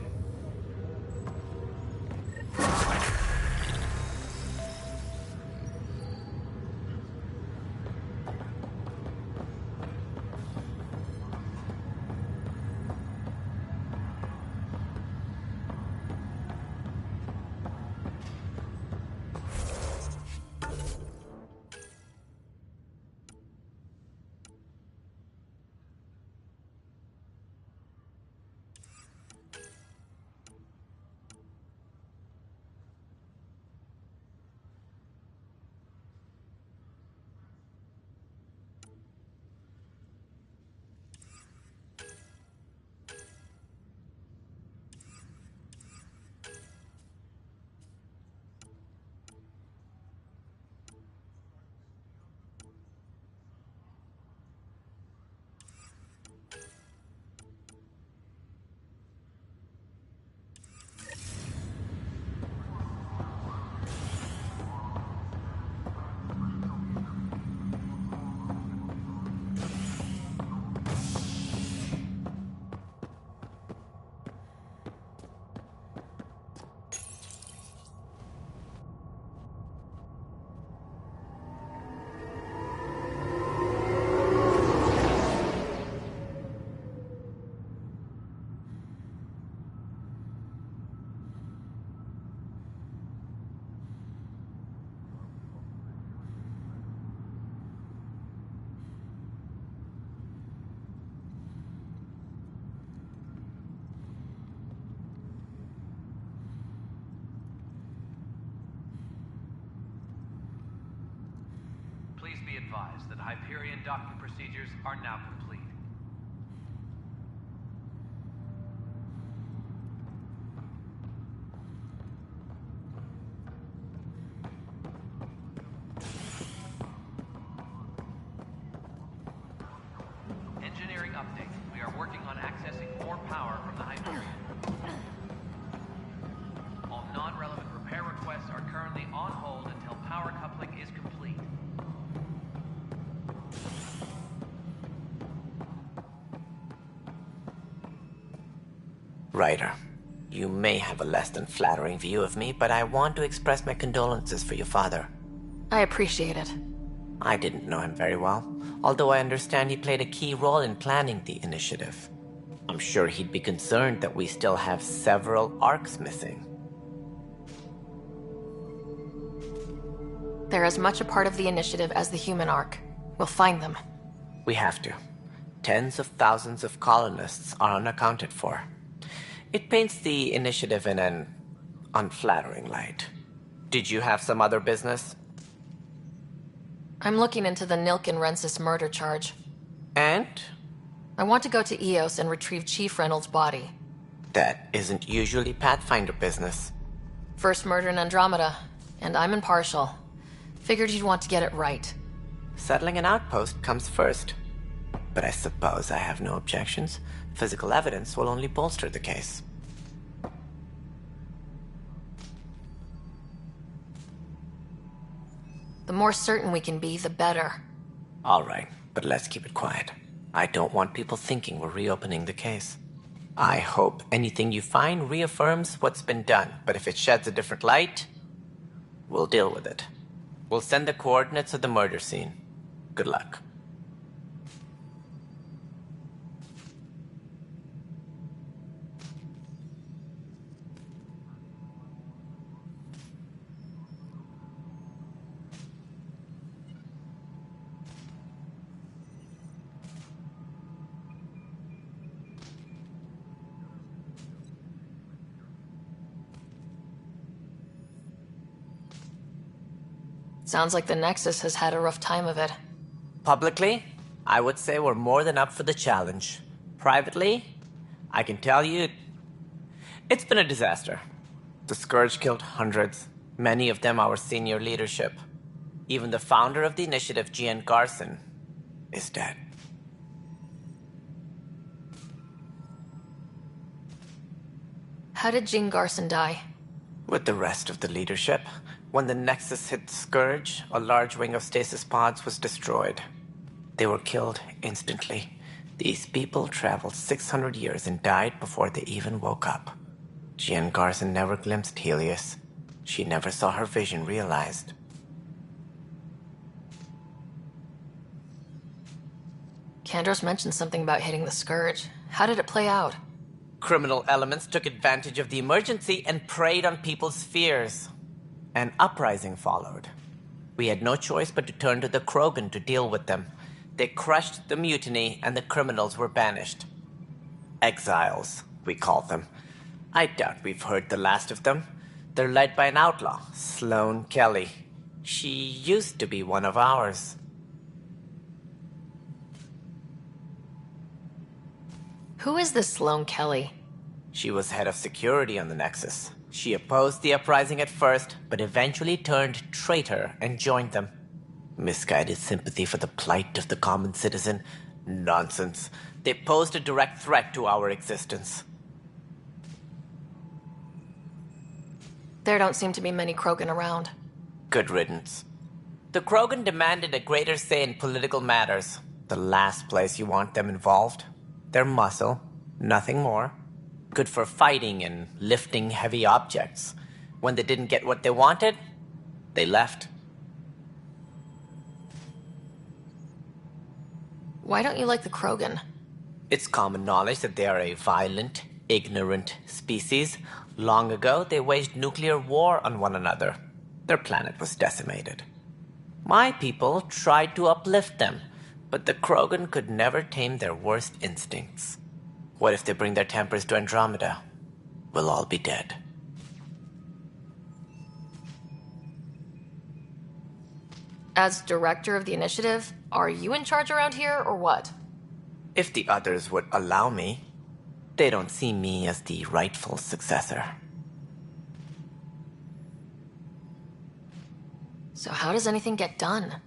Please be advised that Hyperion docking procedures are now complete. Engineering update. We are working on accessing more power from the Hyperion. All non-relevant repair requests are currently on hold until power coupling is complete.
Ryder, you may have a less than flattering view of me, but I want to express my condolences for your father.
I appreciate it.
I didn't know him very well, although I understand he played a key role in planning the initiative. I'm sure he'd be concerned that we still have several arcs missing.
They're as much a part of the initiative as the human arc. We'll find them.
We have to. Tens of thousands of colonists are unaccounted for. It paints the initiative in an unflattering light. Did you have some other business?
I'm looking into the Nilkin Rensis murder charge.
And?
I want to go to Eos and retrieve Chief Reynolds' body.
That isn't usually Pathfinder business.
First murder in Andromeda, and I'm impartial. Figured you'd want to get it right.
Settling an outpost comes first. But I suppose I have no objections. Physical evidence will only bolster the case.
The more certain we can be, the better.
All right, but let's keep it quiet. I don't want people thinking we're reopening the case. I hope anything you find reaffirms what's been done, but if it sheds a different light, we'll deal with it. We'll send the coordinates of the murder scene. Good luck.
Sounds like the Nexus has had a rough time of it.
Publicly, I would say we're more than up for the challenge. Privately, I can tell you, it's been a disaster. The Scourge killed hundreds, many of them our senior leadership. Even the founder of the initiative, Gian Garson, is dead.
How did Jean Garson die?
With the rest of the leadership, when the Nexus hit Scourge, a large wing of stasis pods was destroyed. They were killed instantly. These people traveled 600 years and died before they even woke up. Jean Garson never glimpsed Helios. She never saw her vision realized.
Kandros mentioned something about hitting the Scourge. How did it play out?
Criminal elements took advantage of the emergency and preyed on people's fears. An uprising followed. We had no choice but to turn to the Krogan to deal with them. They crushed the mutiny and the criminals were banished. Exiles, we call them. I doubt we've heard the last of them. They're led by an outlaw, Sloane Kelly. She used to be one of ours.
Who is this Sloane Kelly?
She was head of security on the Nexus. She opposed the uprising at first, but eventually turned traitor and joined them. Misguided sympathy for the plight of the common citizen? Nonsense. They posed a direct threat to our existence.
There don't seem to be many Krogan around.
Good riddance. The Krogan demanded a greater say in political matters. The last place you want them involved. They're muscle, nothing more. Good for fighting and lifting heavy objects. When they didn't get what they wanted, they left.
Why don't you like the Krogan?
It's common knowledge that they are a violent, ignorant species. Long ago, they waged nuclear war on one another. Their planet was decimated. My people tried to uplift them, but the Krogan could never tame their worst instincts. What if they bring their tempers to Andromeda? We'll all be dead.
As director of the initiative, are you in charge around here, or what?
If the others would allow me, they don't see me as the rightful successor.
So how does anything get done?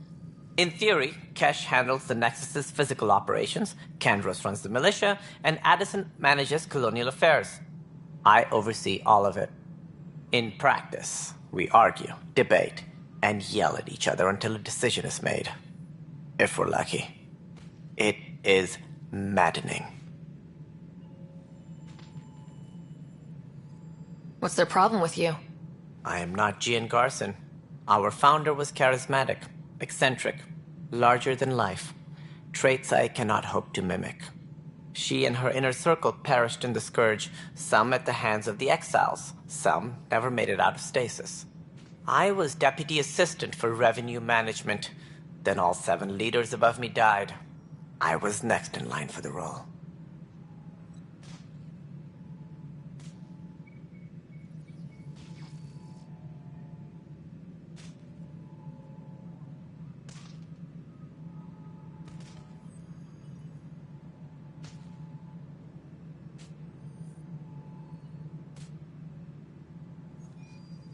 In theory, Kesh handles the Nexus's physical operations, Kandros runs the militia, and Addison manages colonial affairs. I oversee all of it. In practice, we argue, debate, and yell at each other until a decision is made. If we're lucky. It is maddening.
What's their problem with you?
I am not Gian Garson. Our founder was charismatic, eccentric, larger than life. Traits I cannot hope to mimic. She and her inner circle perished in the Scourge, some at the hands of the exiles, some never made it out of stasis. I was deputy assistant for revenue management. Then all 7 leaders above me died. I was next in line for the role.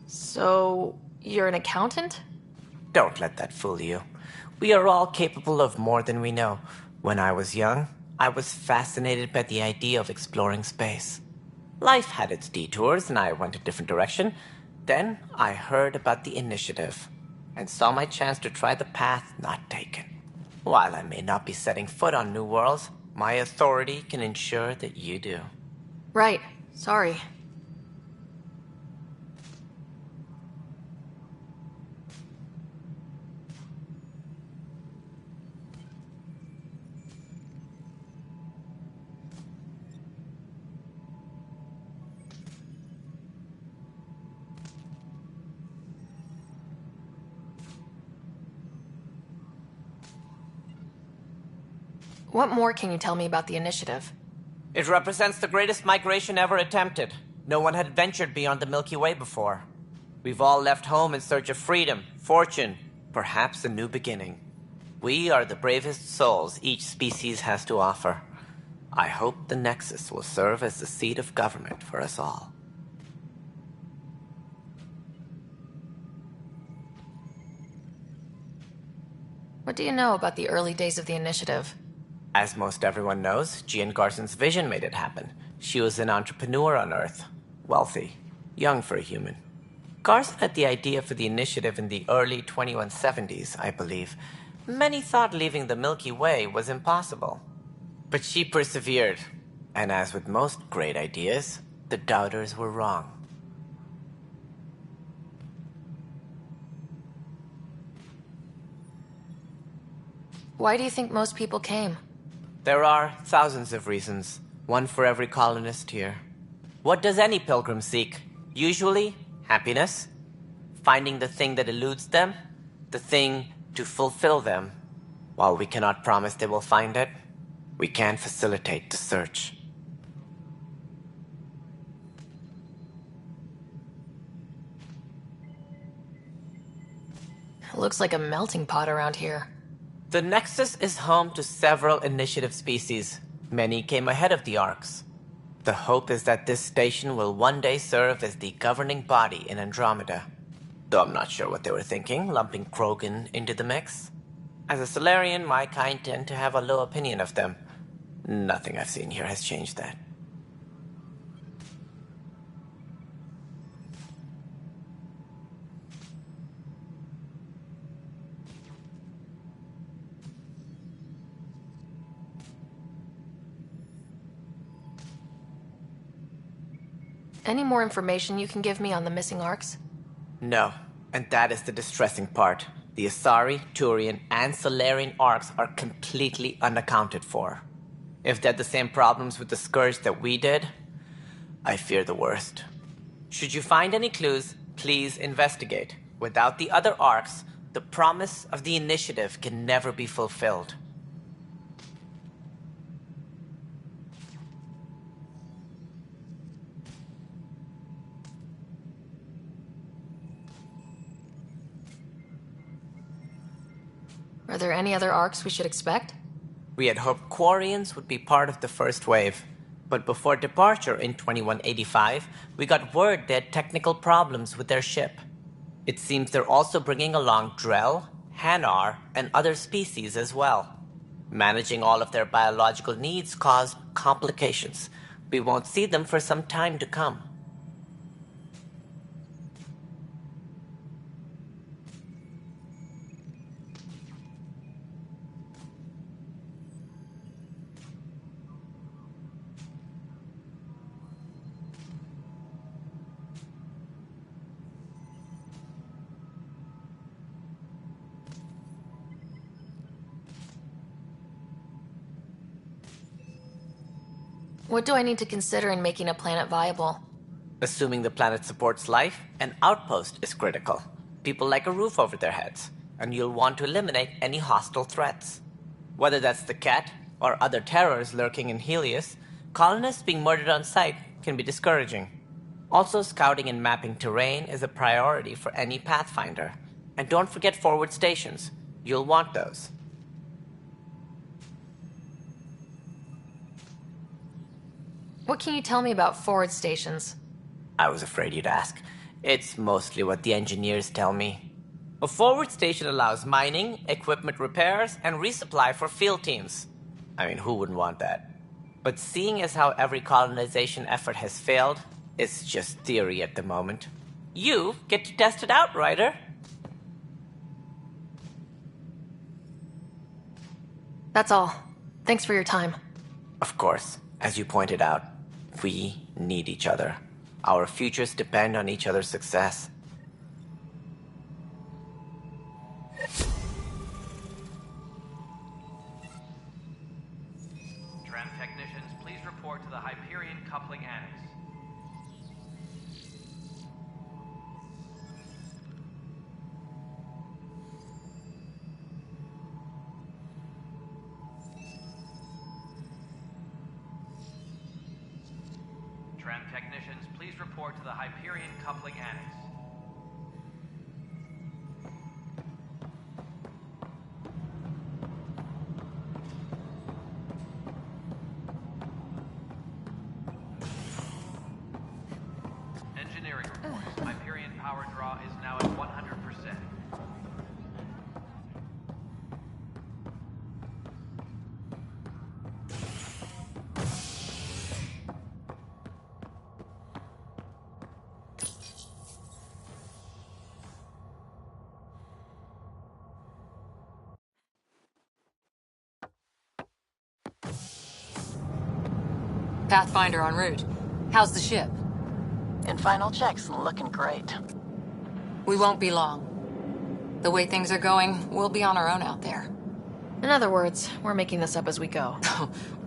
So, you're an accountant?
Don't let that fool you. We are all capable of more than we know. When I was young, I was fascinated by the idea of exploring space. Life had its detours and I went a different direction. Then I heard about the initiative. and saw my chance to try the path not taken. While I may not be setting foot on New Worlds, my authority can ensure that you do.
Right. Sorry. What more can you tell me about the initiative?
It represents the greatest migration ever attempted. No one had ventured beyond the Milky Way before. We've all left home in search of freedom, fortune, perhaps a new beginning. We are the bravest souls each species has to offer. I hope the Nexus will serve as the seat of government for us all.
What do you know about the early days of the initiative?
As most everyone knows, Jean Garson's vision made it happen. She was an entrepreneur on Earth. Wealthy. Young for a human. Garson had the idea for the initiative in the early 2170s, I believe. Many thought leaving the Milky Way was impossible. But she persevered. And as with most great ideas, the doubters were wrong.
Why do you think most people came?
There are thousands of reasons, one for every colonist here. What does any pilgrim seek? Usually, happiness. Finding the thing that eludes them, the thing to fulfill them. While we cannot promise they will find it, we can facilitate the search.
It looks like a melting pot around here.
The Nexus is home to several initiative species. Many came ahead of the Arks. The hope is that this station will one day serve as the governing body in Andromeda. Though I'm not sure what they were thinking, lumping Krogan into the mix. As a Solarian, my kind tend to have a low opinion of them. Nothing I've seen here has changed that.
Any more information you can give me on the missing Arks?
No, and that is the distressing part. The Asari, Turian, and Solarian Arks are completely unaccounted for. If they had the same problems with the Scourge that we did, I fear the worst. Should you find any clues, please investigate. Without the other Arks, the promise of the initiative can never be fulfilled.
Are there any other Arks we should expect?
We had hoped Quarians would be part of the first wave. But before departure in 2185, we got word they had technical problems with their ship. It seems they're also bringing along Drell, Hanar, and other species as well. Managing all of their biological needs caused complications. We won't see them for some time to come.
What do I need to consider in making a planet viable?
Assuming the planet supports life, an outpost is critical. People like a roof over their heads, and you'll want to eliminate any hostile threats. Whether that's the Cat or other terrors lurking in Helios, colonists being murdered on sight can be discouraging. Also, scouting and mapping terrain is a priority for any Pathfinder. And don't forget forward stations. You'll want those.
What can you tell me about forward stations?
I was afraid you'd ask. It's mostly what the engineers tell me. A forward station allows mining, equipment repairs, and resupply for field teams. I mean, who wouldn't want that? But seeing as how every colonization effort has failed, it's just theory at the moment. You get to test it out, Ryder.
That's all. Thanks for your time.
Of course, as you pointed out, we need each other. Our futures depend on each other's success.
Tram technicians, please report to the Hyperion Coupling Annex. Tram technicians, please report to the Hyperion Coupling Annex. Engineering reports. Hyperion power draw is now at 100%.
Pathfinder en route. How's the ship?
In final checks, looking great.
We won't be long. The way things are going, we'll be on our own out there.
In other words, we're making this up as we go.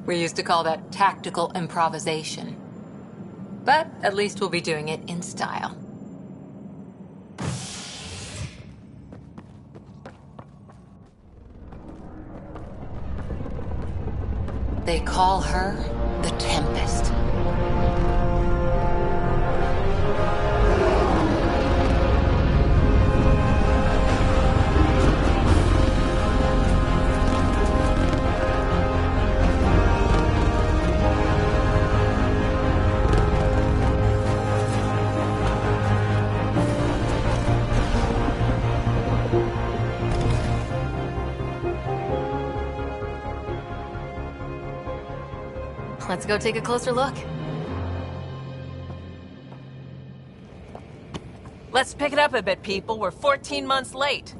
We used to call that tactical improvisation. But at least we'll be doing it in style. They call her the Tempest.
Let's go take a closer look.
Let's pick it up a bit, people. We're 14 months late.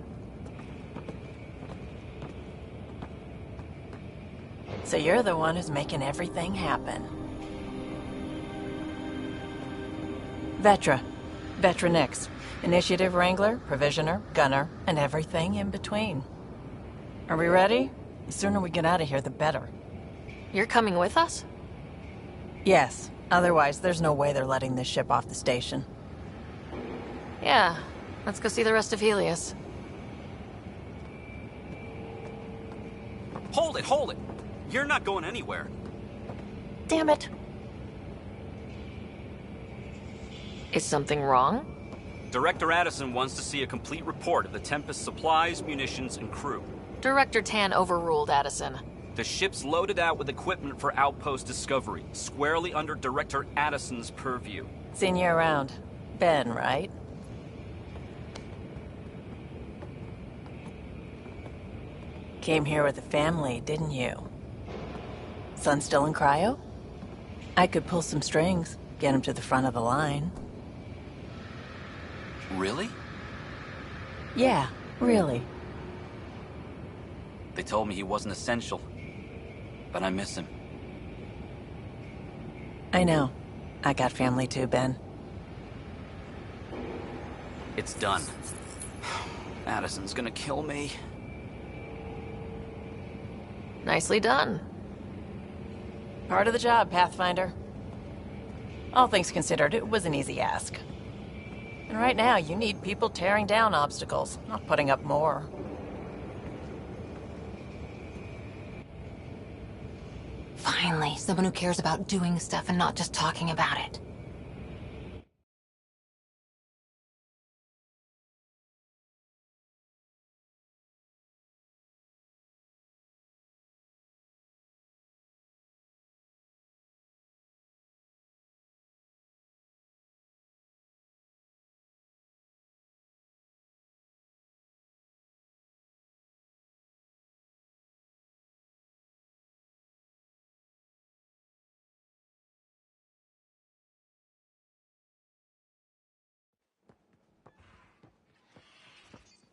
So you're the one who's making everything happen. Vetra. Vetronix. Initiative Wrangler, Provisioner, Gunner, and everything in between. Are we ready? The sooner we get out of here, the better.
You're coming with us?
Yes. Otherwise, there's no way they're letting this ship off the station.
Yeah. Let's go see the rest of Helios.
Hold it, hold it! You're not going anywhere.
Damn it. Is something wrong?
Director Addison wants to see a complete report of the Tempest's supplies, munitions, and crew.
Director Tan overruled Addison.
The ship's loaded out with equipment for outpost discovery, squarely under Director Addison's purview.
Seen you around. Ben, right? Came here with a family, didn't you? Son still in cryo? I could pull some strings, get him to the front of the line.
Really?
Yeah, really.
They told me he wasn't essential, but I miss him.
I know. I got family too, Ben.
It's done. Addison's gonna kill me.
Nicely done.
Part of the job, Pathfinder. All things considered, it was an easy ask. And right now, you need people tearing down obstacles, not putting up more.
Finally, someone who cares about doing stuff and not just talking about it.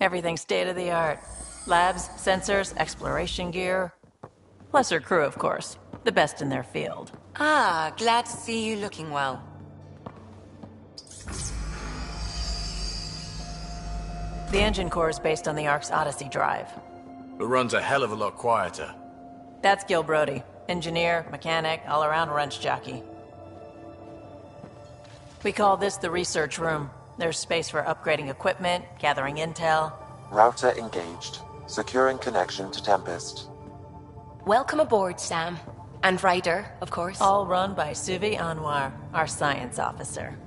Everything's state-of-the-art. Labs, sensors, exploration gear. Plus her crew, of course. The best in their field.
Ah, glad to see you looking well.
The engine core is based on the Ark's Odyssey drive.
It runs a hell of a lot quieter.
That's Gil Brody. Engineer, mechanic, all-around wrench jockey. We call this the research room. There's space for upgrading equipment, gathering intel.
Router engaged. Securing connection to Tempest.
Welcome aboard, Sam. And Ryder, of course.
All run by Suvi Anwar, our science officer.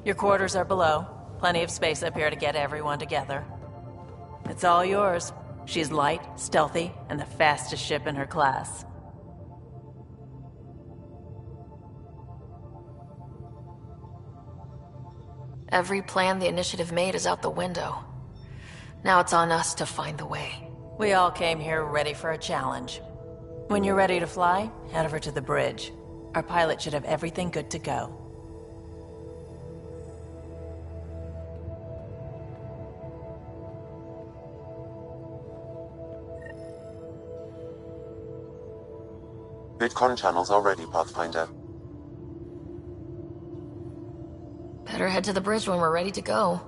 Your quarters are below. Plenty of space up here to get everyone together. It's all yours. She's light, stealthy, and the fastest ship in her class.
Every plan the Initiative made is out the window. Now it's on us to find the way.
We all came here ready for a challenge. When you're ready to fly, head over to the bridge. Our pilot should have everything good to go.
VidCon channels are ready, Pathfinder.
Better head to the bridge when we're ready to go.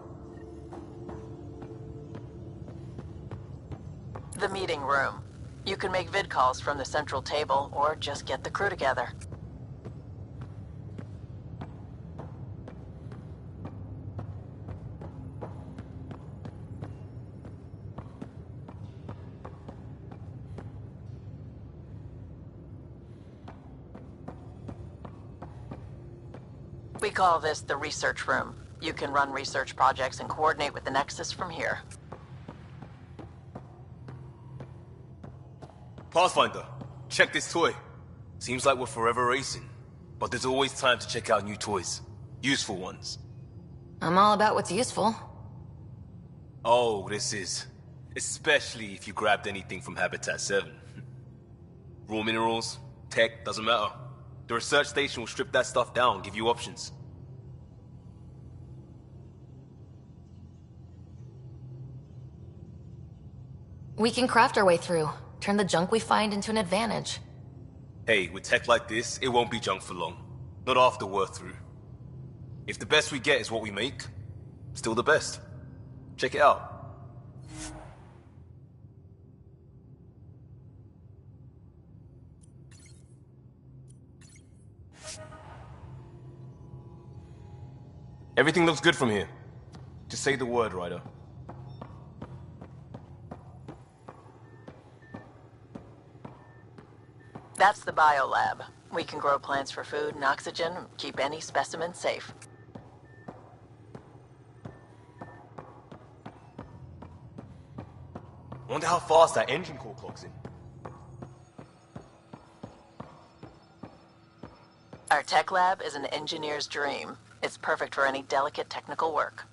The meeting room. You can make vid calls from the central table, or just get the crew together. We call this the research room. You can run research projects and coordinate with the Nexus from here.
Pathfinder, check this toy. Seems like we're forever racing, but there's always time to check out new toys. Useful ones.
I'm all about what's useful.
Oh, this is. Especially if you grabbed anything from Habitat 7. Raw minerals, tech, doesn't matter. The research station will strip that stuff down, give you options.
We can craft our way through. Turn the junk we find into an advantage.
Hey, with tech like this, it won't be junk for long. Not after we're through. If the best we get is what we make, still the best. Check it out. Everything looks good from here. Just say the word, Ryder.
That's the biolab. We can grow plants for food and oxygen, keep any specimen safe.
Wonder how fast that engine core clocks in.
Our tech lab is an engineer's dream. It's perfect for any delicate technical work.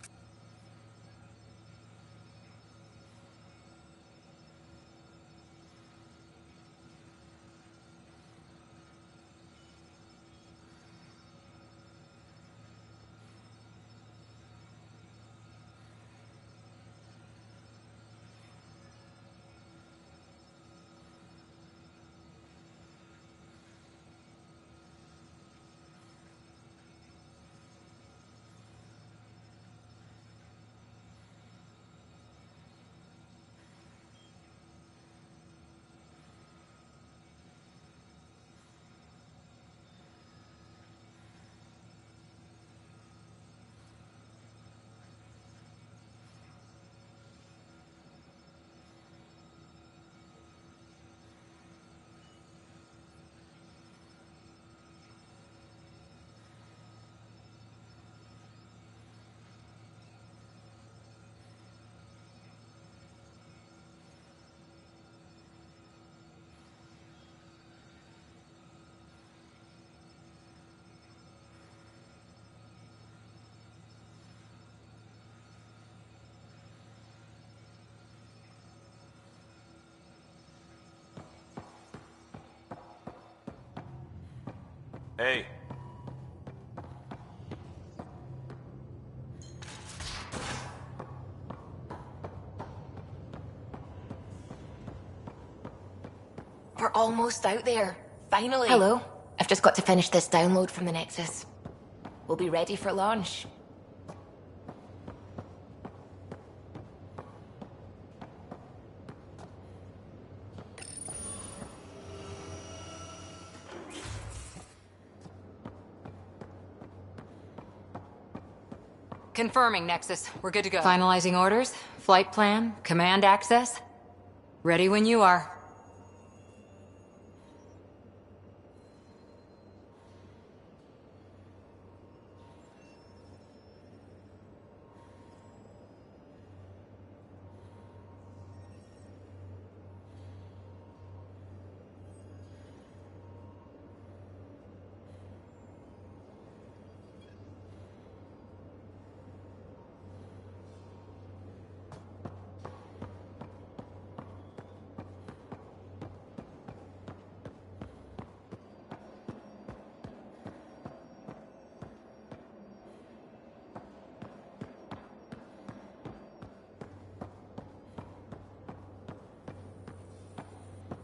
Hey.
We're almost out there. Finally.
Hello. I've just got to finish this download from the Nexus. We'll be ready for launch.
Confirming, Nexus. We're good to go. Finalizing orders, flight plan, command access. Ready when you are.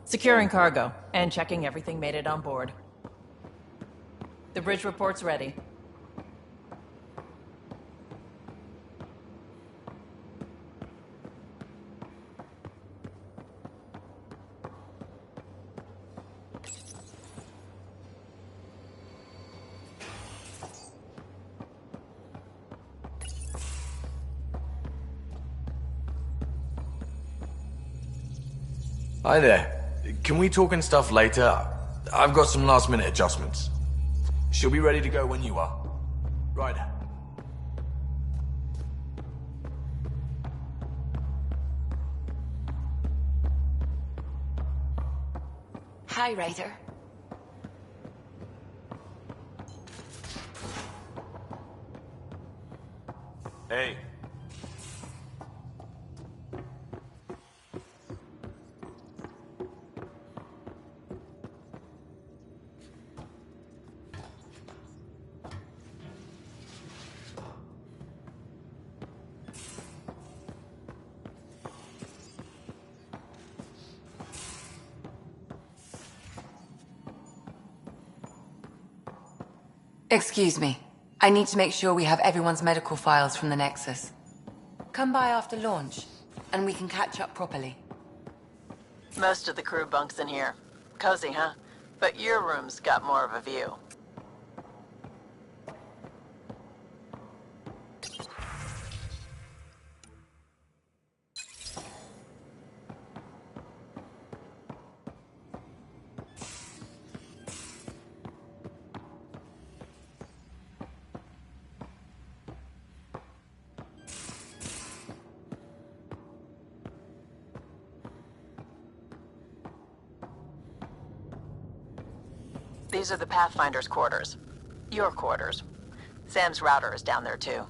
Securing cargo and checking everything made it on board. The bridge report's ready.
Hi there. Can we talk and stuff later? I've got some last minute adjustments. She'll be ready to go when you are. Right.
Hi, Ryder.
Hey.
Excuse me. I need to make sure we have everyone's medical files from the Nexus. Come by after launch, and we can catch up properly.
Most of the crew bunks in here. Cozy, huh? But your room's got more of a view. These are the Pathfinder's quarters. Your quarters. Sam's router is down there too.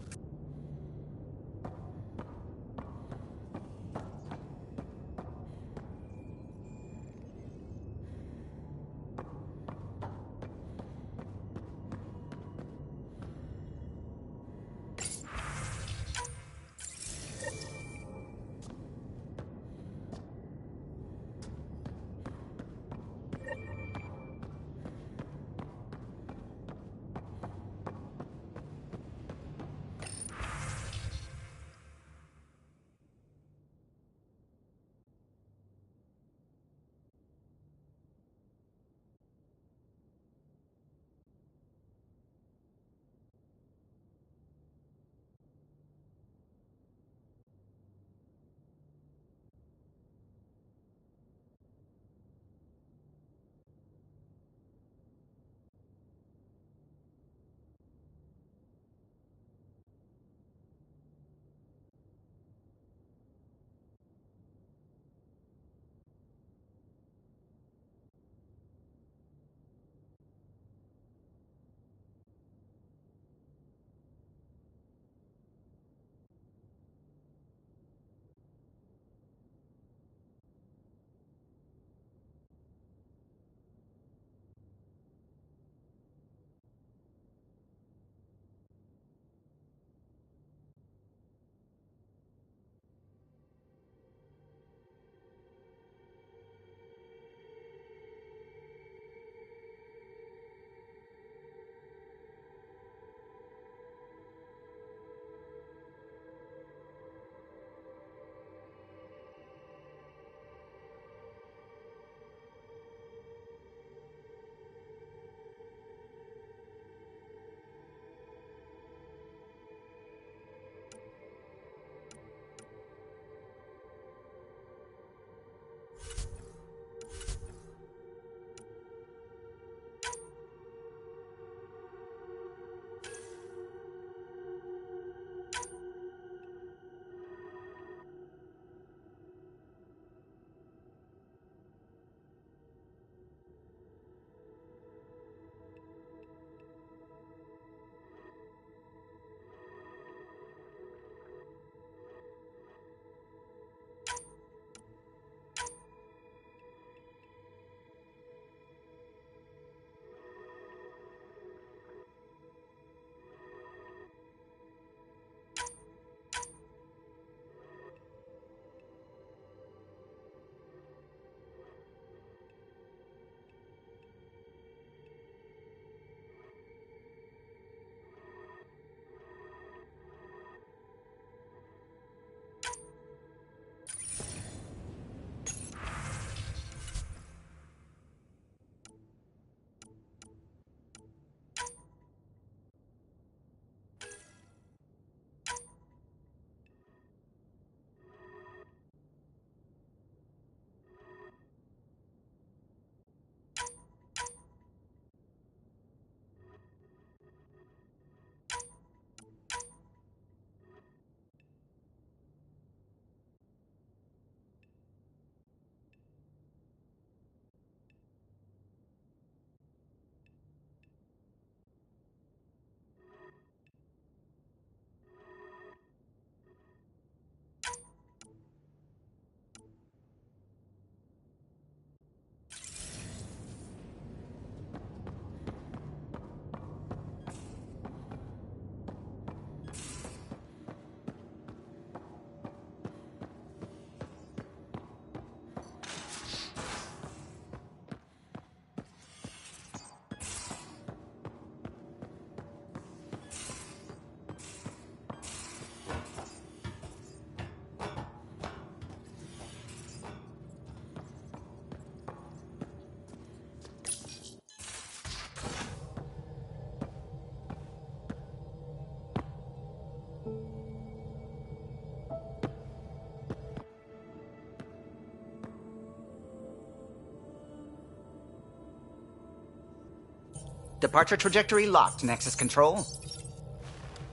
Departure trajectory locked, Nexus Control.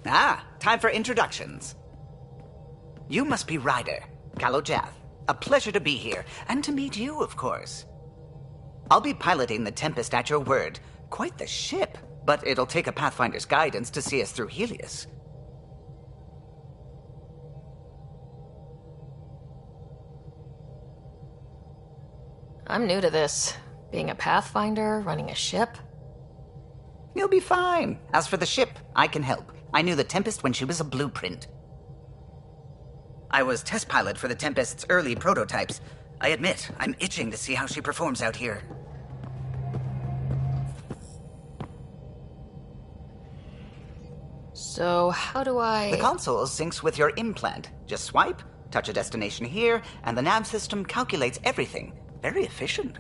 Ah, time for introductions. You must be Ryder, Kalojath. A pleasure to be here, and to meet you, of course. I'll be piloting the Tempest at your word. Quite the ship, but it'll take a Pathfinder's guidance to see us through Helios.
I'm new to this. Being a Pathfinder, running a ship.
You'll be fine. As for the ship, I can help. I knew the Tempest when she was a blueprint. I was test pilot for the Tempest's early prototypes. I admit, I'm itching to see how she performs out here.
So, how do I...
The console syncs with your implant. Just swipe, touch a destination here, and the nav system calculates everything. Very efficient.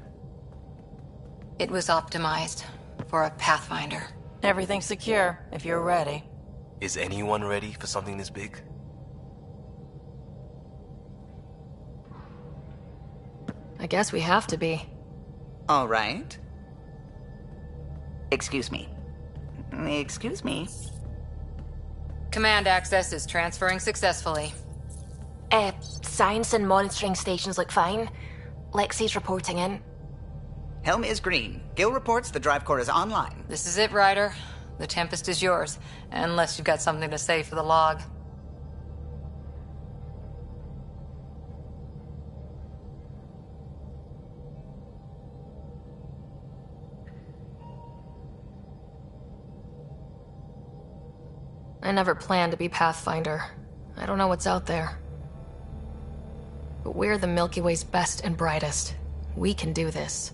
It was optimized for a Pathfinder.
Everything's secure, if you're ready.
Is anyone ready for something this big?
I guess we have to be.
All right. Excuse me. Excuse me.
Command access is transferring successfully.
Science and monitoring stations look fine. Lexi's reporting in.
Helm is green. Gil reports the drive core is online.
This is it, Ryder. The Tempest is yours, unless you've got something to say for the log.
I never planned to be Pathfinder. I don't know what's out there. But we're the Milky Way's best and brightest. We can do this.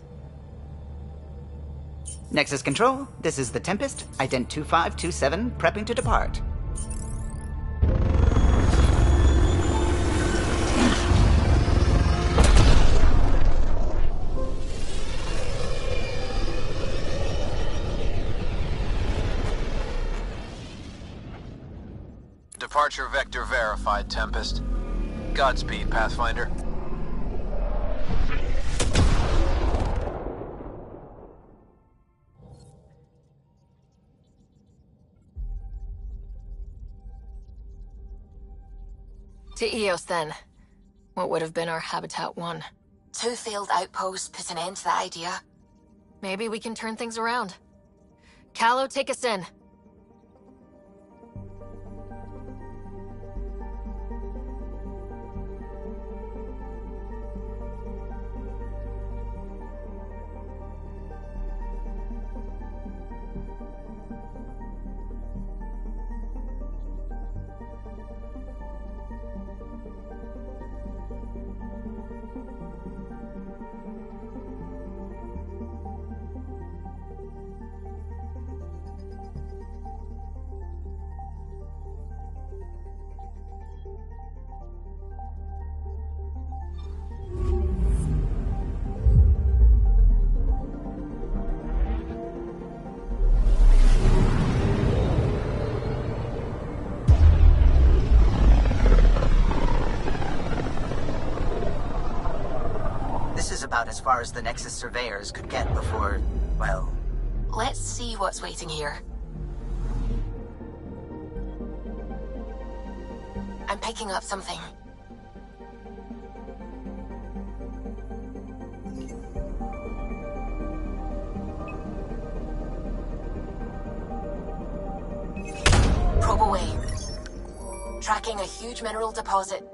Nexus Control, this is the Tempest, Ident 2527, prepping to depart.
Departure vector verified, Tempest. Godspeed, Pathfinder.
To Eos, then. What would have been our Habitat 1?
2 failed outposts put an end to that idea.
Maybe we can turn things around. Calo, take us in.
About as far as the Nexus surveyors could get before, well...
Let's see what's waiting here. I'm picking up something. Probe away. Tracking a huge mineral deposit.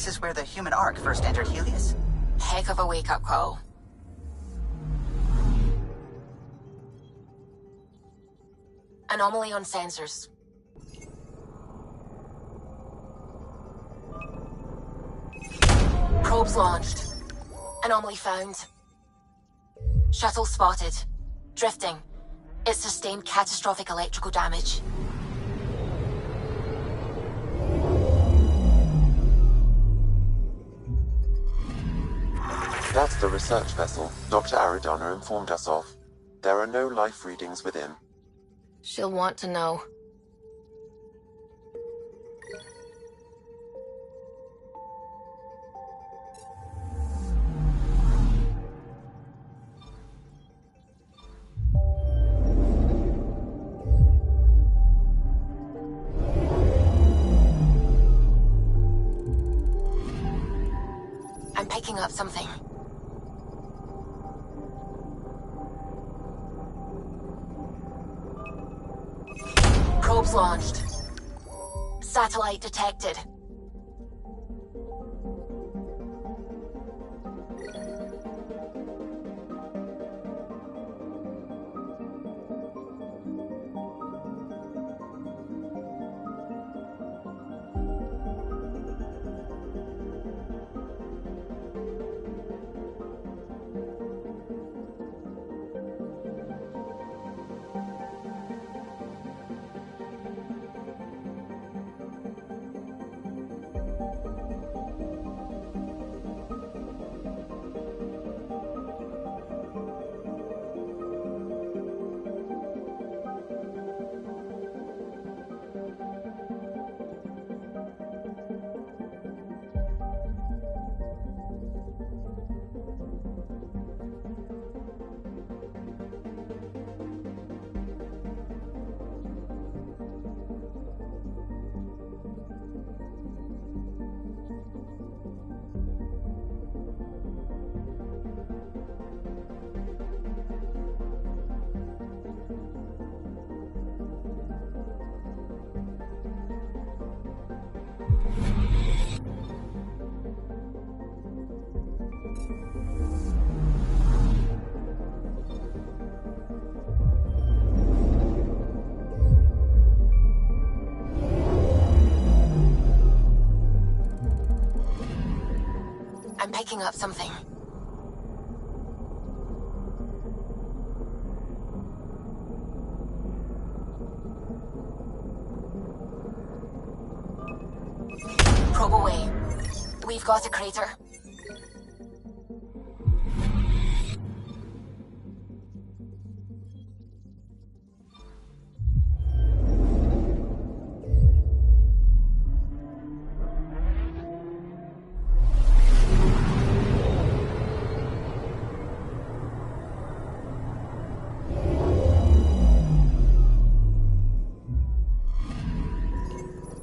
is where the human Ark first entered Helios?
Heck of a wake-up call. Anomaly on sensors. Probes launched. Anomaly found. Shuttle spotted. Drifting. It sustained catastrophic electrical damage.
That's the research vessel Dr. Aridana informed us of. There are no life readings within.
She'll want to know.
I'm picking up something. Probes launched. Satellite detected. I'm picking up something. Probe away. We've got a crater.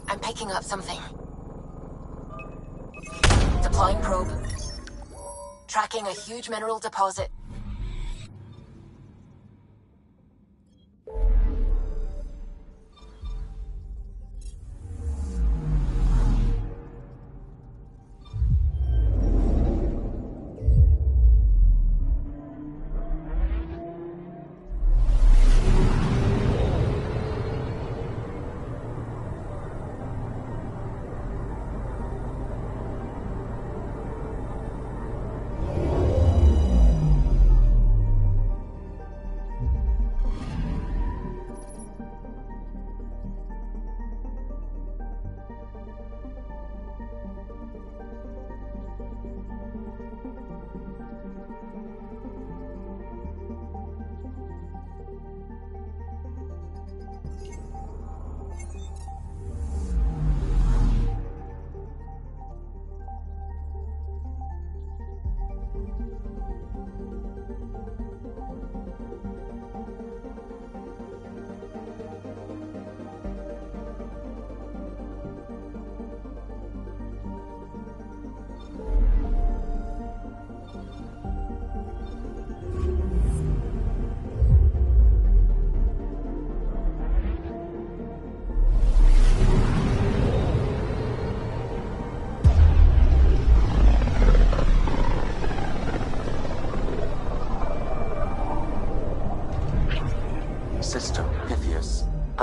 I'm picking up something. Deploying probe. Tracking a huge mineral deposit.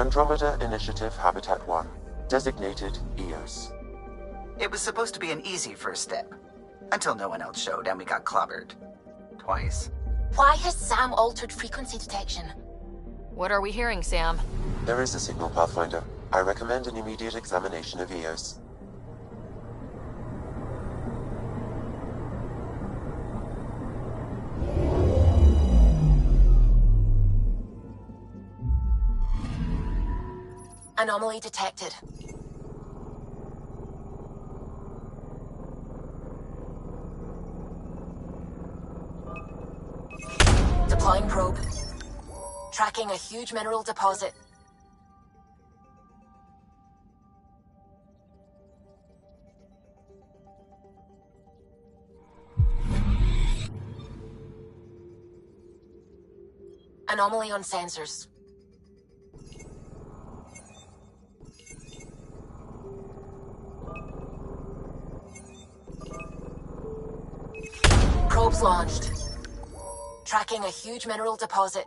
Andromeda Initiative Habitat 1, designated EOS.
It was supposed to be an easy first step. Until no one else showed and we got clobbered. Twice.
Why has Sam altered frequency detection?
What are we hearing, Sam?
There is a signal, Pathfinder. I recommend an immediate examination of EOS.
Anomaly detected. Deploying probe. Tracking a huge mineral deposit. Anomaly on sensors. Probes launched. Tracking a huge mineral deposit.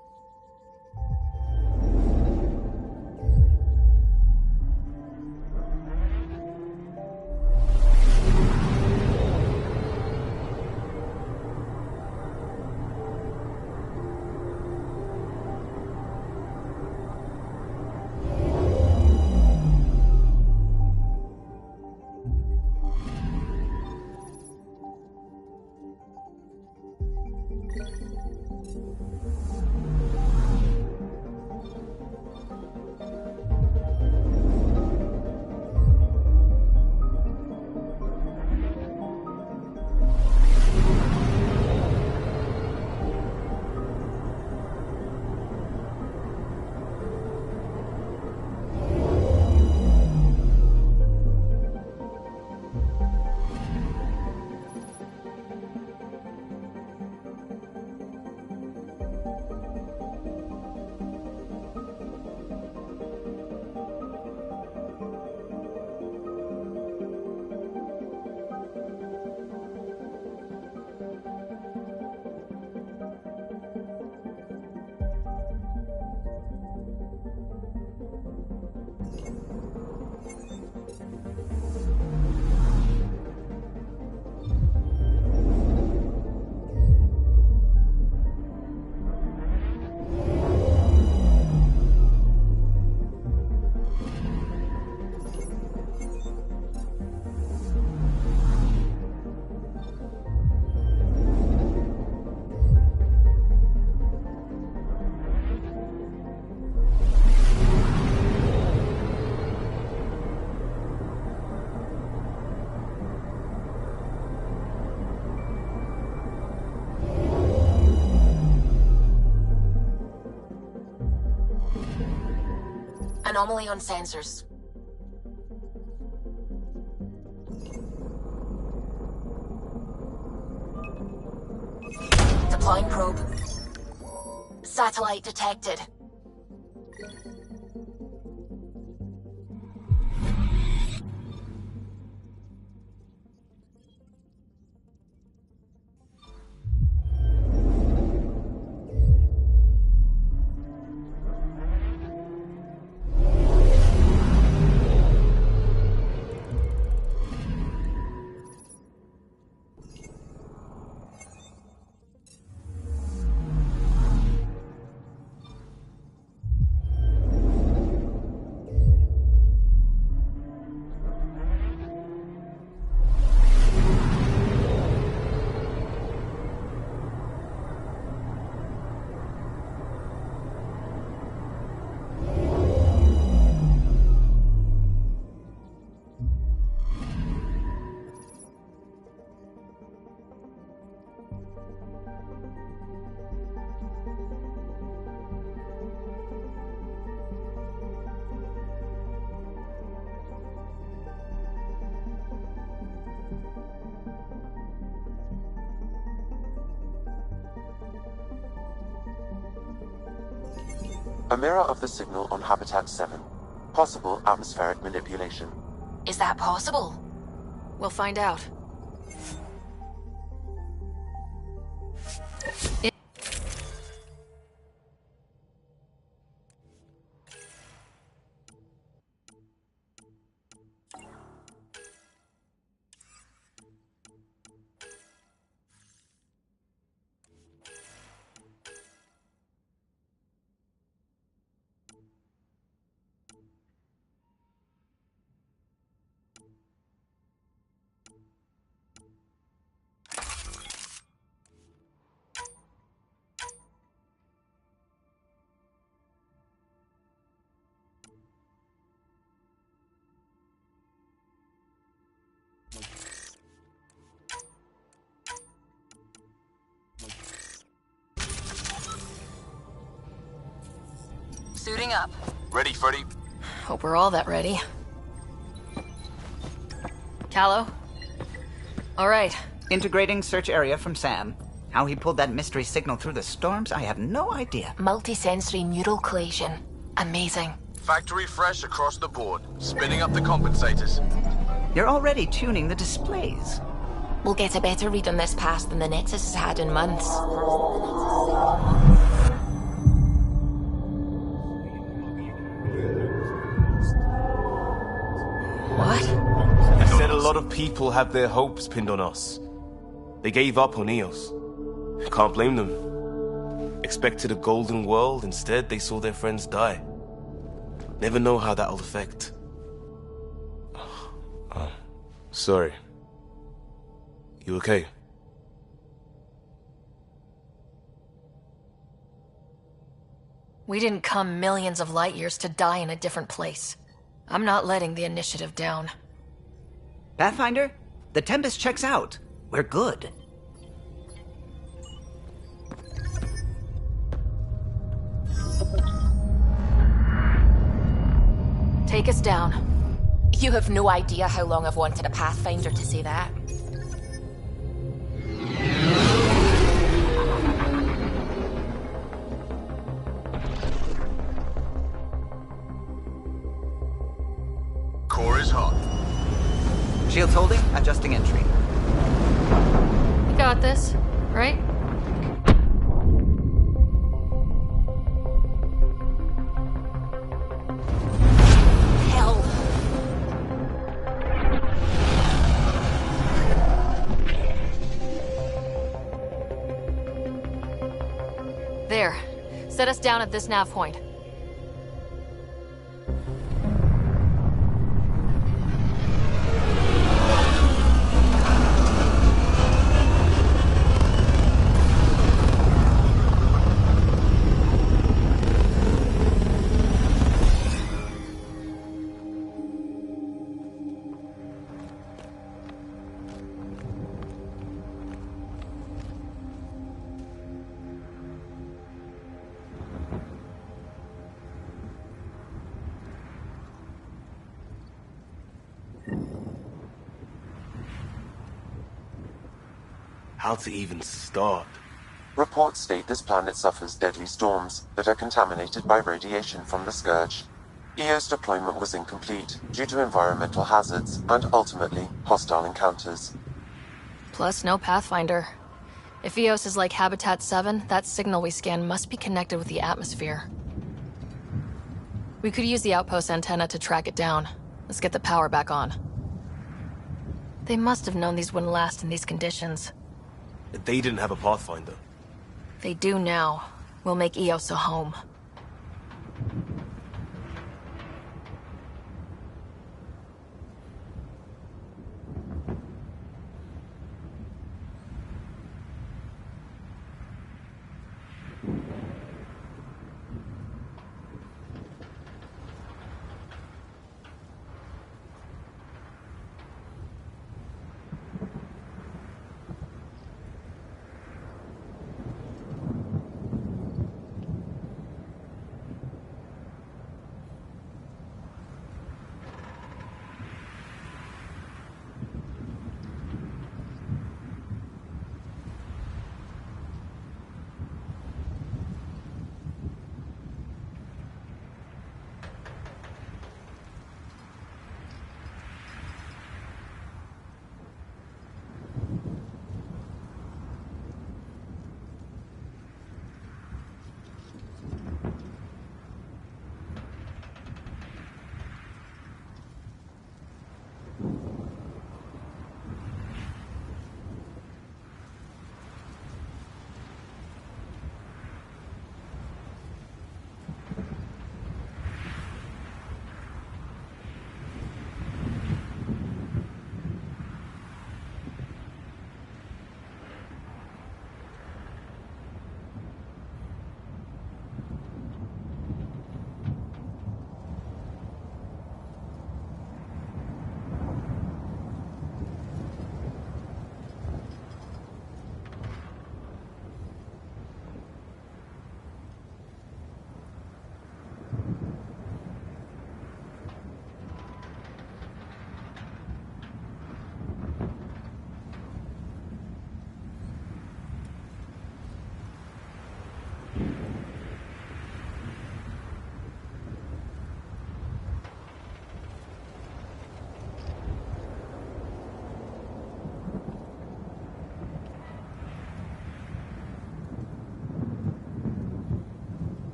Anomaly on sensors. Deploying probe. Satellite detected.
A mirror of the signal on Habitat 7. Possible atmospheric manipulation.
Is that possible?
We'll find out.
Suiting up.
Ready, Freddy?
Hope we're all that ready. Callow? All right.
Integrating search area from Sam. How he pulled that mystery signal through the storms, I have no idea.
Multisensory neural collation. Amazing.
Factory fresh across the board. Spinning up the compensators.
You're already tuning the displays.
We'll get a better read on this pass than the Nexus has had in months.
What?
I said a lot of people have their hopes pinned on us. They gave up on Eos. Can't blame them. Expected a golden world, instead they saw their friends die. Never know how that'll affect. Sorry. You okay?
We didn't come millions of light years to die in a different place. I'm not letting the initiative down.
Pathfinder, the Tempest checks out. We're good.
Take us down.
You have no idea how long I've wanted a Pathfinder to say that.
Core is hot.
Shields holding, adjusting entry.
We got this, right?
Hell.
There. Set us down at this nav point.
How to even start?
Reports state this planet suffers deadly storms that are contaminated by radiation from the Scourge. EO's deployment was incomplete due to environmental hazards and ultimately hostile encounters.
Plus, no Pathfinder. If Eos is like Habitat 7, that signal we scan must be connected with the atmosphere. We could use the outpost antenna to track it down. Let's get the power back on. They must have known these wouldn't last in these conditions.
They didn't have a Pathfinder.
They do now. We'll make Eos a home.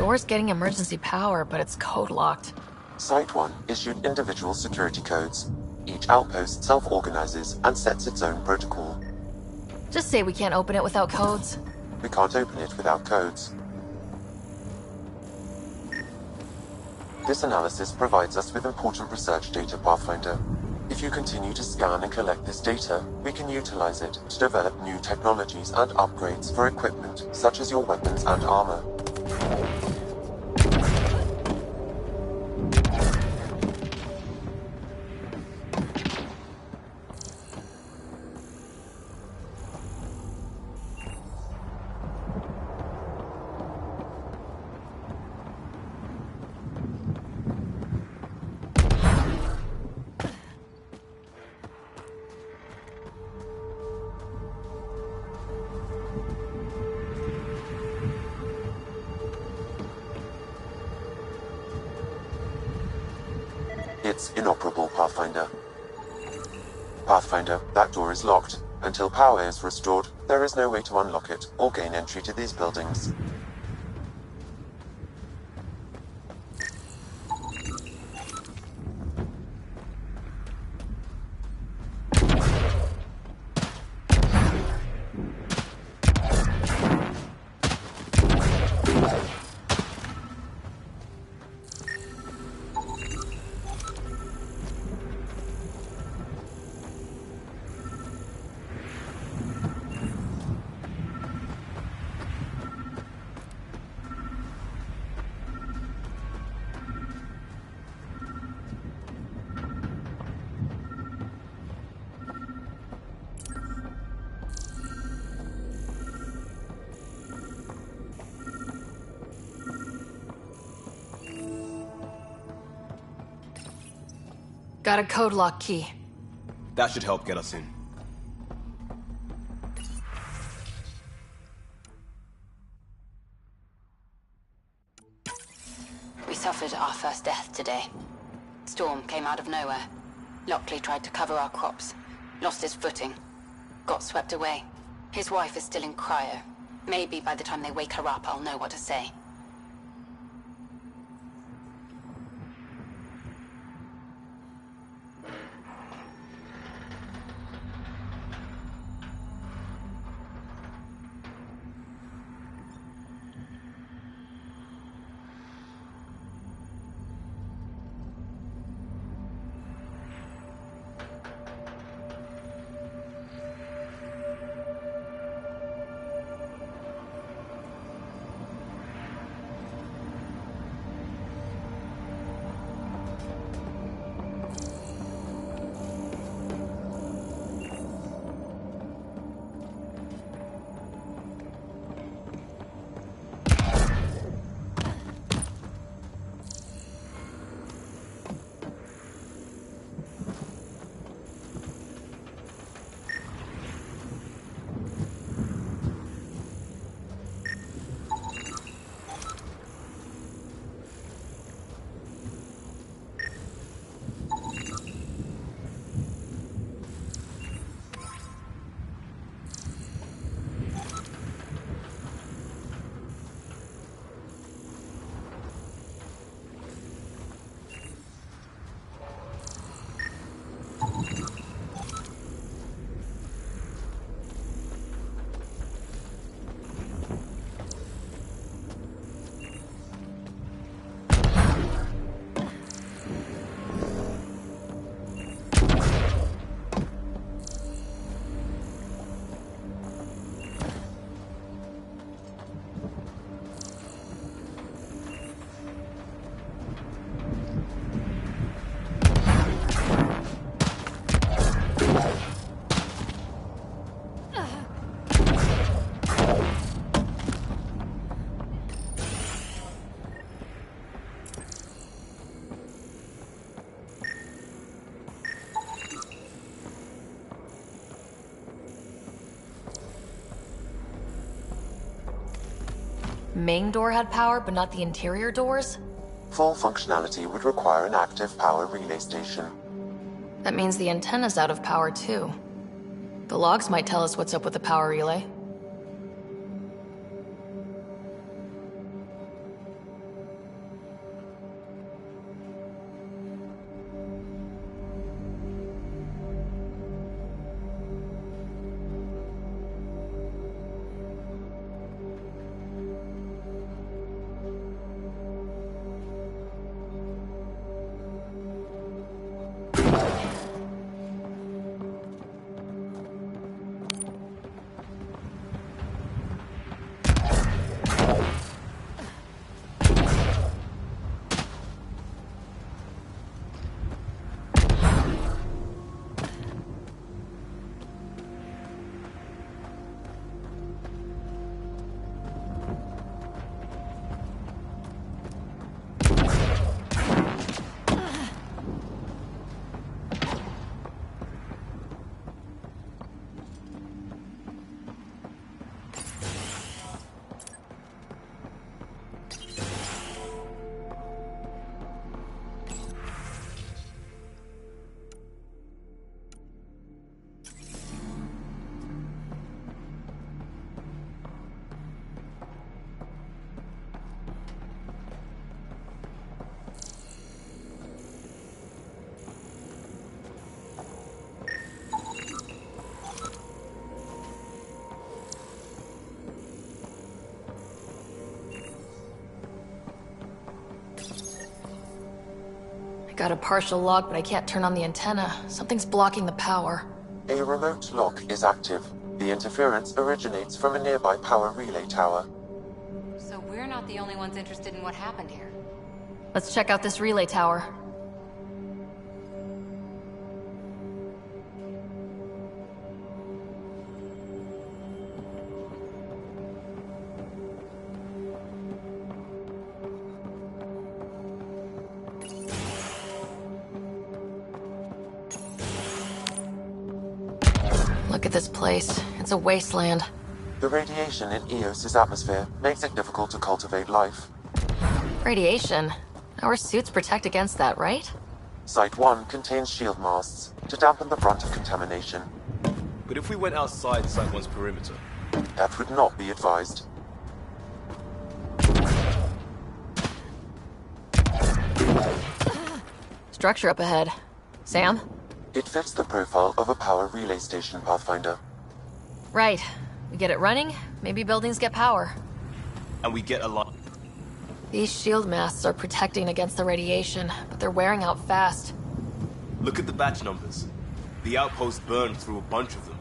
Door's getting emergency power, but it's code locked.
Site 1 issued individual security codes. Each outpost self-organizes and sets its own protocol.
Just say we can't open it without codes.
We can't open it without codes. This analysis provides us with important research data, Pathfinder. If you continue to scan and collect this data, we can utilize it to develop new technologies and upgrades for equipment, such as your weapons and armor. It's inoperable, Pathfinder. Pathfinder, that door is locked. Until power is restored, there is no way to unlock it or gain entry to these buildings.
Got a code lock key.
That should help get us in.
We suffered our first death today. Storm came out of nowhere. Lockley tried to cover our crops. Lost his footing. Got swept away. His wife is still in cryo. Maybe by the time they wake her up, I'll know what to say.
Main door had power, but not the interior doors?
Full functionality would require an active power relay station.
That means the antenna's out of power too. The logs might tell us what's up with the power relay. Got a partial lock, but I can't turn on the antenna. Something's blocking the power.
A remote lock is active. The interference originates from a nearby power relay tower.
So we're not the only ones interested in what happened here.
Let's check out this relay tower. Look at this place. It's a wasteland.
The radiation in Eos's atmosphere makes it difficult to cultivate life.
Radiation? Our suits protect against that, right?
Site 1 contains shield masts to dampen the brunt of contamination.
But if we went outside Site 1's perimeter?
That would not be advised.
Structure up ahead. Sam?
It fits the profile of a power relay station, Pathfinder.
Right. We get it running, maybe buildings get power.
And we get a lot.
These shield masts are protecting against the radiation, but they're wearing out fast.
Look at the batch numbers. The outpost burned through a bunch of them.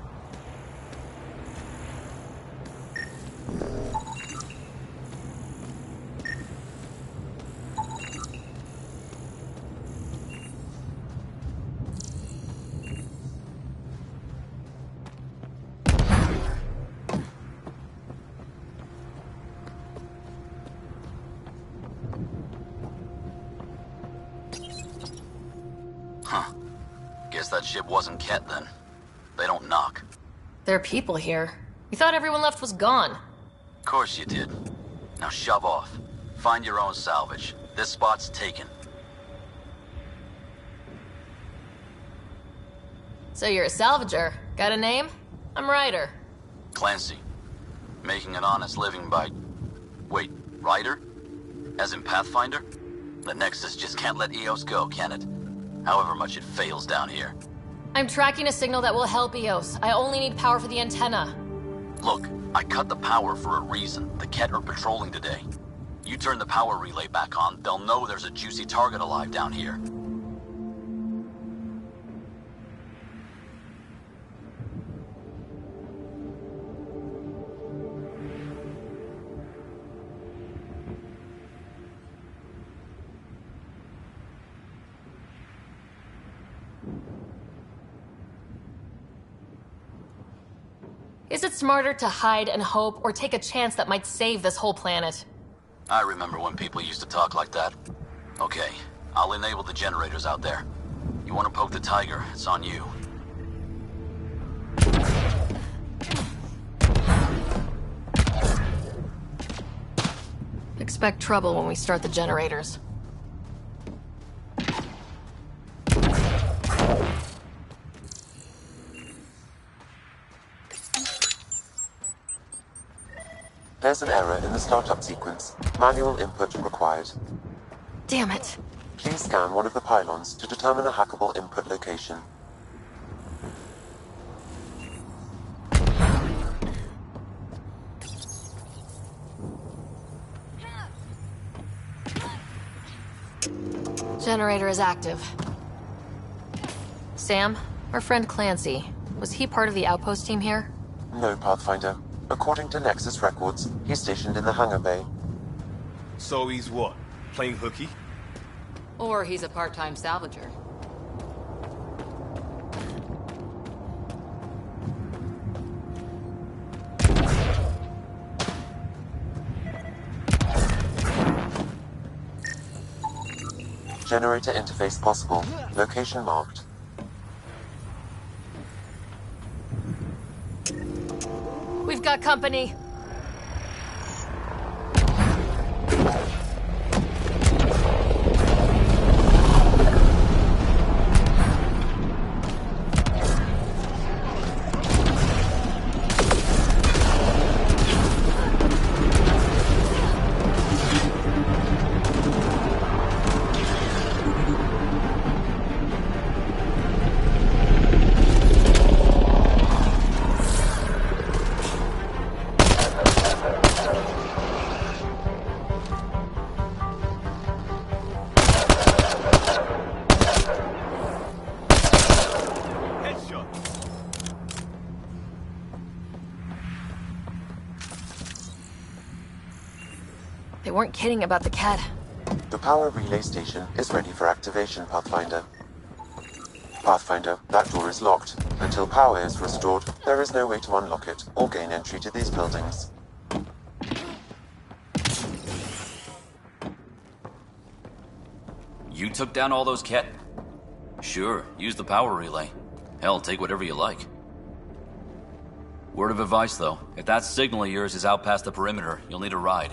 Guess that ship wasn't Ket then. They don't knock.
There are people here. We thought everyone left was gone.
Of course you did. Now shove off. Find your own salvage. This spot's taken.
So you're a salvager. Got a name? I'm Ryder.
Clancy. Making an honest living by... Wait, Ryder? As in Pathfinder? The Nexus just can't let Eos go, can it? However much it fails down here.
I'm tracking a signal that will help Eos. I only need power for the antenna.
Look, I cut the power for a reason. The Ket are patrolling today. You turn the power relay back on, they'll know there's a juicy target alive down here.
Is it smarter to hide and hope, or take a chance that might save this whole planet?
I remember when people used to talk like that. Okay, I'll enable the generators out there. You want to poke the tiger, it's on you.
Expect trouble when we start the generators.
There's an error in the startup sequence. Manual input required.
Damn it.
Please scan one of the pylons to determine a hackable input location.
Generator is active. Sam, our friend Clancy, was he part of the outpost team here?
No, Pathfinder. According to Nexus records, he's stationed in the hangar bay.
So he's what? Playing hooky?
Or he's a part-time salvager.
Generator interface possible. Location marked.
We've got company. They weren't kidding about the cat.
The power relay station is ready for activation, Pathfinder. Pathfinder, that door is locked. Until power is restored, there is no way to unlock it or gain entry to these buildings.
You took down all those cat? Sure, use the power relay. Hell, take whatever you like. Word of advice, though. If that signal of yours is out past the perimeter, you'll need a ride.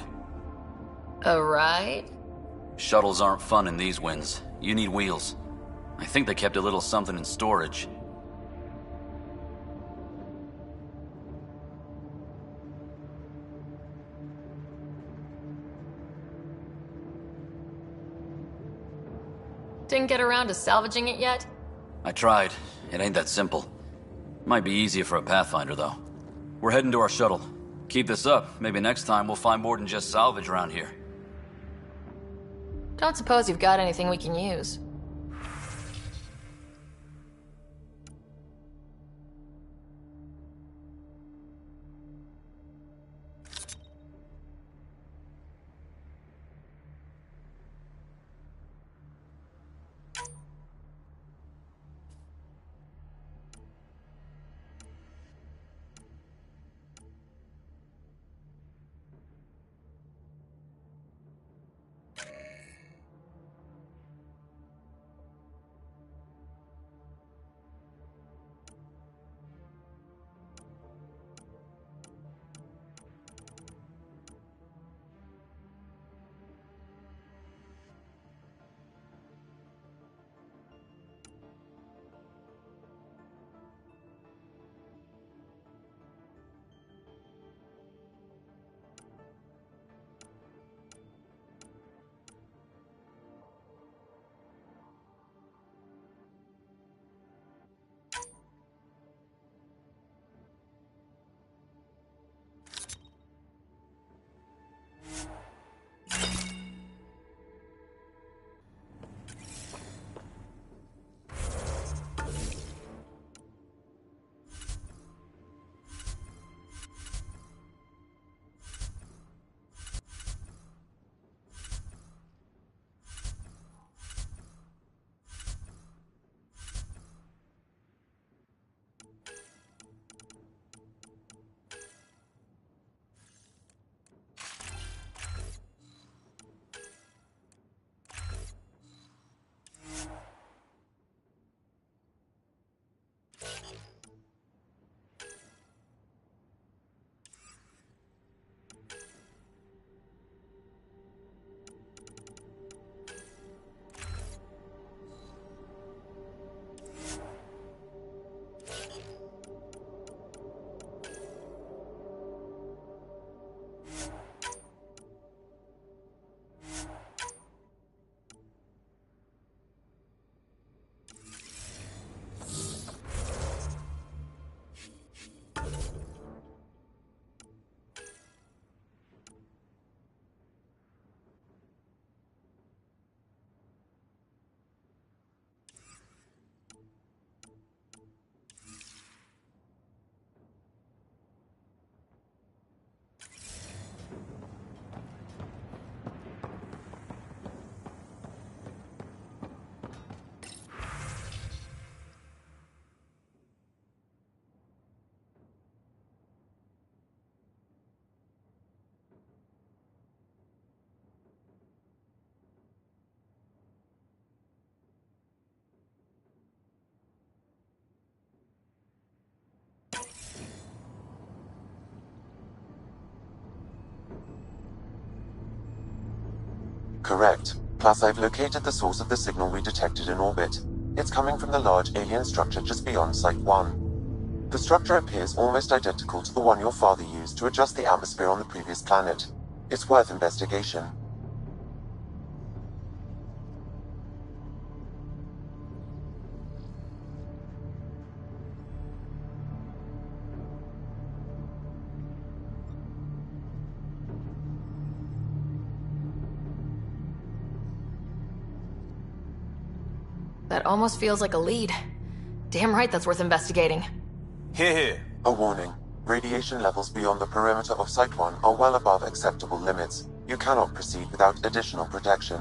A ride?
Shuttles aren't fun in these winds. You need wheels. I think they kept a little something in storage.
Didn't get around to salvaging it yet?
I tried. It ain't that simple. Might be easier for a Pathfinder, though. We're heading to our shuttle. Keep this up. Maybe next time we'll find more than just salvage around here.
Don't suppose you've got anything we can use.
Correct. Plus, I've located the source of the signal we detected in orbit. It's coming from the large alien structure just beyond Site 1. The structure appears almost identical to the one your father used to adjust the atmosphere on the previous planet. It's worth investigation.
That almost feels like a lead. Damn right that's worth investigating.
Here.
A warning. Radiation levels beyond the perimeter of Site 1 are well above acceptable limits. You cannot proceed without additional protection.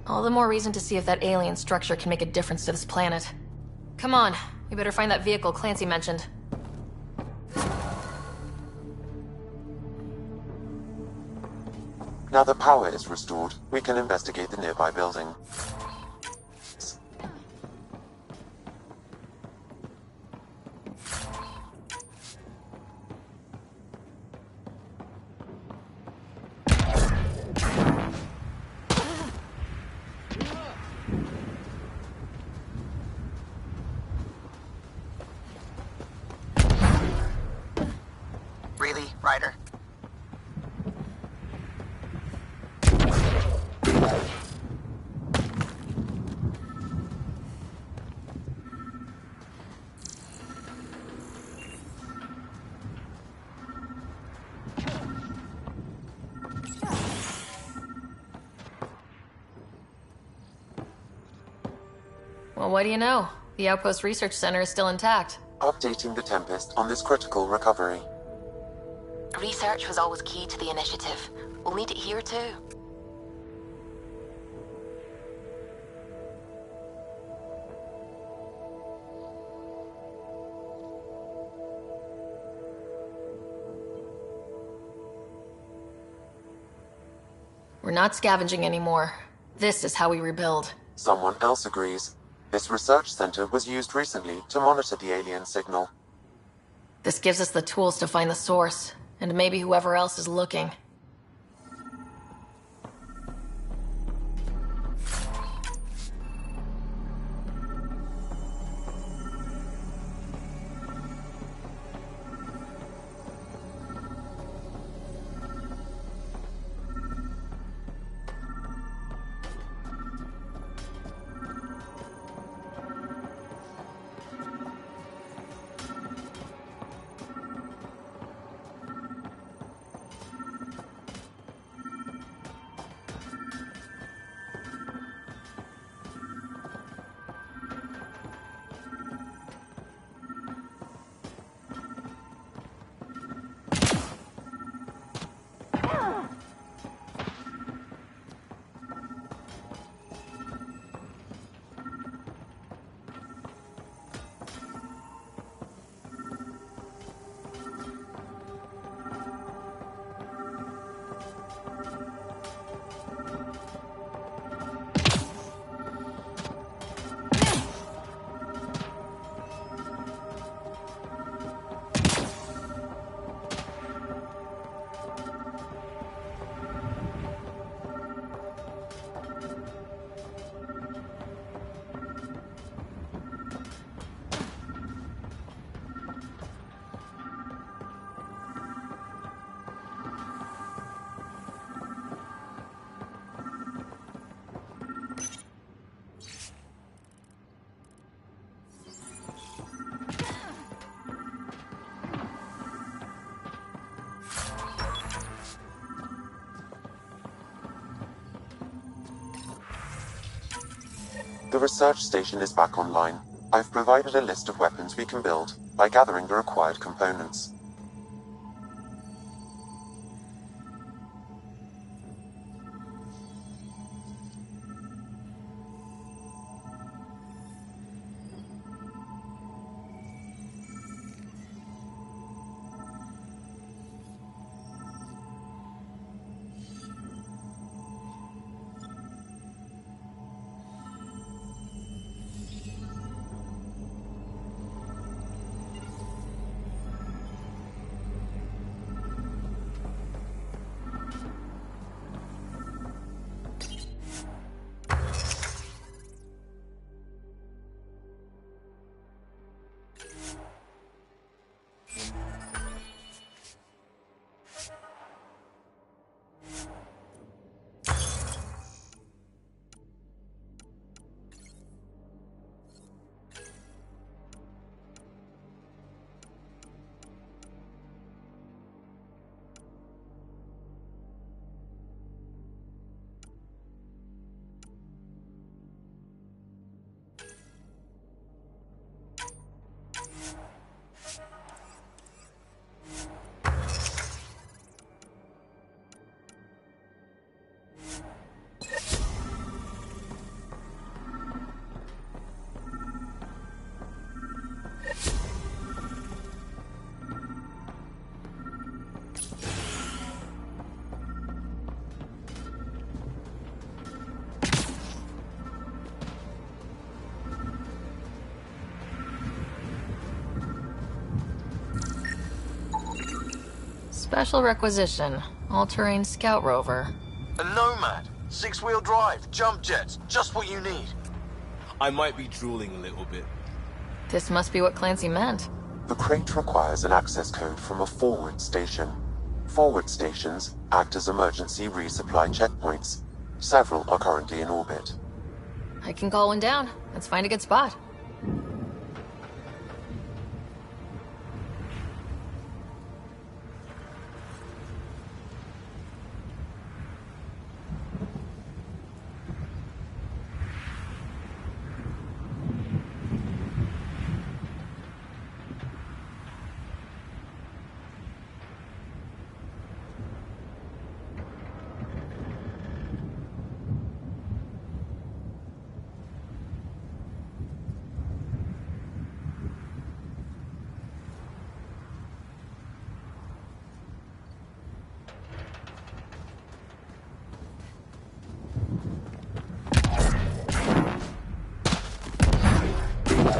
All the more reason to see if that alien structure can make a difference to this planet. Come on, we better find that vehicle Clancy mentioned.
Now that power is restored, we can investigate the nearby building.
Really, Ryder?
Well, what do you know? The Outpost Research Center is still intact.
Updating the Tempest on this critical recovery.
Research was always key to the initiative. We'll need it here too.
We're not scavenging anymore. This is how we rebuild.
Someone else agrees. This research center was used recently to monitor the alien signal.
This gives us the tools to find the source, and maybe whoever else is looking.
The research station is back online. I've provided a list of weapons we can build by gathering the required components.
Special requisition. All-terrain scout rover.
A Nomad. 6-wheel drive, jump jets, just what you need.
I might be drooling a little bit.
This must be what Clancy meant.
The crate requires an access code from a forward station. Forward stations act as emergency resupply checkpoints. Several are currently in orbit.
I can call one down. Let's find a good spot.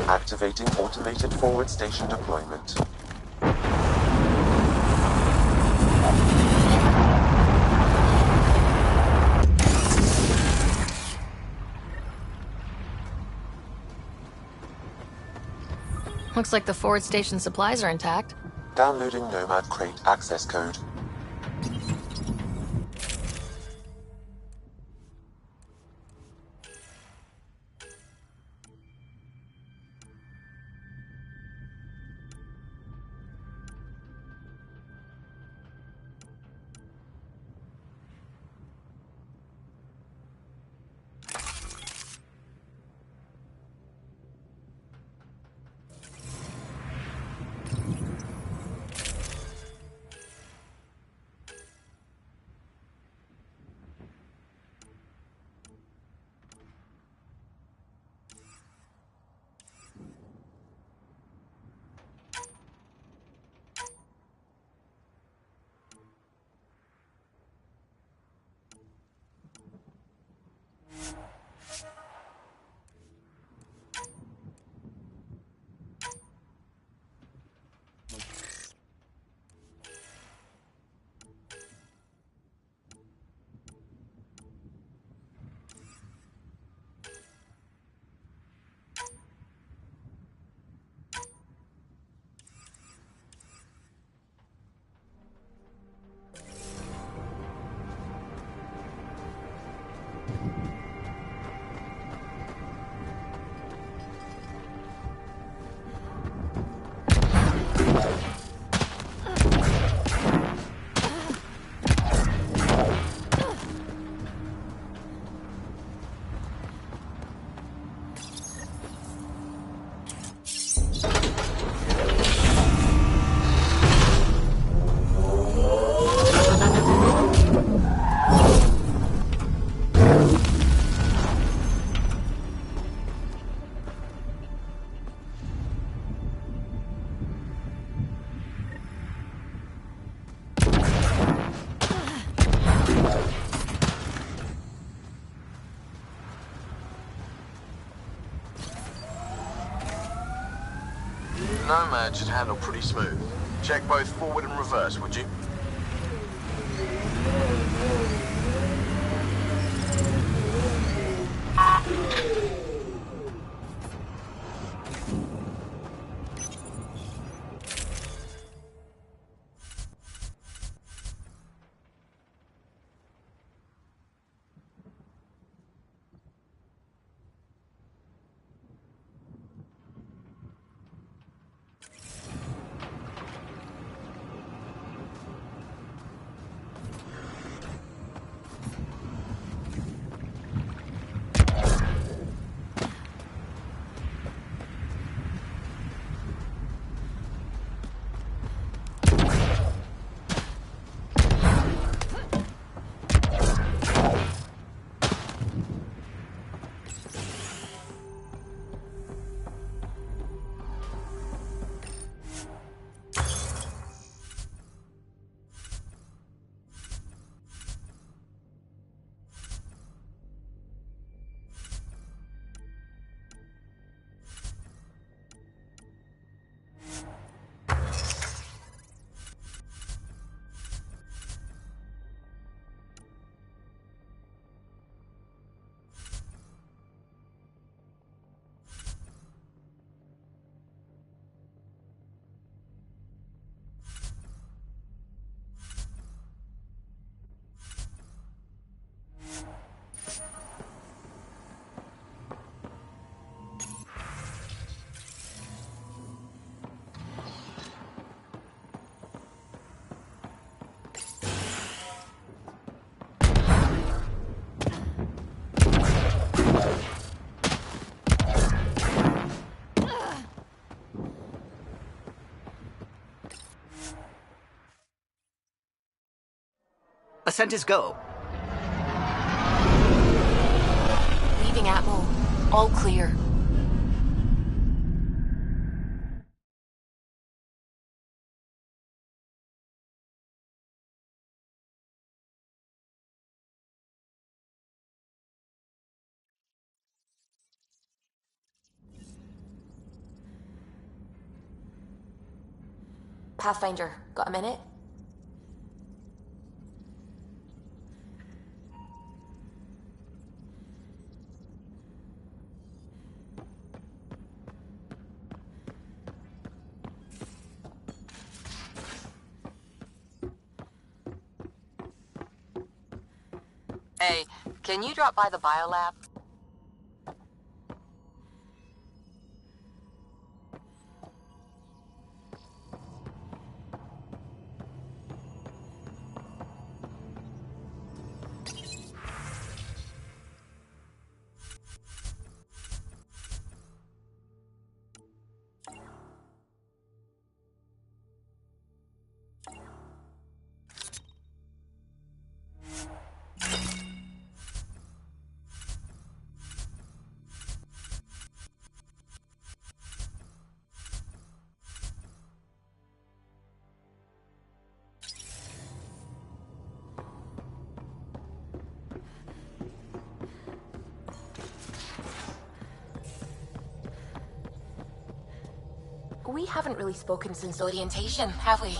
Activating automated forward station deployment.
Looks like the forward station supplies are intact.
Downloading Nomad crate access code.
Nomad should handle pretty smooth. Check both forward and reverse, would you?
Ascent is go.
Leaving Atmo. All clear. Pathfinder, got a minute?
Hey, can you drop by the biolab?
We haven't really spoken since orientation, have we?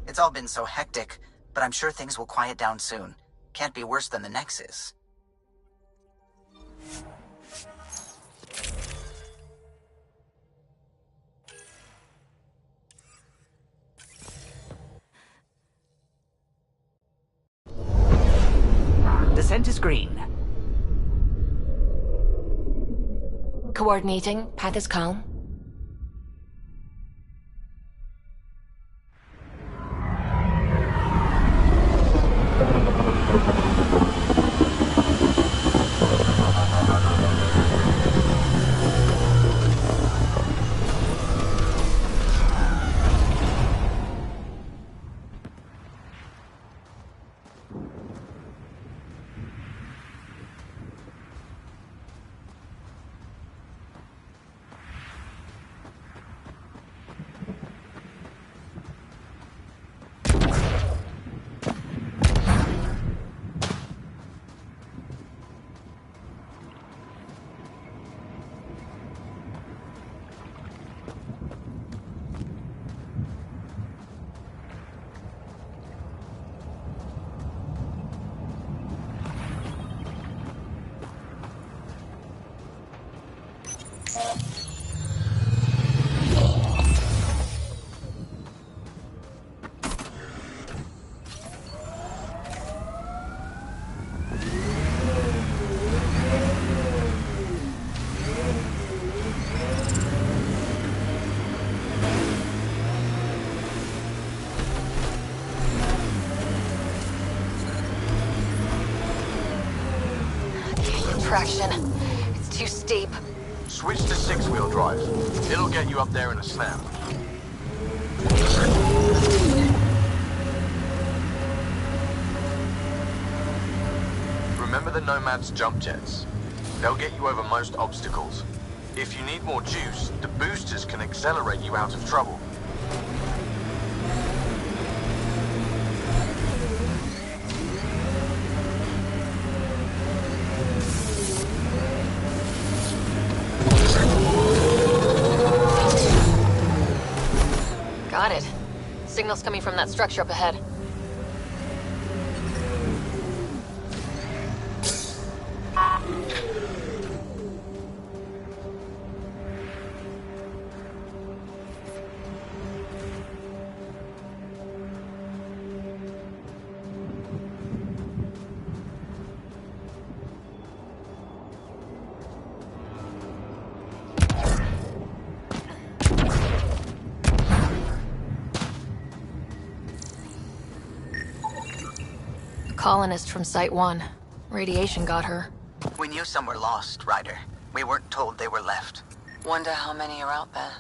It's all been so hectic, but I'm sure things will quiet down soon. Can't be worse than the Nexus.
Descent is green.
Coordinating. Path is calm. Traction. It's too steep.
Switch to six-wheel drive. It'll get you up there in a snap. Remember the Nomad's jump jets? They'll get you over most obstacles. If you need more juice, the boosters can accelerate you out of trouble.
Got it. Signal's coming from that structure up ahead. Colonist from Site 1. Radiation got her.
We knew some were lost, Ryder. We weren't told they were left.
Wonder how many are out there.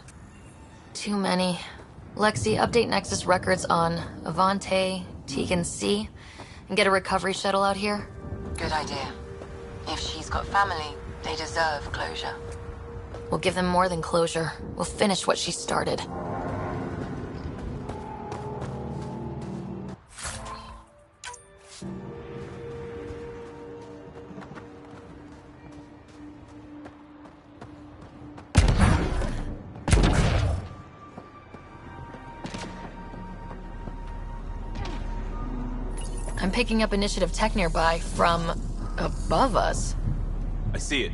Too many. Lexi, update Nexus records on Avante, Tegan C. and get a recovery shuttle out here?
Good idea. If she's got family, they deserve closure.
We'll give them more than closure. We'll finish what she started. I'm picking up initiative tech nearby from above us.
I see it.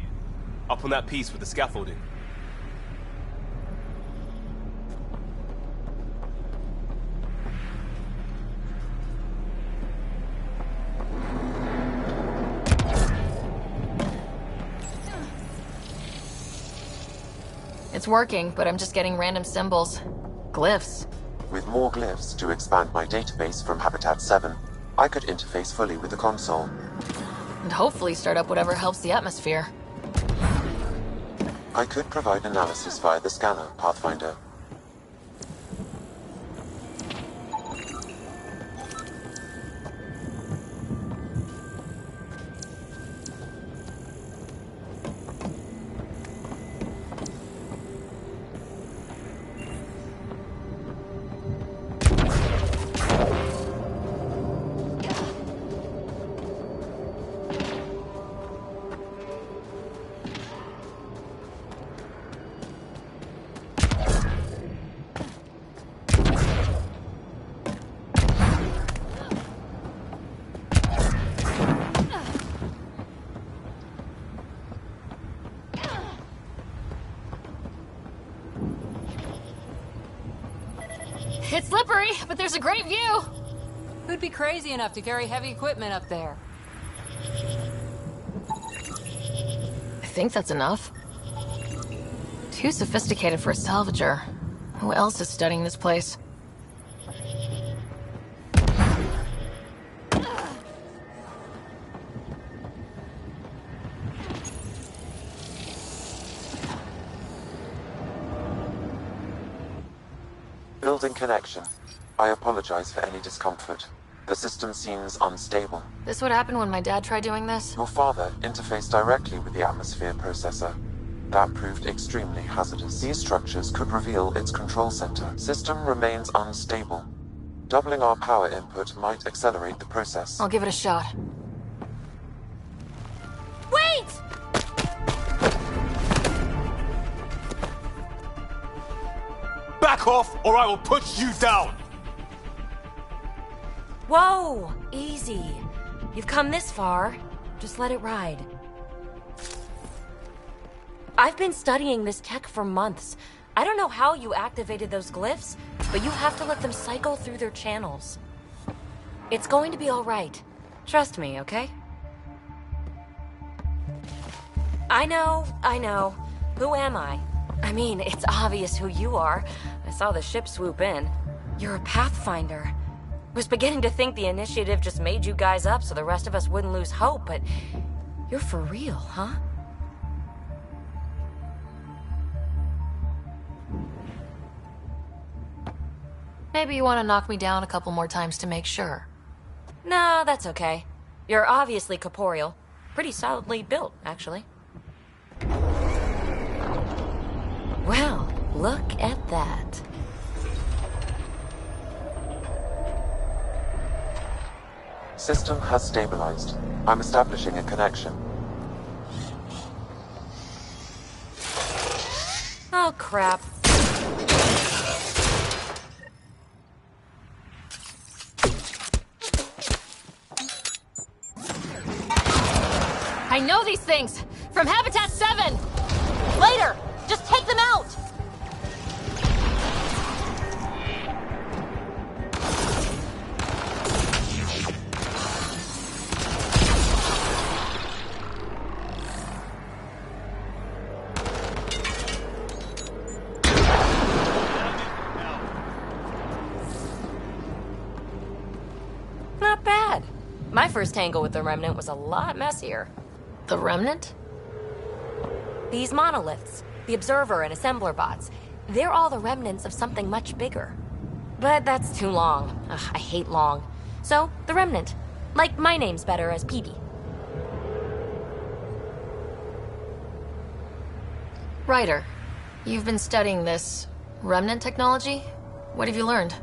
Up on that piece with the scaffolding.
It's working, but I'm just getting random symbols. Glyphs.
With more glyphs to expand my database from Habitat 7, I could interface fully with the console.
And hopefully start up whatever helps the atmosphere.
I could provide analysis via the scanner, Pathfinder.
It's slippery, but there's a great view!
Who'd be crazy enough to carry heavy equipment up there?
I think that's enough. Too sophisticated for a salvager. Who else is studying this place?
Building connection. I apologize for any discomfort. The system seems unstable.
This would happen when my dad tried doing this?
Your father interfaced directly with the atmosphere processor. That proved extremely hazardous. These structures could reveal its control center. System remains unstable. Doubling our power input might accelerate the process.
I'll give it a shot.
Wait!
Back off, or I will put you down!
Whoa! Easy. You've come this far. Just let it ride. I've been studying this tech for months. I don't know how you activated those glyphs, but you have to let them cycle through their channels. It's going to be all right. Trust me, okay? I know. Who am I? I mean, it's obvious who you are. I saw the ship swoop in. You're a Pathfinder. Was beginning to think the initiative just made you guys up so the rest of us wouldn't lose hope, but you're for real, huh?
Maybe you want to knock me down a couple more times to make sure.
No, that's okay. You're obviously corporeal. Pretty solidly built, actually. Well, look at that.
System has stabilized. I'm establishing a connection.
Oh, crap.
I know these things! From Habitat 7! Later! Just take them out!
Not bad. My first tangle with the Remnant was a lot messier.
The Remnant?
These monoliths, the Observer and Assembler bots, they're all the remnants of something much bigger. But that's too long. Ugh, I hate long. So, the Remnant. Like, my name's better as Peebee.
Ryder, you've been studying this remnant technology? What have you learned?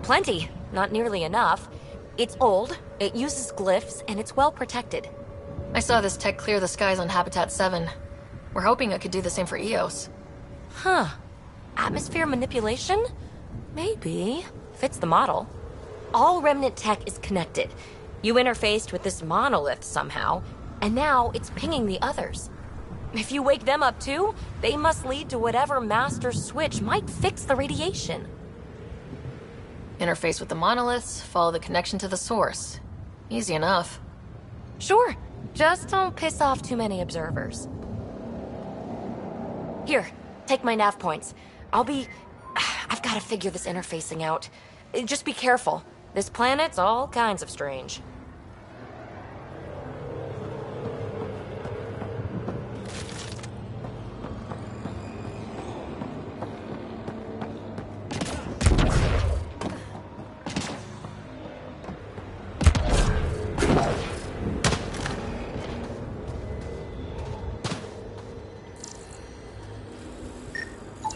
Plenty. Not nearly enough. It's old, it uses glyphs, and it's well protected.
I saw this tech clear the skies on Habitat 7. We're hoping it could do the same for EOS.
Huh. Atmosphere manipulation? Maybe. Fits the model. All remnant tech is connected. You interfaced with this monolith somehow, and now it's pinging the others. If you wake them up too, they must lead to whatever master switch might fix the radiation.
Interface with the monoliths, follow the connection to the source. Easy enough.
Sure. Just don't piss off too many observers. Here, take my nav points. I've got to figure this interfacing out. Just be careful. This planet's all kinds of strange.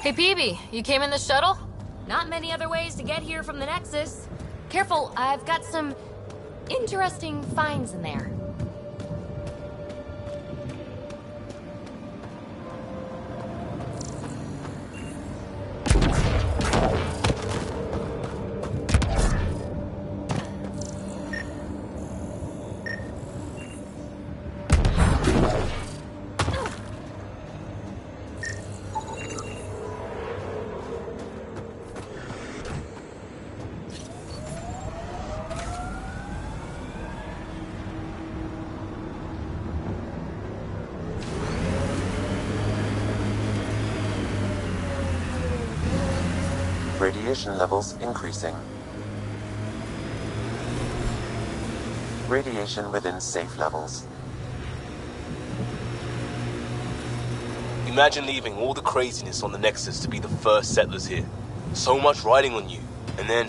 Hey, Peebee, you came in the shuttle?
Not many other ways to get here from the Nexus. Careful, I've got some interesting finds in there.
Radiation levels increasing. Radiation within safe levels.
Imagine leaving all the craziness on the Nexus to be the first settlers here. So much riding on you, and then...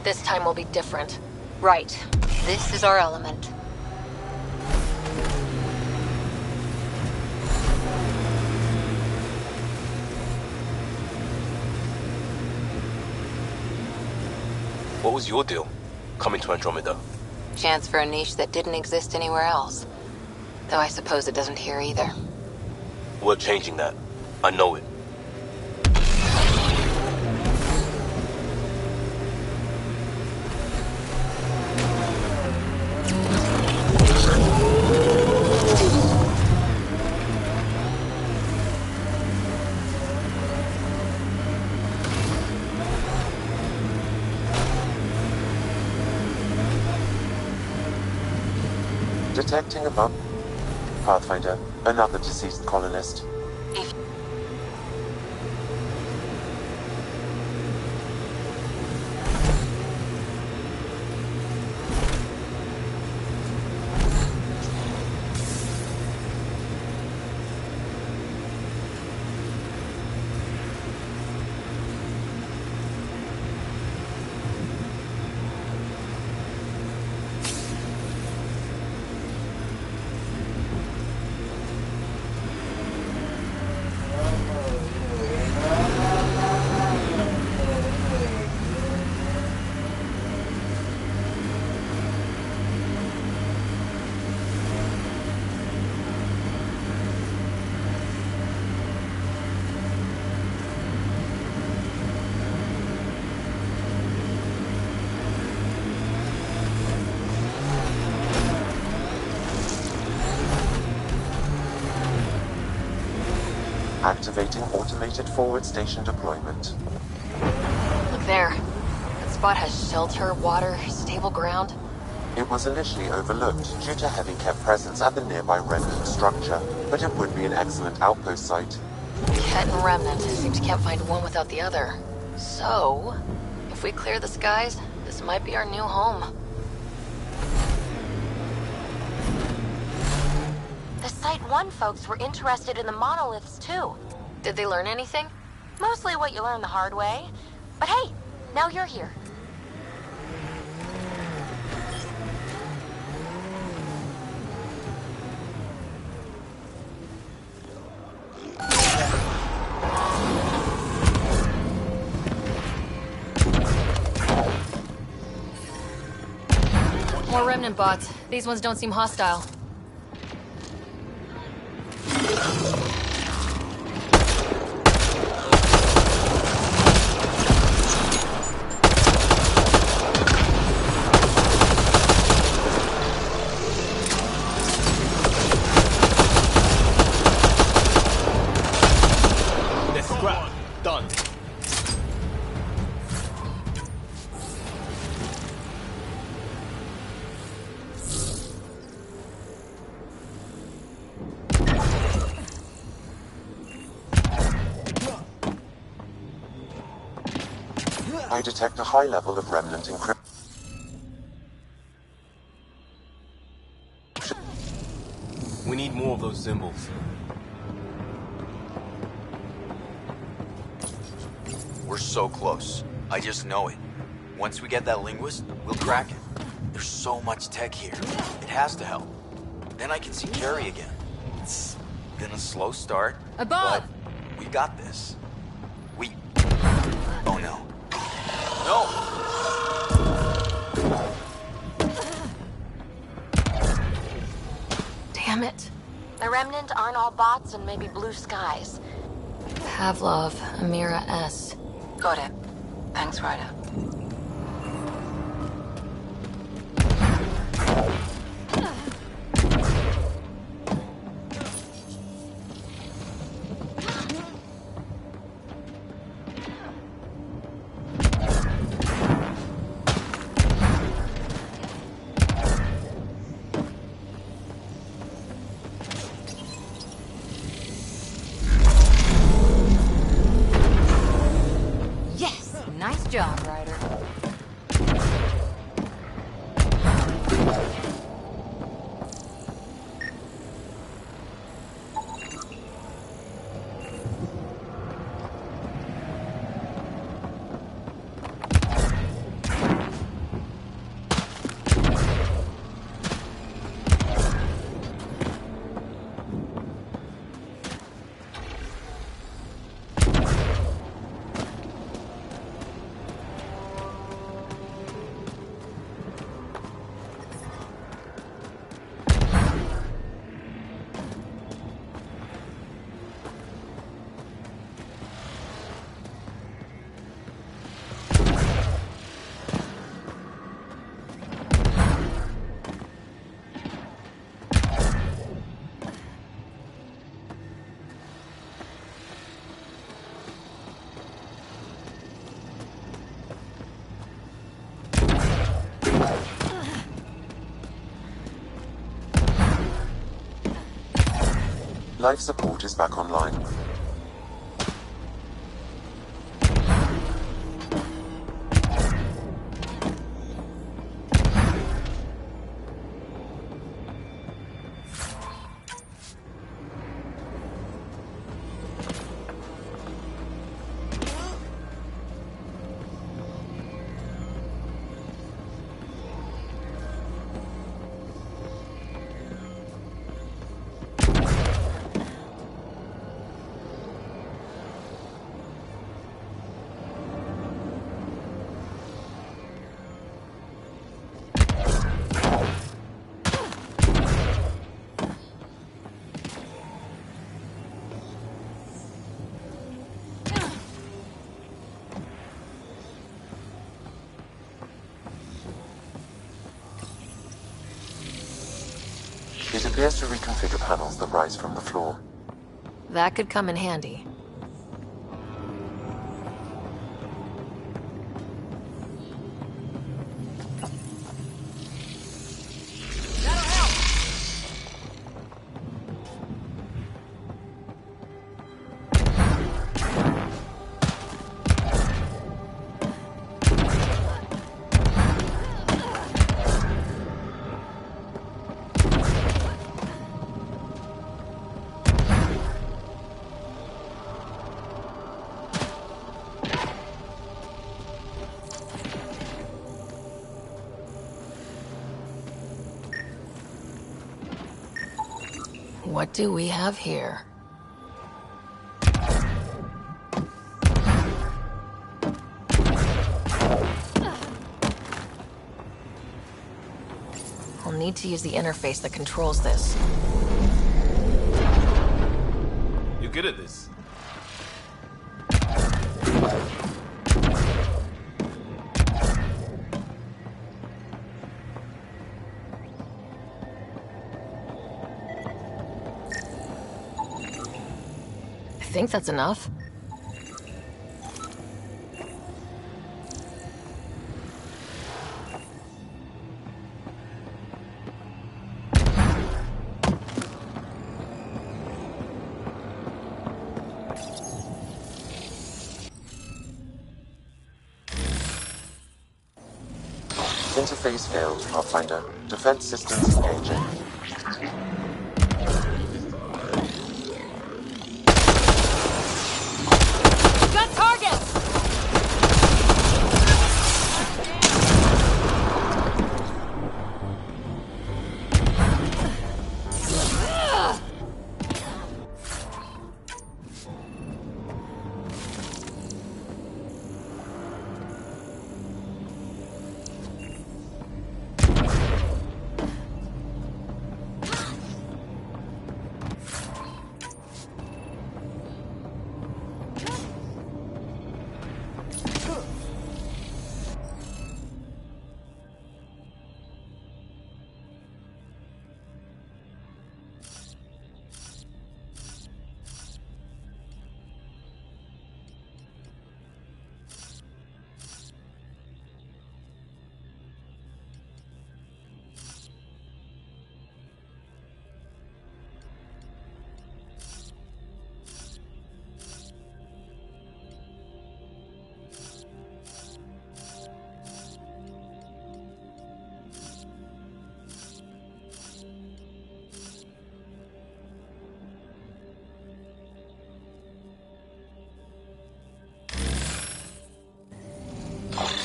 This time will be different.
Right. This is our element.
What was your deal, coming to Andromeda?
Chance for a niche that didn't exist anywhere else. Though I suppose it doesn't here either.
We're changing that. I know it.
Detecting above. Pathfinder, another deceased colonist. Activating automated forward station deployment.
Look there. That spot has shelter, water, stable ground.
It was initially overlooked due to heavy kept presence at the nearby remnant structure, but it would be an excellent outpost site.
Ket and Remnant seems can't find one without the other. So, if we clear the skies, this might be our new home.
The Site 1 folks were interested in the monoliths too.
Did they learn anything?
Mostly what you learn the hard way. But hey, now you're here.
More remnant bots. These ones don't seem hostile.
Done.
I detect a high level of remnant encryption.
We need more of those symbols.
We're so close. I just know it. Once we get that linguist, we'll crack it. There's so much tech here. It has to help. Then I can see Carrie again. It's been a slow start.
Above!
But we got this. Oh no. No!
Damn it.
The Remnant aren't all bots and maybe blue skies.
Pavlov, Amira S.
Got it. Thanks, Ryder.
Nice job, Ryder.
Life support is back online. It appears to reconfigure panels that rise from the floor.
That could come in handy. What do we have here? need to use the interface that controls this.
You're good at this.
I think that's enough.
Interface failed, Pathfinder. Defense systems engaging.
Got targets!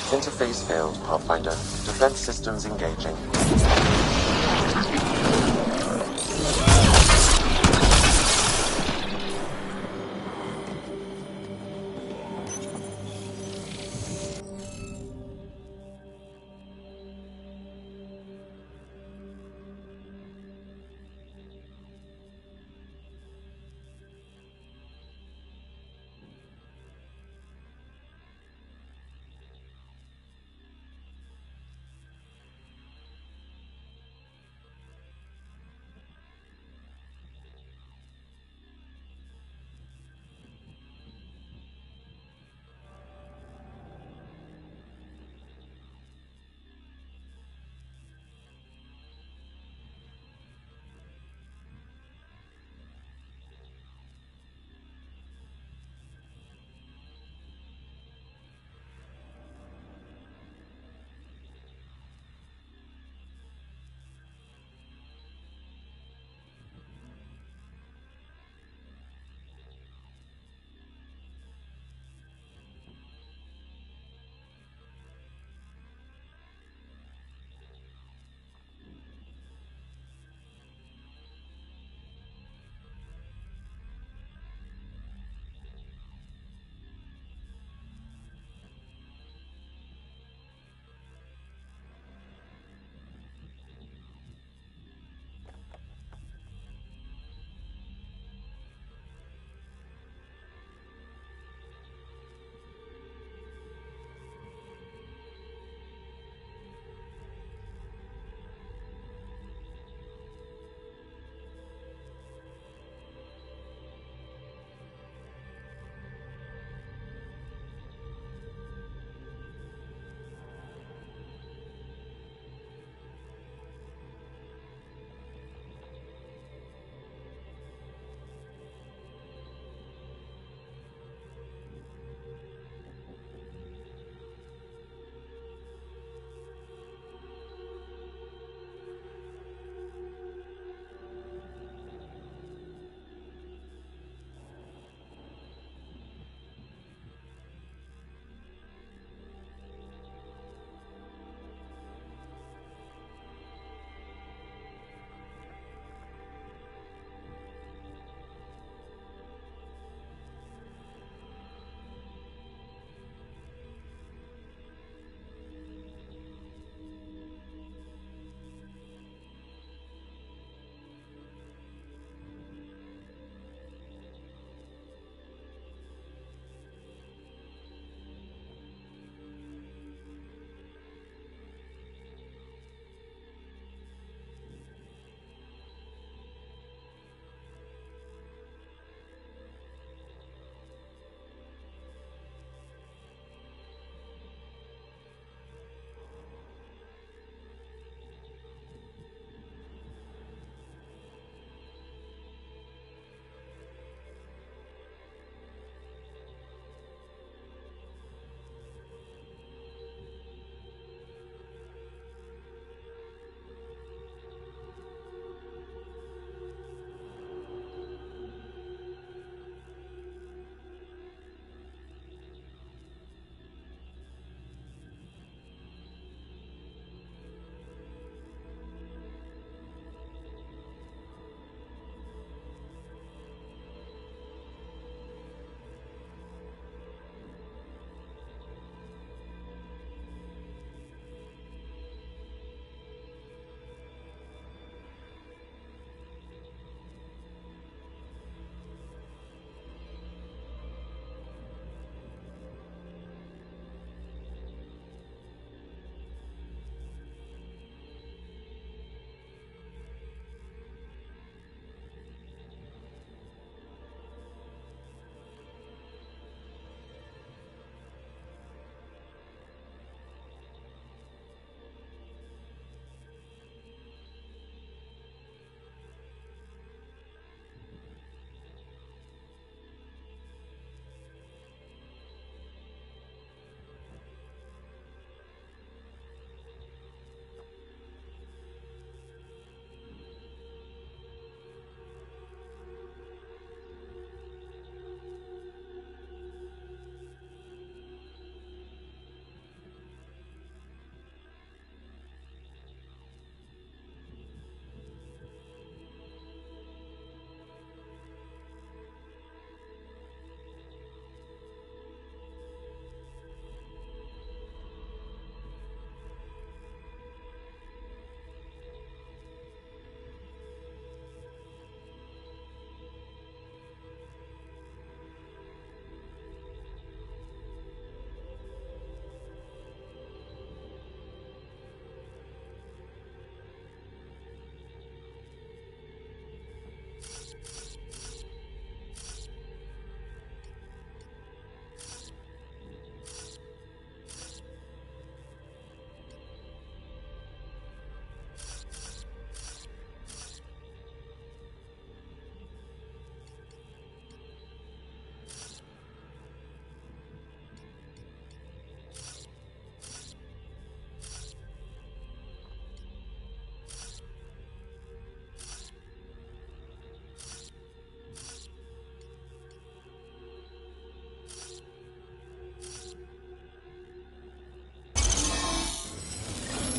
Interface failed, Pathfinder. Defense systems engaging.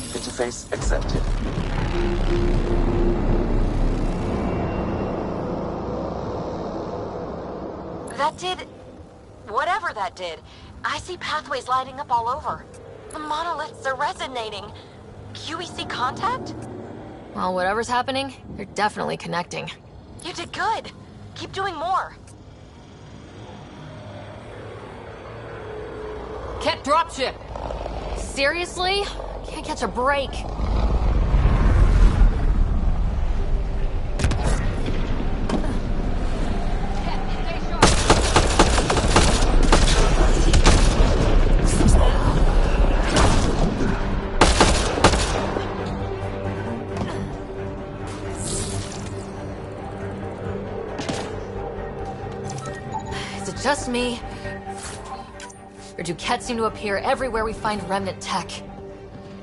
Interface accepted.
That did... whatever that did. I see pathways lighting up all over. The monoliths are resonating. QEC contact?
Well, whatever's happening, you're definitely connecting.
You did good. Keep doing more.
Ket dropship!
Seriously? Can't catch a break. Is it just me? Or do Kett seem to appear everywhere we find remnant tech?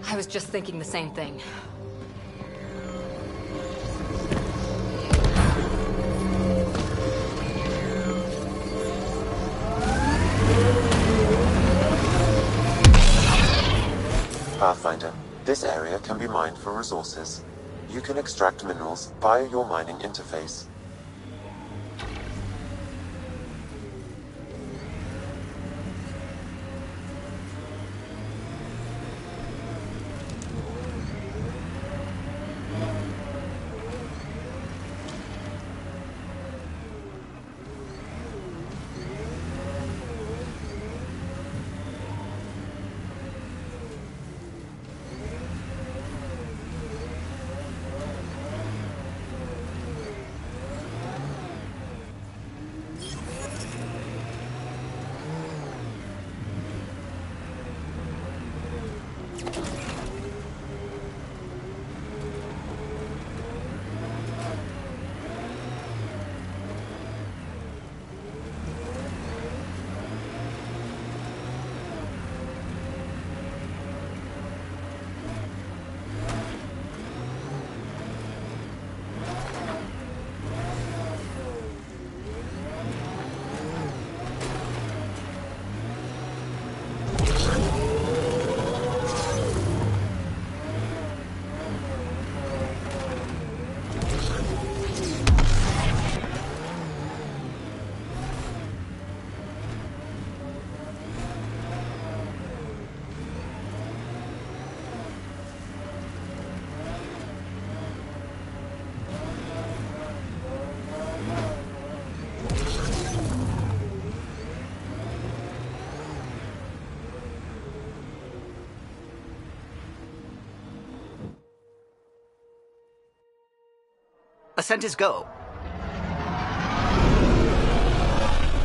I was just thinking the same thing.
Pathfinder, this area can be mined for resources. You can extract minerals via your mining interface.
Ascent is go.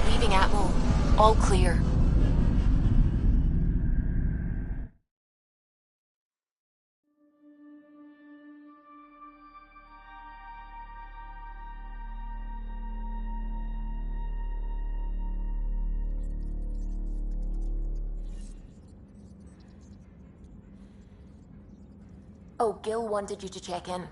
Leaving Atmo. All clear.
Oh, Gil wanted you to check in.